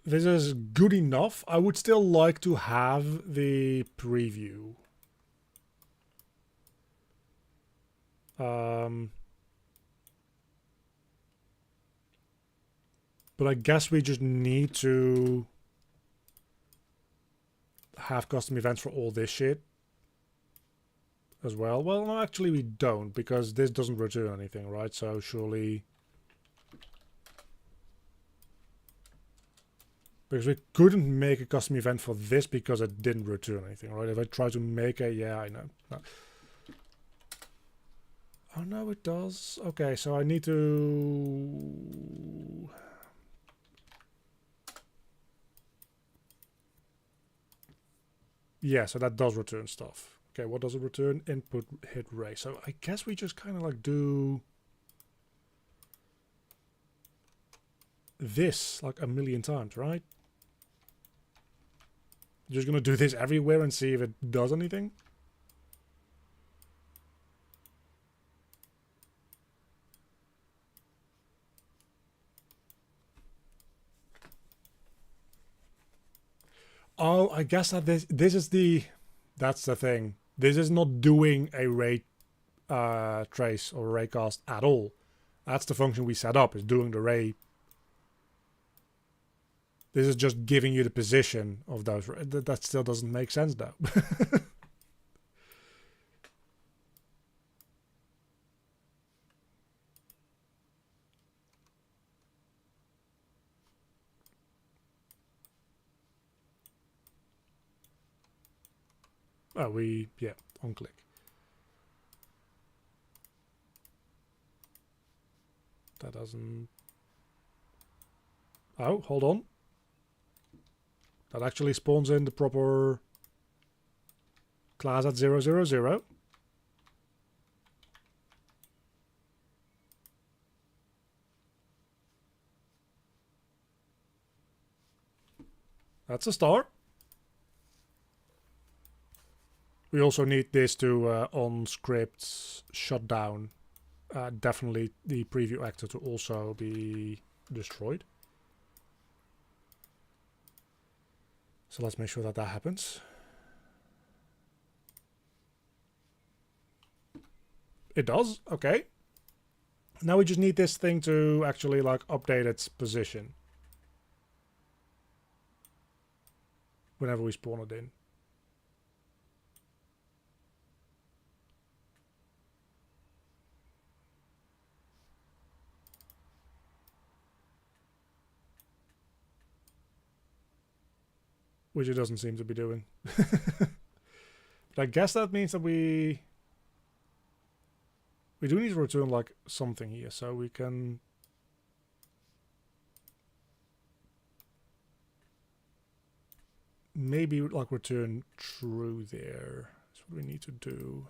This is good enough. I would still like to have the preview. But I guess we just need to have custom events for all this shit as well. Well, no, actually we don't, because this doesn't return anything, right? So surely... Because we couldn't make a custom event for this because it didn't return anything, right? If I try to make a... Yeah, I know. No. Oh, no, it does. Okay, so I need to... Yeah, so that does return stuff. Okay, what does it return? Input hit ray. So I guess we just kind of like do... this like a million times, right? Just gonna do this everywhere and see if it does anything. Oh, I guess that this is the... That's the thing. This is not doing a ray trace or raycast at all. That's the function we set up, is doing the ray. This is just giving you the position of those. That still doesn't make sense though. Oh, yeah, on click. That doesn't... Oh, hold on. That actually spawns in the proper class at 000. That's a start. We also need this to on scripts shut down. Definitely the preview actor to also be destroyed. So let's make sure that that happens. It does, okay. Now we just need this thing to actually like update its position whenever we spawn it in. Which it doesn't seem to be doing. But I guess that means that we do need to return like something here, so we can maybe like return true there. That's what we need to do.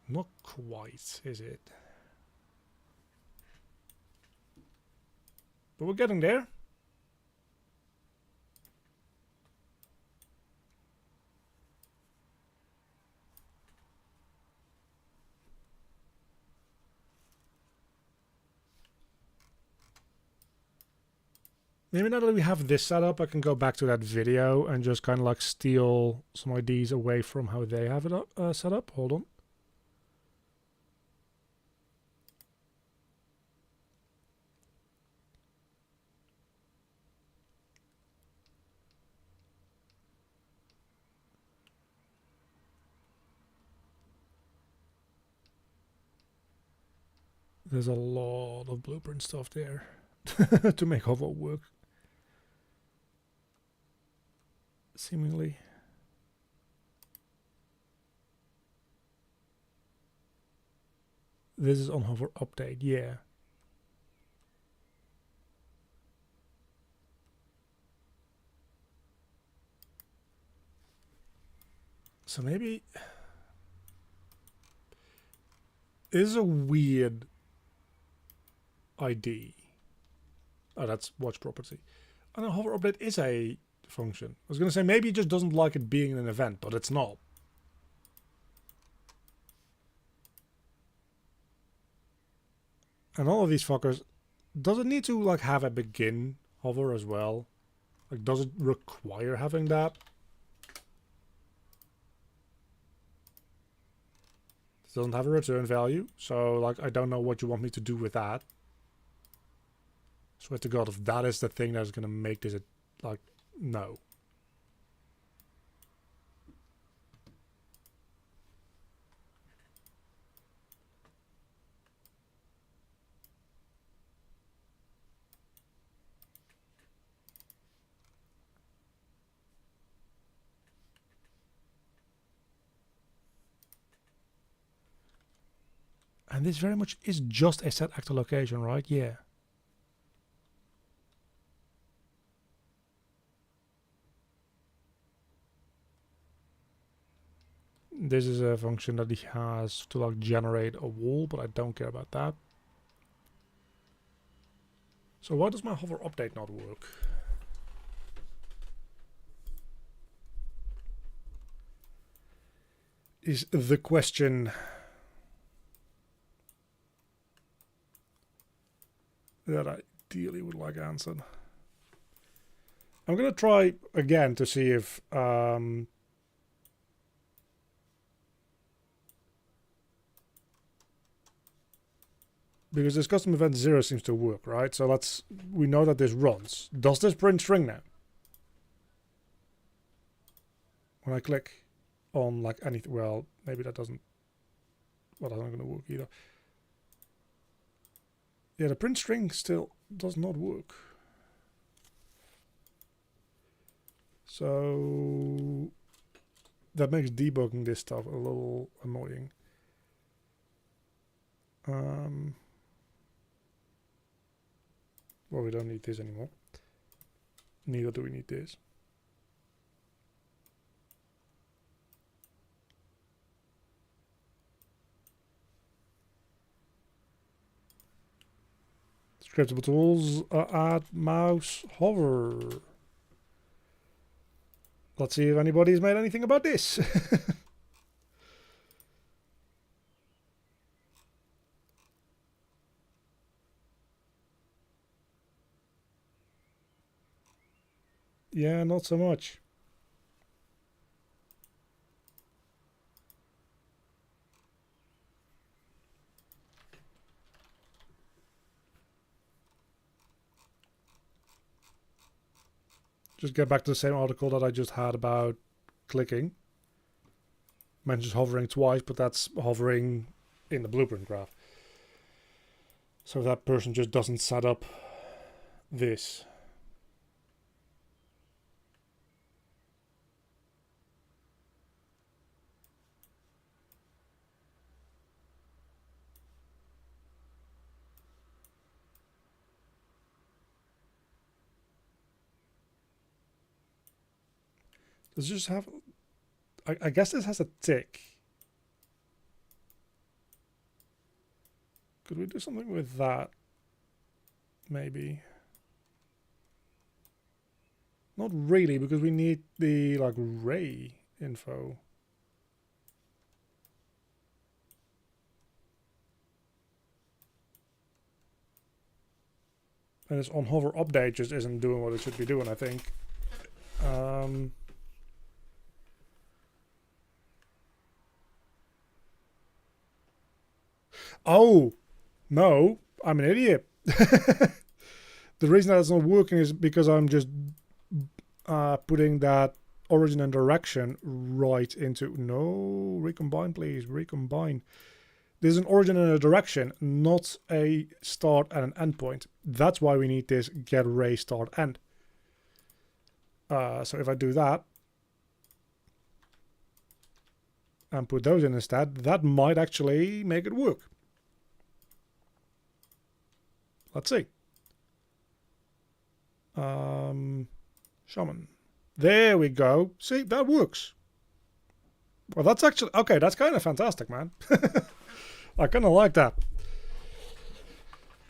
Not quite, is it? But we're getting there. Maybe now that we have this set up, I can go back to that video and just kind of like steal some ideas away from how they have it up, set up. Hold on. There's a lot of blueprint stuff there to make hover work. Seemingly. This is on hover update, yeah. So maybe this is a weird ID. Oh, that's watch property. I know hover update is a function. I was going to say maybe it just doesn't like it being an event, but it's not. And all of these fuckers, does it need to like have a begin hover as well? Like, does it require having that? It doesn't have a return value, so like I don't know what you want me to do with that. Swear to God, if that is the thing that's gonna make this like no. And this very much is just a set actor location, right? Yeah. This is a function that he has to like generate a wall, but I don't care about that. So why does my hover update not work? Is the question that I ideally would like answered. I'm gonna try again to see if because this custom event 0 seems to work, right? So we know that this runs. Does this print string now? When I click on like anything, well, maybe that doesn't, well, that's not gonna work either. Yeah, the print string still does not work. So that makes debugging this stuff a little annoying. Well, we don't need this anymore. Neither do we need this. Scriptable tools, add mouse hover. Let's see if anybody's made anything about this. Yeah, not so much. Just get back to the same article that I just had about clicking. Mentions hovering twice, but that's hovering in the blueprint graph. So that person just doesn't set up this. Does it just have... I guess this has a tick. Could we do something with that? Maybe. Not really, because we need the like ray info. And this on hover update just isn't doing what it should be doing, I think. Oh, no, I'm an idiot. The reason that it's not working is because I'm just putting that origin and direction right into... No, recombine, please, recombine. This is an origin and a direction, not a start and an end point. That's why we need this get ray start end. So if I do that and put those in instead, that might actually make it work. Let's see. Shaman. There we go. See, that works. Well, that's actually... Okay, that's kind of fantastic, man. I kind of like that.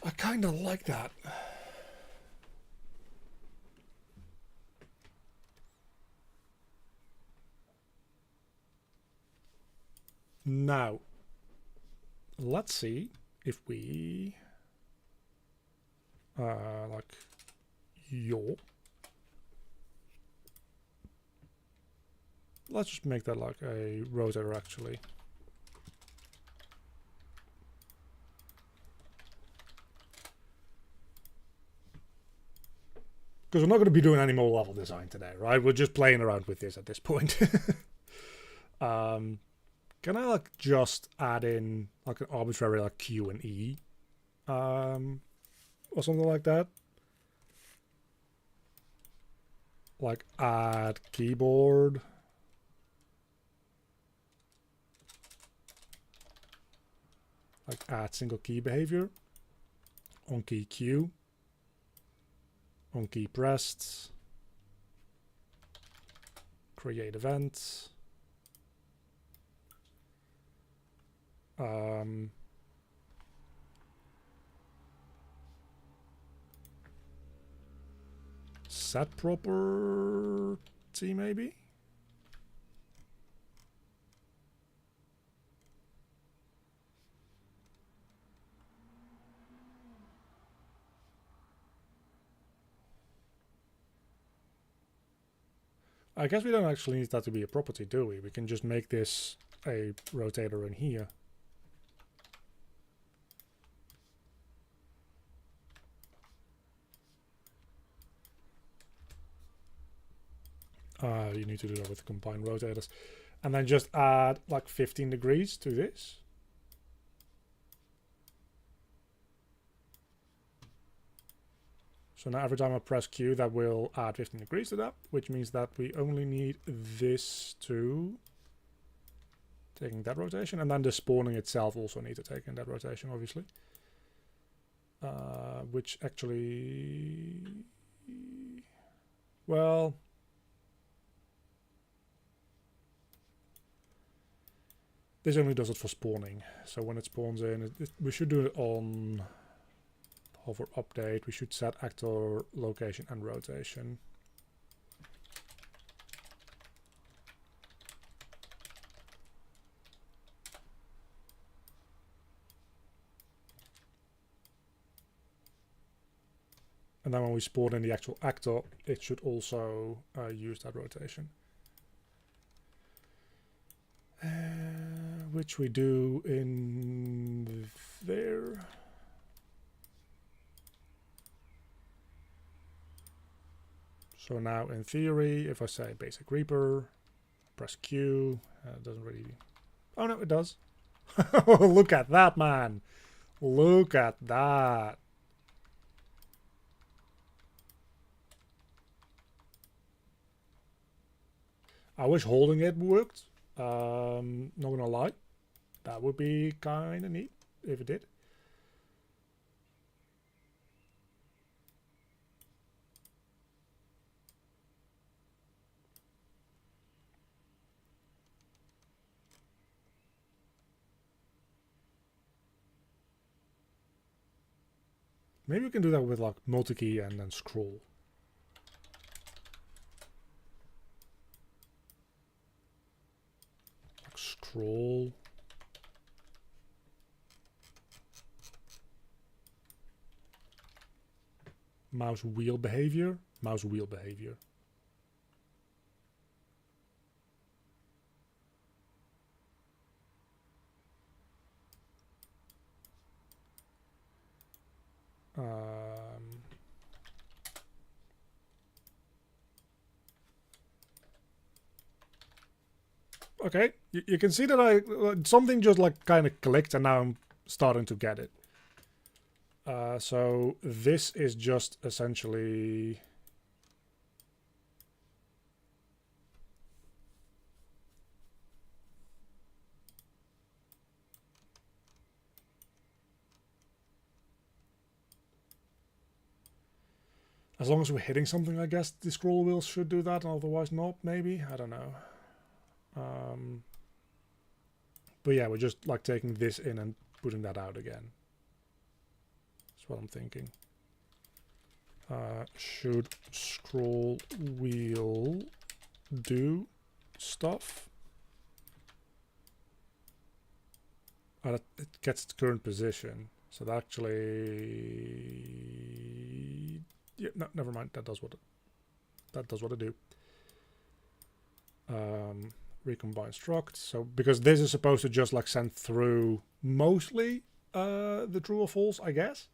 I kind of like that. Now, let's see if we... like... Yo. Let's just make that like a rotator, actually. Because we're not going to be doing any more level design today, right? We're just playing around with this at this point. Can I like just add in like an arbitrary like Q and E? Or something like that? Like add keyboard. Like add single key behavior. On key Q. On key pressed. Create events. Set property maybe? I guess we don't actually need that to be a property, do we? We can just make this a rotator in here. You need to do that with combined rotators. And then just add like 15 degrees to this. So now every time I press Q, that will add 15 degrees to that, which means that we only need this to taking that rotation, and then the spawning itself also needs to take in that rotation, obviously. Which actually, well, this only does it for spawning. So when it spawns in, we should do it on hover update. We should set actor location and rotation. And then when we spawn in the actual actor, it should also use that rotation. Which we do in there. So now in theory, if I say basic Reaper, press Q, it doesn't really... Oh no, it does. Look at that, man. Look at that. I wish holding it worked. Not gonna lie. That would be kind of neat if it did. Maybe we can do that with like multi-key and then scroll. Like scroll. Mouse wheel behavior. Mouse wheel behavior. okay, you can see that something just like kind of clicked, and now I'm starting to get it. So this is just essentially... As long as we're hitting something, I guess the scroll wheels should do that, otherwise not, maybe? I don't know. But yeah, we're just like taking this in and putting that out again. That's what I'm thinking. Should scroll wheel do stuff? It gets its current position. So that actually... Yeah, no, never mind. That does what it do. Recombine struct. So because this is supposed to just like send through mostly the true or false, I guess.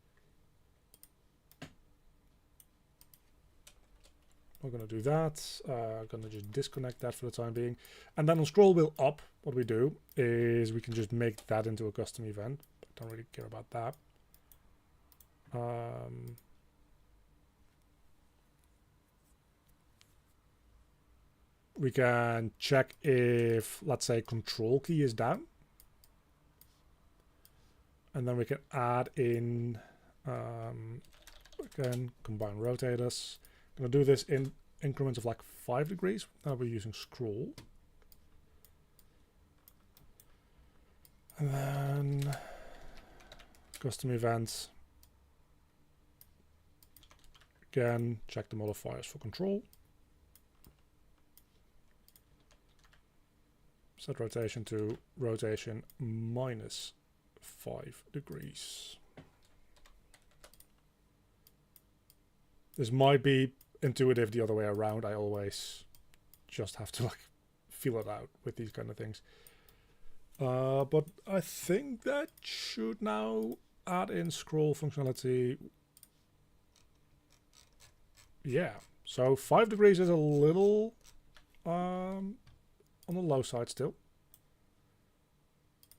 We're gonna do that. I'm gonna just disconnect that for the time being, and then on scroll wheel up, what we do is we can just make that into a custom event. I don't really care about that. We can check if, let's say, control key is down. And then we can add in, again, combine rotators. I'm going to do this in increments of like 5 degrees. Now we're using scroll. And then custom events. Again, check the modifiers for control. Set rotation to rotation minus 5 degrees. This might be intuitive the other way around. I always just have to like feel it out with these kind of things. But I think that should now add in scroll functionality. Yeah, so 5 degrees is a little on the low side still.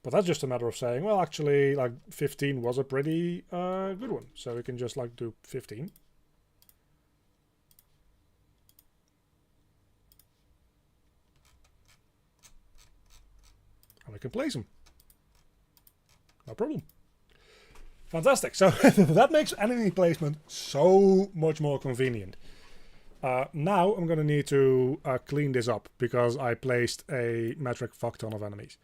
But that's just a matter of saying, well, actually, like 15 was a pretty good one. So we can just like do 15. And we can place them. No problem. Fantastic. So that makes enemy placement so much more convenient. Now I'm going to need to clean this up because I placed a metric fuck ton of enemies.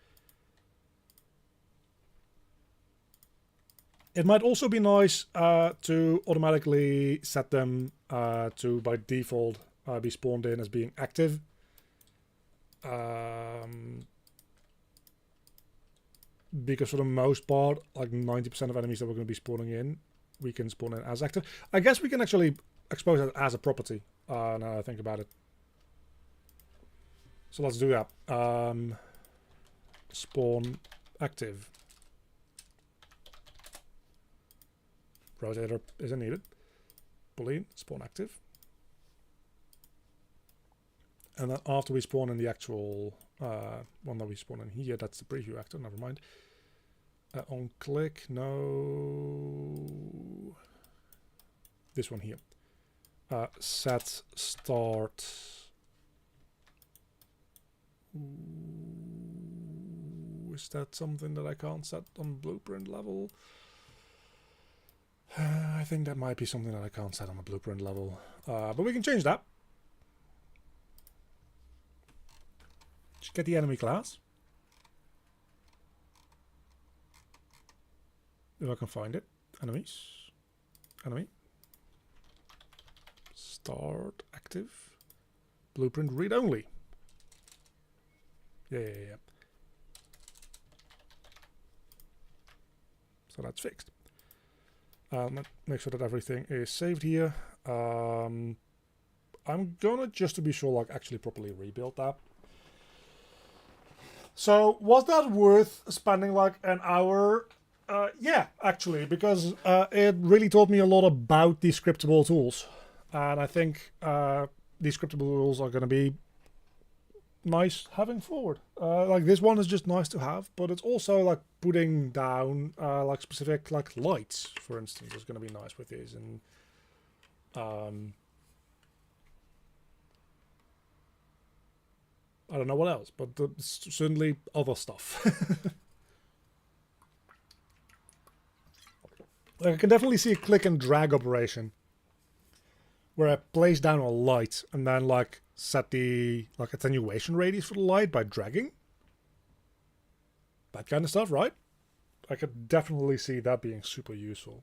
It might also be nice to automatically set them to, by default, be spawned in as being active. Because for the most part, like 90% of enemies that we're going to be spawning in, we can spawn in as active. I guess we can actually expose that as a property, now that I think about it. So let's do that. Spawn active. Rotator isn't needed. Boolean, spawn active. And then after we spawn in the actual one that we spawn in here, that's the preview actor, never mind. On click, no. This one here. Set start. Ooh, is that something that I can't set on blueprint level? I think that might be something that I can't set on a blueprint level. But we can change that. Just get the enemy class. If I can find it. Enemies. Enemy. Start active. Blueprint read only. Yeah. So that's fixed. Make sure that everything is saved here. I'm gonna, just to be sure, like actually properly rebuild that. So was that worth spending like an hour? Yeah, actually, because it really taught me a lot about these scriptable tools. And I think these scriptable tools are going to be nice having forward. Like this one is just nice to have, but it's also like putting down like specific like lights, for instance, is going to be nice with these. And I don't know what else, but certainly other stuff. Like I can definitely see a click and drag operation where I place down a light and then like set the like attenuation radius for the light by dragging. That kind of stuff, right? I could definitely see that being super useful.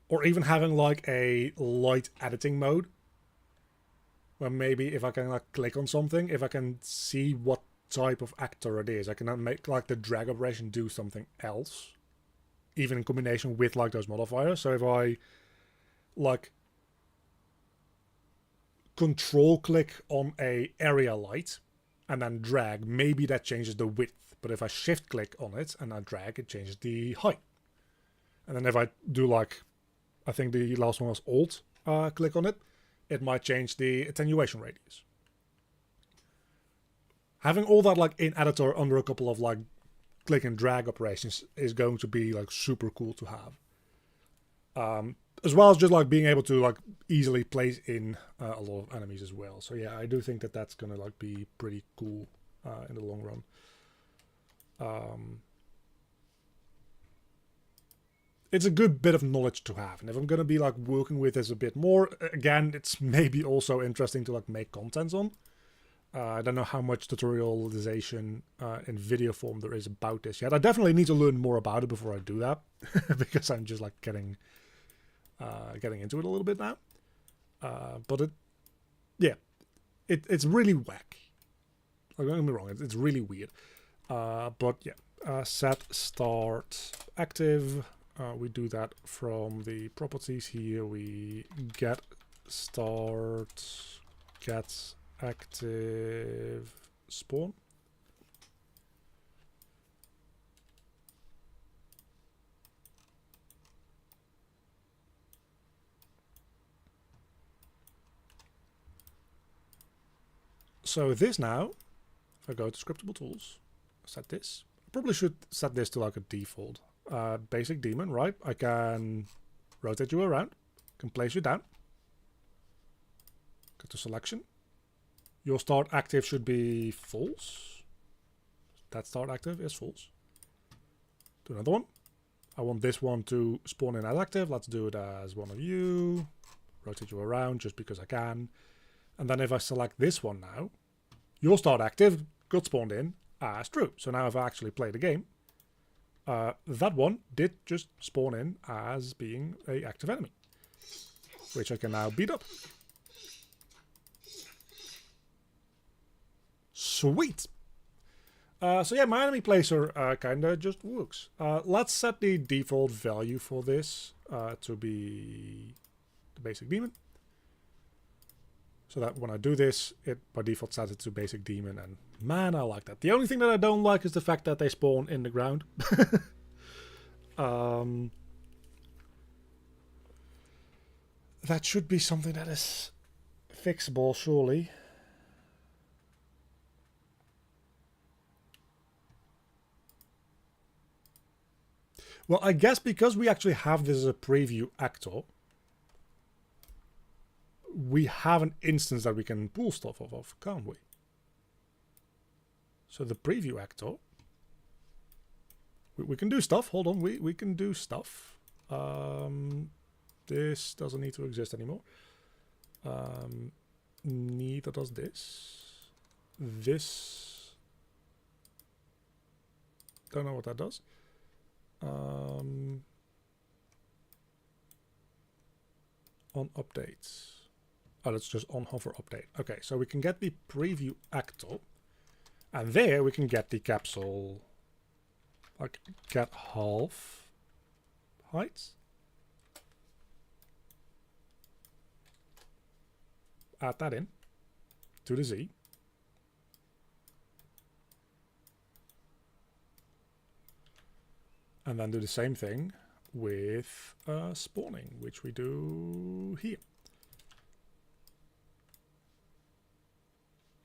Or even having like a light editing mode where maybe if I can like click on something, if I can see what type of actor it is, I can make like the drag operation do something else, even in combination with like those modifiers. So if I like control click on a area light and then drag, maybe that changes the width, but if I shift click on it and I drag, it changes the height. And then if I do like, I think the last one was alt click on it, it might change the attenuation radius. Having all that like in editor under a couple of like click and drag operations is going to be like super cool to have. As well as just like being able to like easily place in a lot of enemies as well. So yeah, I do think that that's gonna like be pretty cool in the long run. It's a good bit of knowledge to have, and if I'm gonna be like working with this a bit more, again, it's maybe also interesting to like make contents on. I don't know how much tutorialization in video form there is about this yet. I definitely need to learn more about it before I do that, because I'm just like getting into it a little bit now. But it's really whack. Like, don't get me wrong, it's really weird. But yeah, set start active. We do that from the properties here. We get start, get active spawn. So this now, if I go to scriptable tools, set this. I probably should set this to like a default. Basic demon, right? I can rotate you around, can place you down. Go to selection. Your start active should be false. That start active is false. Do another one. I want this one to spawn in as active. Let's do it as one of you. Rotate you around just because I can. And then if I select this one now, your start active got spawned in as true. So now if I actually play the game, that one did just spawn in as being an active enemy, which I can now beat up. Sweet! So yeah, my enemy placer kinda just works. Let's set the default value for this to be the basic demon. So that when I do this, it by default sets it to basic demon, and man, I like that. The only thing that I don't like is the fact that they spawn in the ground. That should be something that is fixable, surely. Well, I guess because we actually have this as a preview actor, we have an instance that we can pull stuff off of, can't we? So the preview actor, we can do stuff. Hold on, we can do stuff. This doesn't need to exist anymore. Neither does this. This, don't know what that does. On updates. Oh, that's just on hover update. Okay, so we can get the preview actor, and there we can get the capsule, like get half height. Add that in to the Z. And then do the same thing with spawning, which we do here.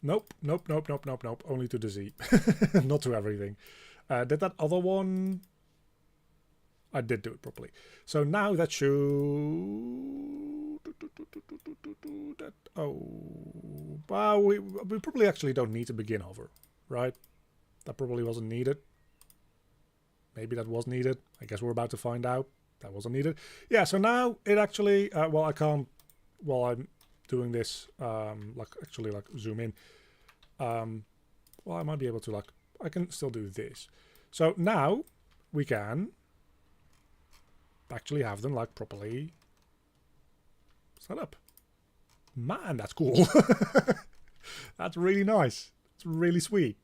Nope, nope, nope, nope, nope, nope. Only to the Z. Not to everything. Did that other one... I did do it properly. So now that should... That, oh... Well, we probably actually don't need to begin over, right? That probably wasn't needed. Maybe that was needed. I guess we're about to find out. That wasn't needed. Yeah, so now it actually... well, I can't... While I'm doing this, actually zoom in. Well, I might be able to, I can still do this. So now we can... actually have them properly set up. Man, that's cool. That's really nice. It's really sweet.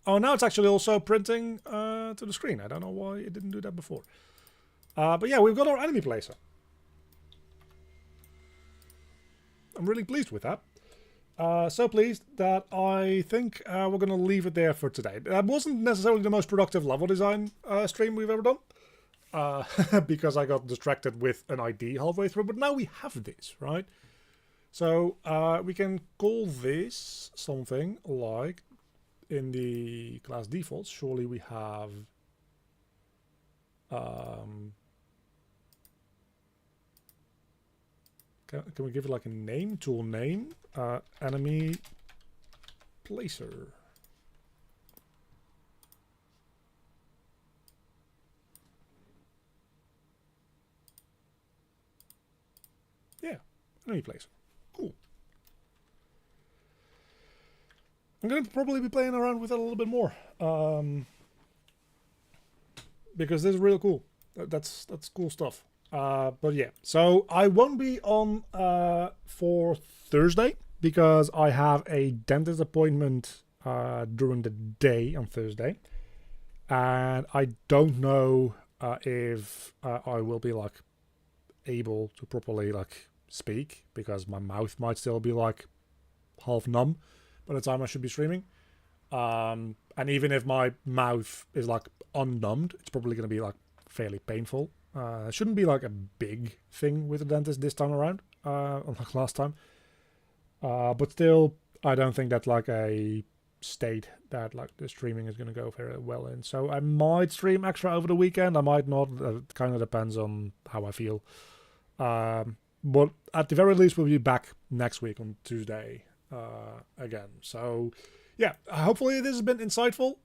Oh, now it's actually also printing to the screen. I don't know why it didn't do that before. But yeah, we've got our enemy placer. I'm really pleased with that. So pleased that I think we're going to leave it there for today. That wasn't necessarily the most productive level design stream we've ever done. Because I got distracted with an ID halfway through. But now we have this, right? So we can call this something like, in the class defaults, surely we have... Can we give it a name? Tool name? Enemy placer. Yeah, enemy placer. Cool. I'm going to probably be playing around with it a little bit more. Because this is really cool. That's cool stuff. But yeah, so I won't be on for Thursday because I have a dentist appointment during the day on Thursday, and I don't know if I will be able to properly speak because my mouth might still be half numb by the time I should be streaming. And even if my mouth is unnumbed, it's probably going to be fairly painful. It shouldn't be a big thing with the dentist this time around, unlike last time. But still, I don't think that's a state that the streaming is going to go very well in. So I might stream extra over the weekend. I might not. It kind of depends on how I feel. But at the very least, we'll be back next week on Tuesday again. So yeah, hopefully this has been insightful.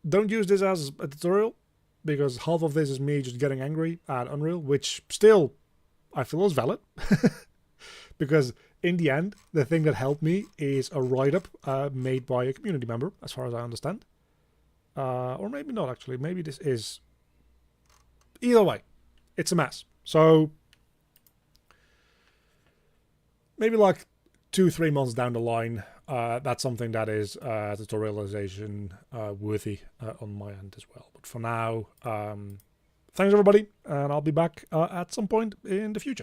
Don't use this as a tutorial, because half of this is me just getting angry at Unreal, which still I feel is valid. Because in the end, the thing that helped me is a write-up made by a community member, as far as I understand. Or maybe not, actually. Maybe this is... Either way, it's a mess. So maybe 2-3 months down the line, that's something that is tutorialization worthy on my end as well. But for now, thanks everybody, and I'll be back at some point in the future.